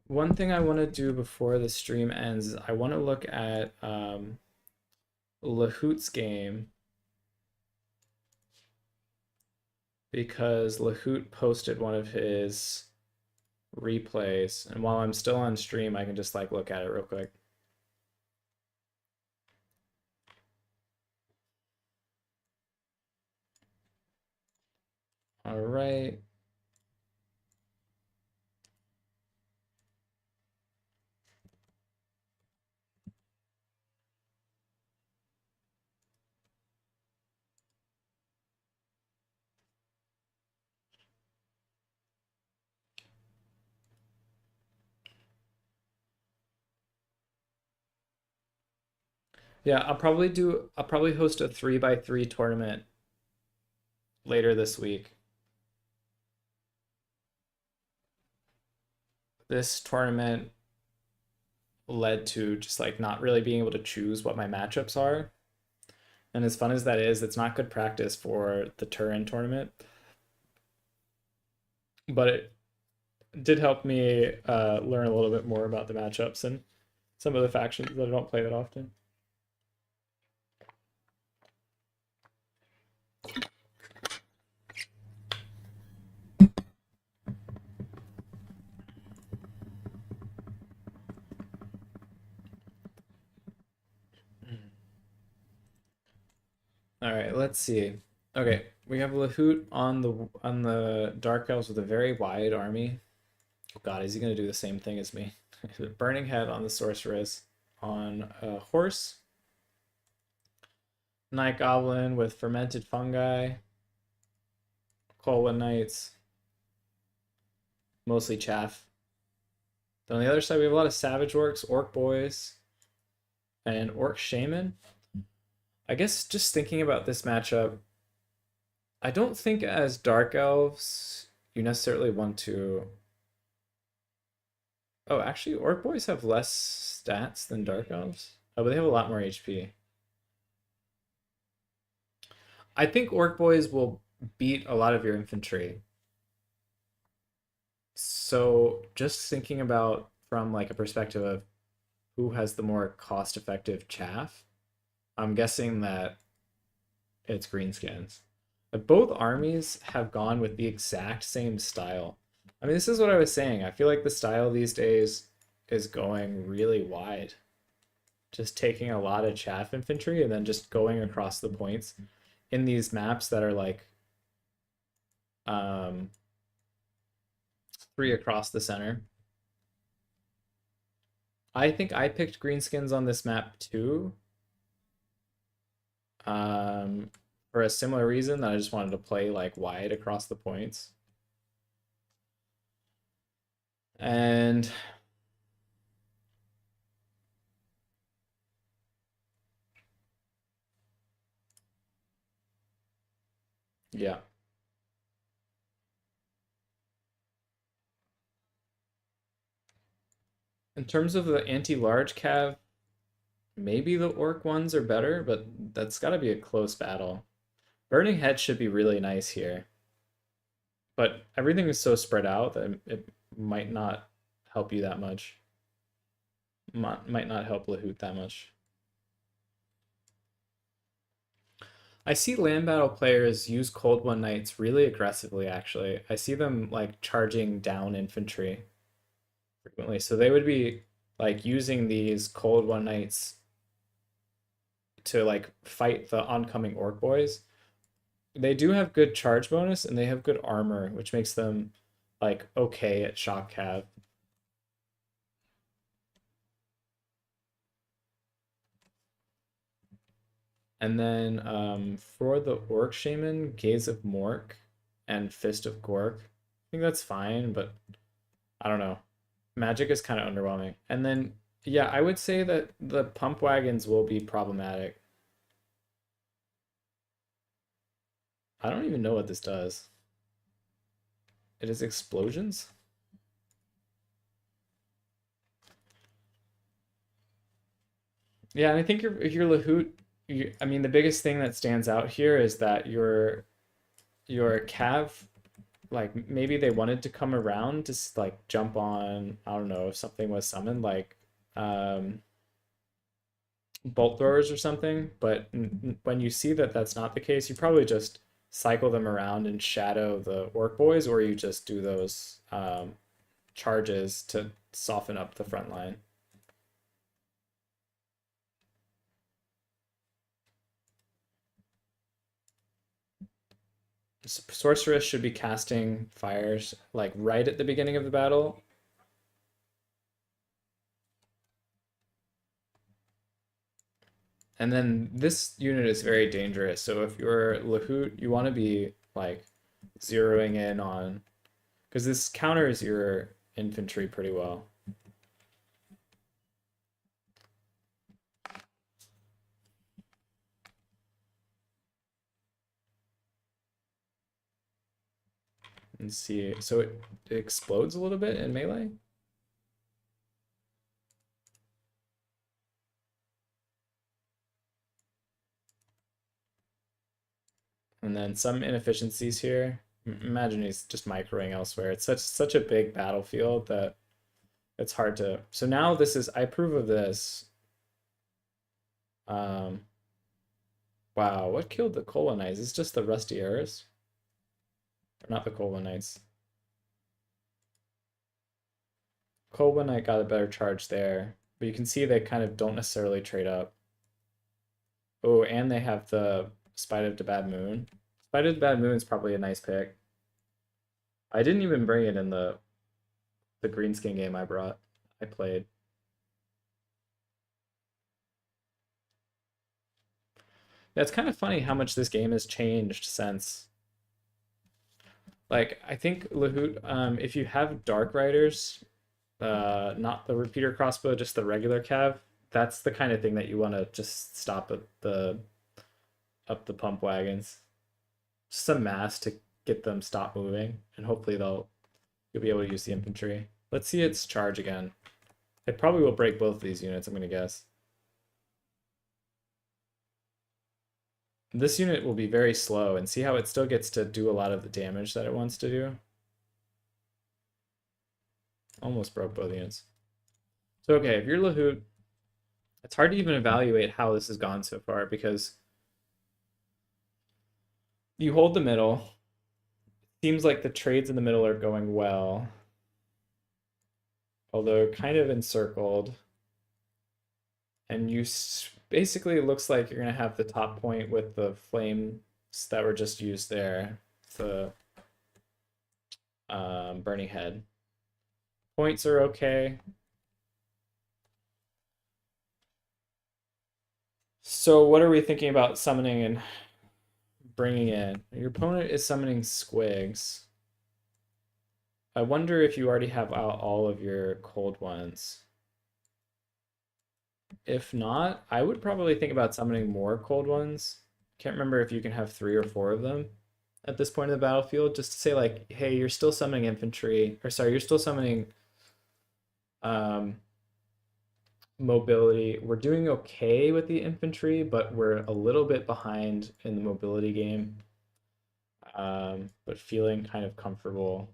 One thing I want to do before the stream ends is I want to look at Lahoot's game because Lahoot posted one of his replays, and while I'm still on stream, I can just like look at it real quick. All right. Yeah, I'll probably host a 3x3 tournament later this week. This tournament led to just like not really being able to choose what my matchups are. And as fun as that is, it's not good practice for the Turin tournament. But it did help me learn a little bit more about the matchups and some of the factions that I don't play that often. All right, let's see. Okay, we have Lahoot on the Dark Elves with a very wide army. Oh God, is he gonna do the same thing as me? Burning Head on the Sorceress on a horse. Night Goblin with Fermented Fungi. Colwyn Knights. Mostly chaff. Then on the other side, we have a lot of Savage Orcs, Orc Boys, and Orc Shaman. I guess just thinking about this matchup, I don't think as Dark Elves you necessarily want to. Oh, actually, Orc Boys have less stats than Dark Elves. Oh, but they have a lot more HP. I think Orc Boys will beat a lot of your infantry. So just thinking about from like a perspective of who has the more cost-effective chaff, I'm guessing that it's greenskins. But both armies have gone with the exact same style. I mean, this is what I was saying. I feel like the style these days is going really wide. Just taking a lot of chaff infantry and then just going across the points in these maps that are like um, 3 across the center. I think I picked greenskins on this map too. Um, for a similar reason that I just wanted to play like wide across the points. And yeah. In terms of the anti-large cav, maybe the orc ones are better, but that's got to be a close battle. Burning Head should be really nice here. But everything is so spread out that it might not help you that much. Might not help Lahoot that much. I see land battle players use Cold One Knights really aggressively, actually. I see them like charging down infantry frequently. So they would be like using these Cold One Knights to like fight the oncoming orc boys. They do have good charge bonus and they have good armor, which makes them like okay at shock cav. And then for the Orc Shaman, Gaze of Mork and Fist of Gork, I think that's fine, but I don't know. Magic is kind of underwhelming. And then, yeah, I would say that the pump wagons will be problematic. I don't even know what this does. It is explosions? Yeah, and I think if you're Lahoot, I mean, the biggest thing that stands out here is that your Cav, like maybe they wanted to come around to like jump on, I don't know, if something was summoned like um bolt throwers or something, but when you see that that's not the case, you probably just cycle them around and shadow the orc boys, or you just do those charges to soften up the front line. Sorceress should be casting fires like right at the beginning of the battle. And then this unit is very dangerous. So if you're Lahoot, you want to be like zeroing in on, because this counters your infantry pretty well. And see, so it explodes a little bit in melee. And then some inefficiencies here. Imagine he's just microing elsewhere. It's such a big battlefield that it's hard to. So now this is, I approve of this. Um, wow, what killed the colonize? It's just the rusty arrows, or not the colonites. Colonite got a better charge there, but you can see they kind of don't necessarily trade up. Oh, and they have the Spite of the Bad Moon. Spite of the Bad Moon is probably a nice pick. I didn't even bring it in the greenskin game I played. That's kind of funny how much this game has changed since. Like, I think Lahoot, if you have Dark Riders, not the repeater crossbow, just the regular cav, that's the kind of thing that you want to just stop at the up the pump wagons. Just a mass to get them stop moving, and hopefully you'll be able to use the infantry. Let's see its charge again. It probably will break both of these units, I'm gonna guess. This unit will be very slow, and see how it still gets to do a lot of the damage that it wants to do. Almost broke both units. So okay, if you're Lahoot, it's hard to even evaluate how this has gone so far because You hold the middle. Seems like the trades in the middle are going well, although kind of encircled. And basically it looks like you're gonna have the top point with the flames that were just used there. The burning head. Points are okay. So what are we thinking about summoning and bringing in? Your opponent is summoning squigs. I wonder if you already have out all of your cold ones. If not, I would probably think about summoning more cold ones. Can't remember if you can have 3 or 4 of them at this point in the battlefield, just to say like, hey, you're still summoning infantry, or sorry, you're still summoning um, mobility. We're doing okay with the infantry, but we're a little bit behind in the mobility game. But feeling kind of comfortable.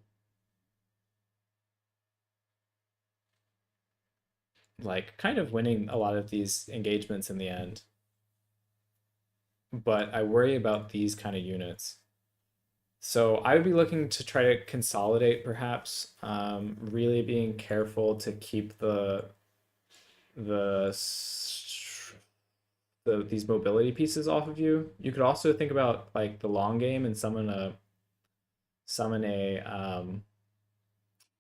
Like kind of winning a lot of these engagements in the end. But I worry about these kind of units. So I would be looking to try to consolidate perhaps, really being careful to keep the these mobility pieces off of you. You could also think about like the long game and summon a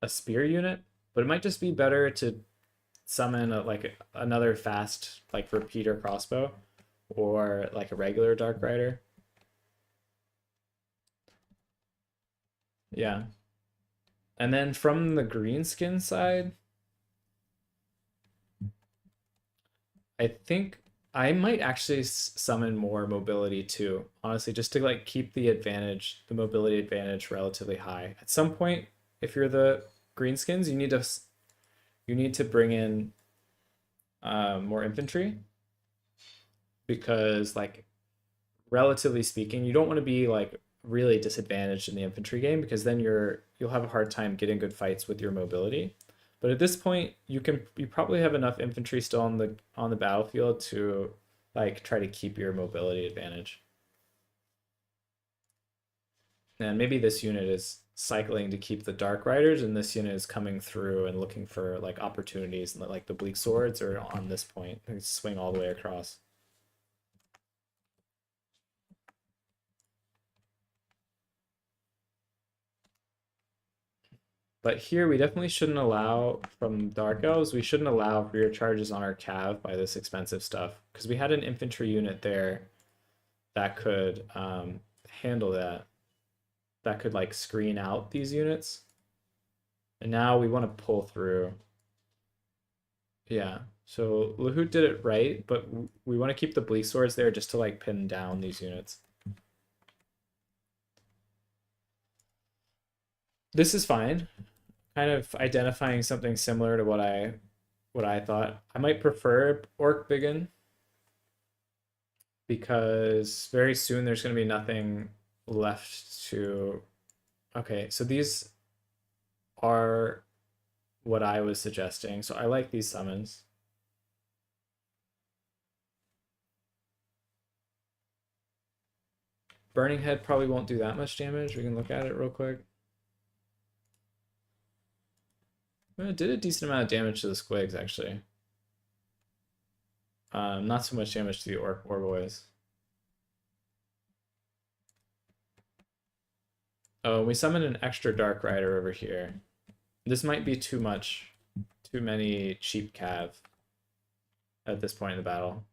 spear unit, but it might just be better to summon like another fast like repeater crossbow or like a regular dark rider. Yeah. And then from the greenskin side, I think I might actually summon more mobility too, honestly, just to like keep the mobility advantage relatively high. At some point, if you're the greenskins, you need to bring in more infantry because like relatively speaking, you don't want to be like really disadvantaged in the infantry game because then you'll have a hard time getting good fights with your mobility. But at this point, you probably have enough infantry still on the battlefield to like try to keep your mobility advantage. And maybe this unit is cycling to keep the dark riders, and this unit is coming through and looking for like opportunities, and like the bleak swords are on this point. They swing all the way across. But here we definitely shouldn't allow, from Dark Elves, we shouldn't allow rear charges on our cav by this expensive stuff. Because we had an infantry unit there that could handle that. That could like screen out these units. And now we want to pull through. Yeah. So Lahut did it right, but we want to keep the bleak swords there just to like pin down these units. This is fine. Kind of identifying something similar to what I thought. I might prefer Orc Biggin because very soon there's going to be nothing left to. Okay, so these are what I was suggesting. So I like these summons. Burning Head probably won't do that much damage. We can look at it real quick. Well, it did a decent amount of damage to the squigs, actually. Not so much damage to the orc war boys. Oh, we summon an extra Dark Rider over here. This might be too much. Too many cheap cav at this point in the battle.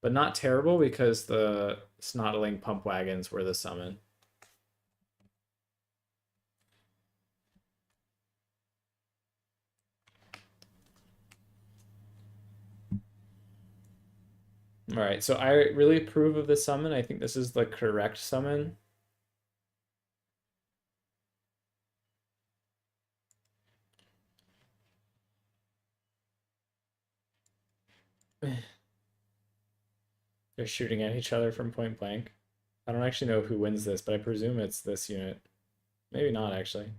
But not terrible because the Snotling pump wagons were the summon. All right, so I really approve of this summon. I think this is the correct summon. They're shooting at each other from point blank. I don't actually know who wins this, but I presume it's this unit. Maybe not, actually.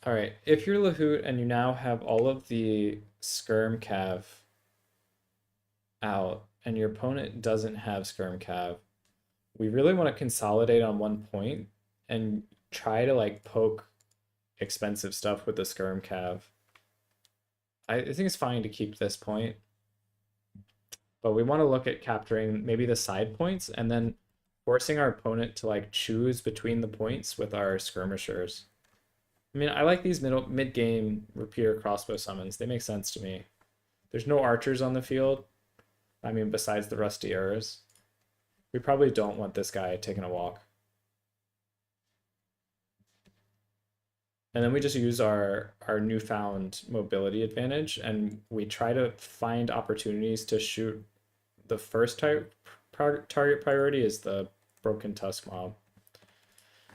All right, if you're Lahoot and you now have all of the Skirm Cav out and your opponent doesn't have Skirm Cav, we really want to consolidate on one point and try to like poke expensive stuff with the Skirm Cav. I think it's fine to keep this point, but we want to look at capturing maybe the side points and then forcing our opponent to like choose between the points with our skirmishers. I mean, I like these mid game repeater crossbow summons. They make sense to me. There's no archers on the field. I mean, besides the rusty arrows. We probably don't want this guy taking a walk. And then we just use our newfound mobility advantage and we try to find opportunities to shoot. The first target priority is the broken tusk mob.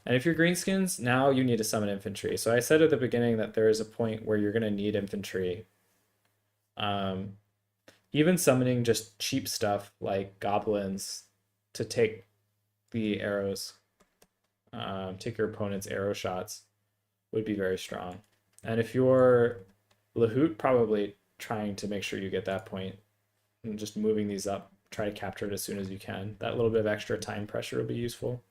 And if you're greenskins, now you need to summon infantry. So I said at the beginning that there is a point where you're going to need infantry. Even summoning just cheap stuff like goblins to take the arrows, take your opponent's arrow shots, would be very strong. And if you're Lahoot, probably trying to make sure you get that point and just moving these up, try to capture it as soon as you can. That little bit of extra time pressure will be useful.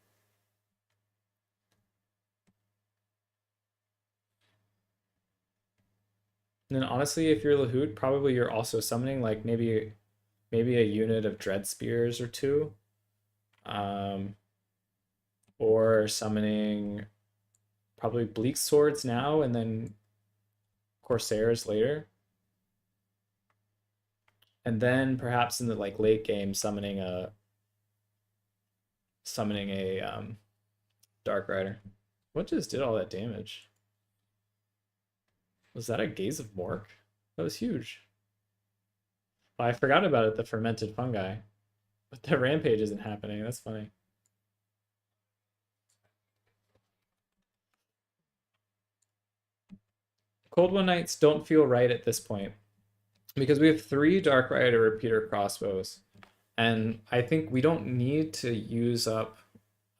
And then honestly, if you're Lahoot, probably you're also summoning like maybe a unit of dread spears or two. Or summoning probably bleak swords now and then corsairs later. And then perhaps in the like late game summoning a Dark Rider. What just did all that damage? Was that a Gaze of Mork? That was huge. Oh, I forgot about it, the fermented fungi. But the rampage isn't happening. That's funny. Cold One Knights don't feel right at this point because we have 3 Dark Rider repeater crossbows. And I think we don't need to use up.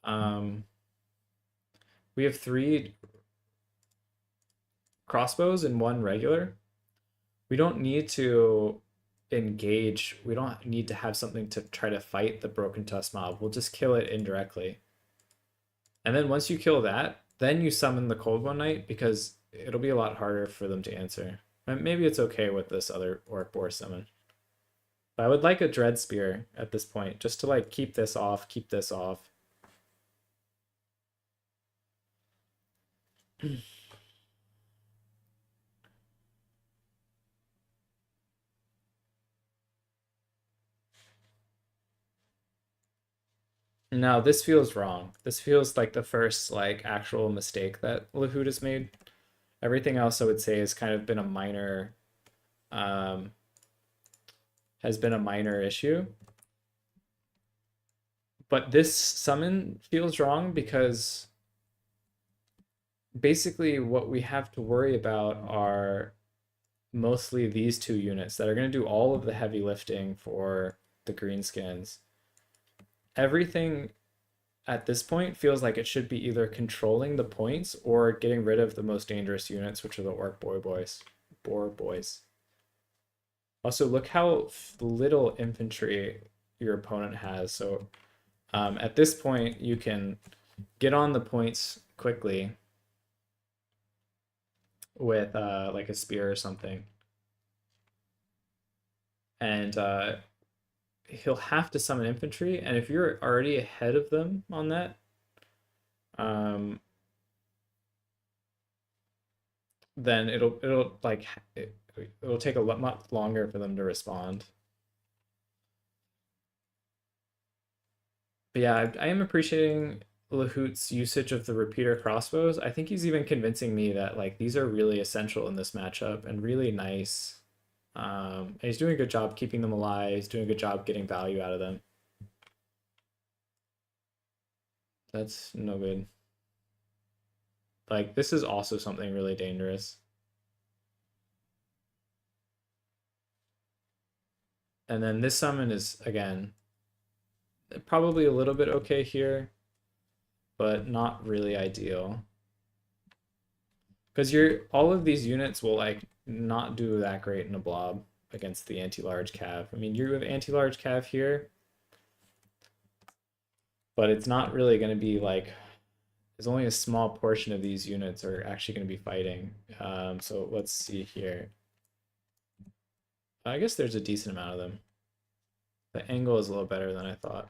We have 3 crossbows and 1 regular. We don't need to engage. We don't need to have something to try to fight the Broken Tusk mob. We'll just kill it indirectly. And then once you kill that, then you summon the Cold One Knight because it'll be a lot harder for them to answer. Maybe it's okay with this other Orc Boar summon. But I would like a Dread Spear at this point, just to like keep this off, keep this off. No, this feels wrong. This feels like the first like actual mistake that Lahoot has made. Everything else I would say has kind of been a minor has been a minor issue. But this summon feels wrong because basically what we have to worry about are mostly these 2 units that are going to do all of the heavy lifting for the greenskins. Everything at this point feels like it should be either controlling the points or getting rid of the most dangerous units, which are the Orc Boar Boys. Also, look how little infantry your opponent has. So at this point, you can get on the points quickly with like a spear or something. And he'll have to summon infantry, and if you're already ahead of them on that, then it'll like it'll take a lot longer for them to respond. But yeah, I am appreciating Lahoot's usage of the repeater crossbows. I think he's even convincing me that like these are really essential in this matchup and really nice. And he's doing a good job keeping them alive. He's doing a good job getting value out of them. That's no good. Like, this is also something really dangerous. And then this summon is, again, probably a little bit okay here, but not really ideal. Because you're all of these units will like not do that great in a blob against the anti-large cav. I mean, you have anti-large cav here, but it's not really going to be like there's only a small portion of these units are actually going to be fighting. So let's see here. I guess there's a decent amount of them. The angle is a little better than I thought.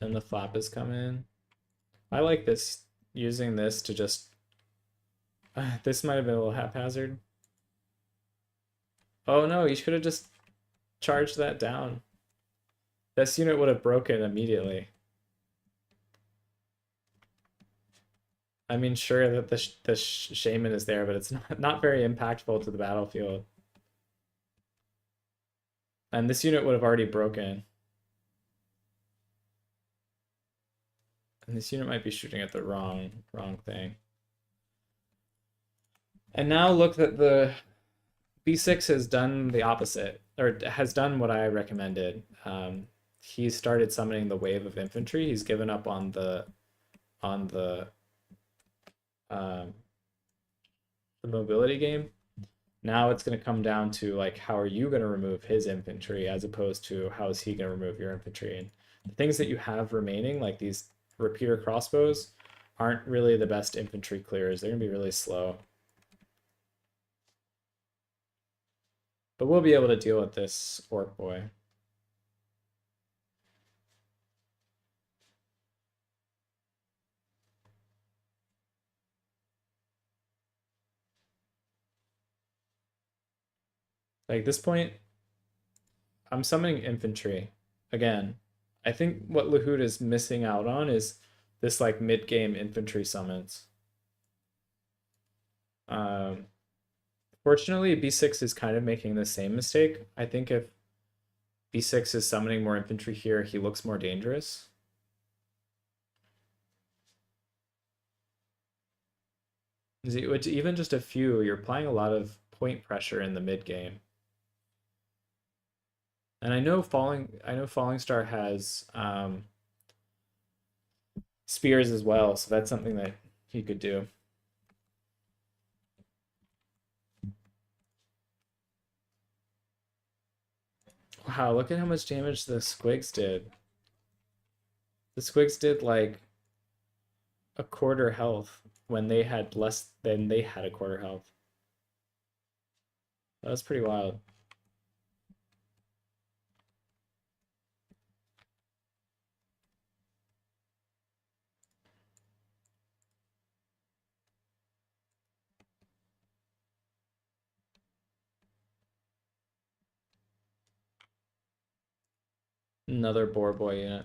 Then the flap is coming. I like this, using this to just, this might have been a little haphazard. Oh no, you should have just charged that down. This unit would have broken immediately. I mean, sure that the shaman is there, but it's not very impactful to the battlefield. And this unit would have already broken. And this unit might be shooting at the wrong thing. And now look that the B6 has done the opposite, or has done what I recommended. He started summoning the wave of infantry. He's given up on the mobility game. Now it's going to come down to like, how are you going to remove his infantry as opposed to how is he going to remove your infantry? And the things that you have remaining, like these repeater crossbows, aren't really the best infantry clears. They're going to be really slow. But we'll be able to deal with this orc boy. Like this point, I'm summoning infantry. Again, I think what Lahoud is missing out on is this like mid-game infantry summons. Fortunately, B6 is kind of making the same mistake. I think if B6 is summoning more infantry here, he looks more dangerous. Which even just a few, you're applying a lot of point pressure in the mid game. And I know Falling Star has spears as well, so that's something that he could do. Wow, look at how much damage the squigs did. The squigs did like a quarter health when they had less than they had a quarter health. That was pretty wild. Another boar boy unit.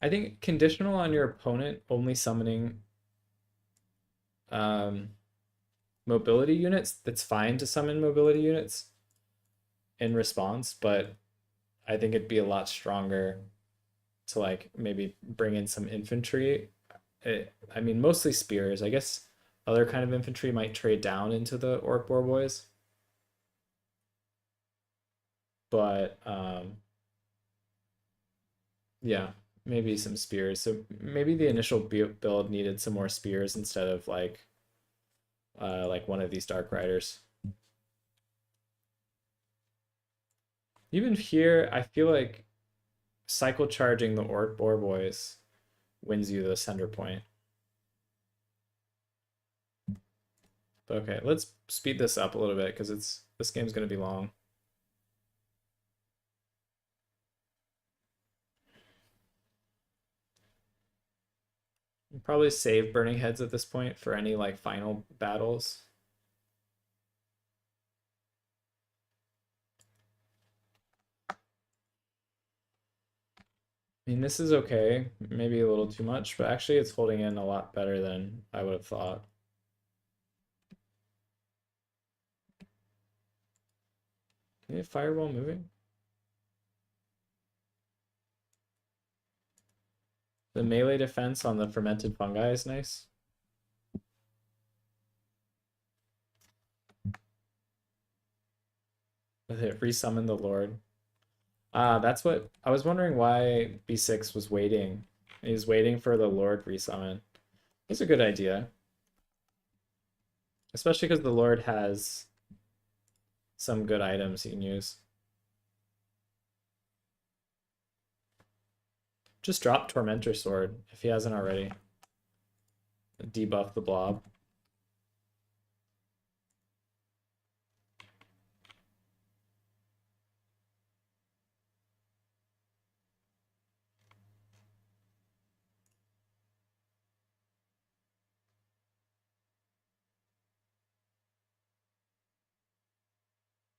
I think conditional on your opponent only summoning mobility units, that's fine to summon mobility units in response, but I think it'd be a lot stronger to like maybe bring in some infantry. I mean, mostly spears. I guess other kind of infantry might trade down into the orc boar boys. But yeah, maybe some spears. So maybe the initial build needed some more spears instead of like one of these dark riders. Even here, I feel like cycle charging the orc boar boys wins you the center point. Okay, let's speed this up a little bit because this game's gonna be long. Probably save burning heads at this point for any like final battles. I mean, this is okay, maybe a little too much, but actually it's holding in a lot better than I would have thought. Can you have fireball moving? The melee defense on the fermented fungi is nice. With it, resummon the Lord. Ah, that's what I was wondering why B6 was waiting. He's waiting for the Lord resummon. That's a good idea. Especially because the Lord has some good items he can use. Just drop Tormentor Sword if he hasn't already. Debuff the blob.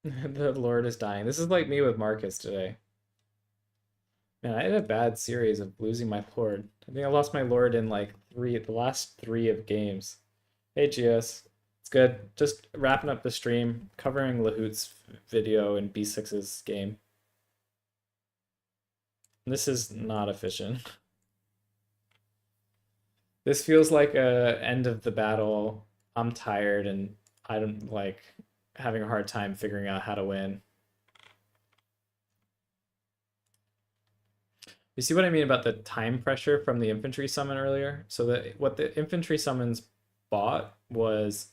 The Lord is dying. This is like me with Marcus today. Man, I had a bad series of losing my Lord. I think I lost my Lord in like the last three of games. Hey GS, it's good. Just wrapping up the stream, covering Lahoot's video and B6's game. This is not efficient. This feels like a end of the battle. I'm tired and I don't like having a hard time figuring out how to win. You see what I mean about the time pressure from the infantry summon earlier? So what the infantry summons bought was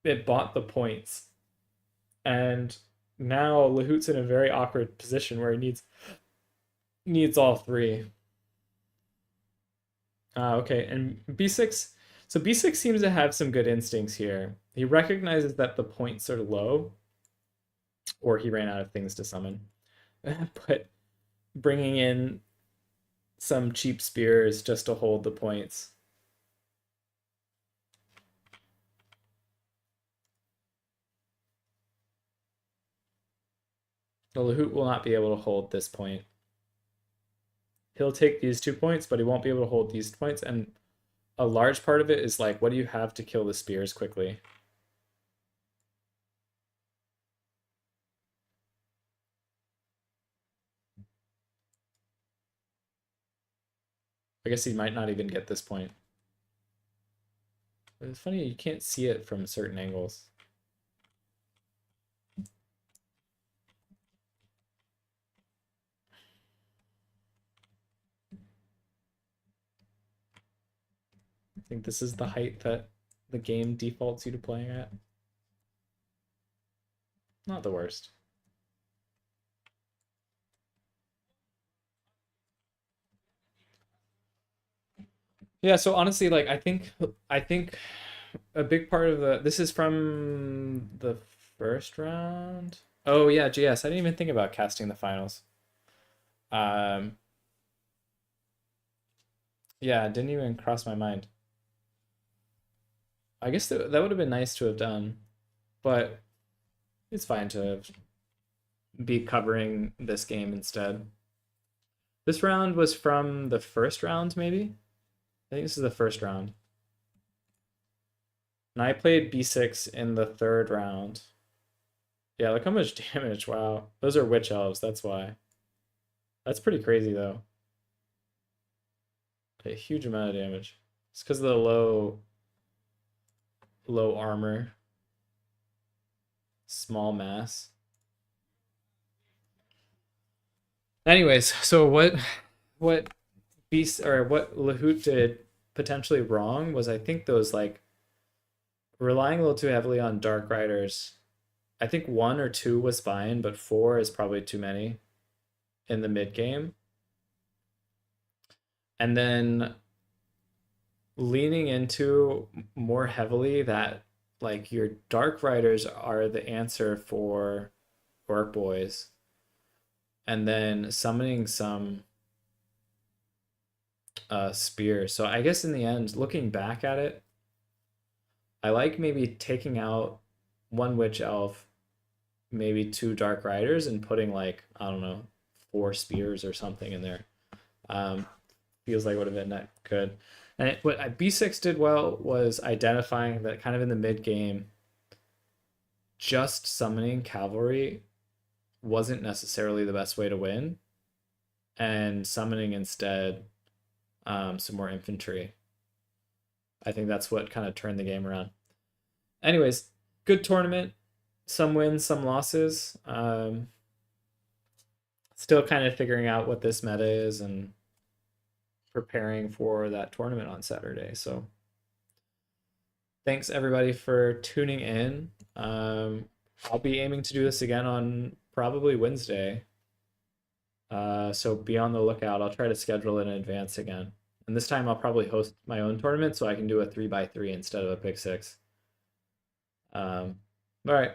it bought the points. And now Lahoot's in a very awkward position where he needs all three. Okay, and B6. So B6 seems to have some good instincts here. He recognizes that the points are low, or he ran out of things to summon. But bringing in some cheap spears just to hold the points. The Lahoot will not be able to hold this point. He'll take these 2 points, but he won't be able to hold these points. And a large part of it is like, what do you have to kill the spears quickly? I guess he might not even get this point. But it's funny, you can't see it from certain angles. I think this is the height that the game defaults you to playing at. Not the worst. Yeah, so honestly, like I think a big part of this is from the first round. Oh yeah, GS. I didn't even think about casting the finals. Um, yeah, it didn't even cross my mind. I guess that would have been nice to have done, but it's fine to be covering this game instead. This round was from the first round, maybe? I think this is the first round. And I played B6 in the third round. Yeah, look how much damage. Wow. Those are witch elves, that's why. That's pretty crazy though. A huge amount of damage. It's because of the low armor. Small mass. Anyways, so what Beast or what Lahoot did potentially wrong was I think those like relying a little too heavily on Dark Riders. I think 1 or 2 was fine, but 4 is probably too many in the mid game. And then leaning into more heavily that like your Dark Riders are the answer for Orc Boys. And then summoning some spears. So I guess in the end, looking back at it, I like maybe taking out 1 Witch Elf, maybe 2 Dark Riders, and putting like, I don't know, 4 spears or something in there. Feels like it would have been that good. And what B6 did well was identifying that kind of in the mid game, just summoning cavalry wasn't necessarily the best way to win, and summoning instead some more infantry. I think that's what kind of turned the game around. Anyways, good tournament. some wins, some losses. Still kind of figuring out what this meta is and preparing for that tournament on Saturday. So thanks everybody for tuning in. I'll be aiming to do this again on probably Wednesday. So be on the lookout. I'll try to schedule it in advance again. And this time I'll probably host my own tournament so I can do a 3x3 instead of a pick six. All right.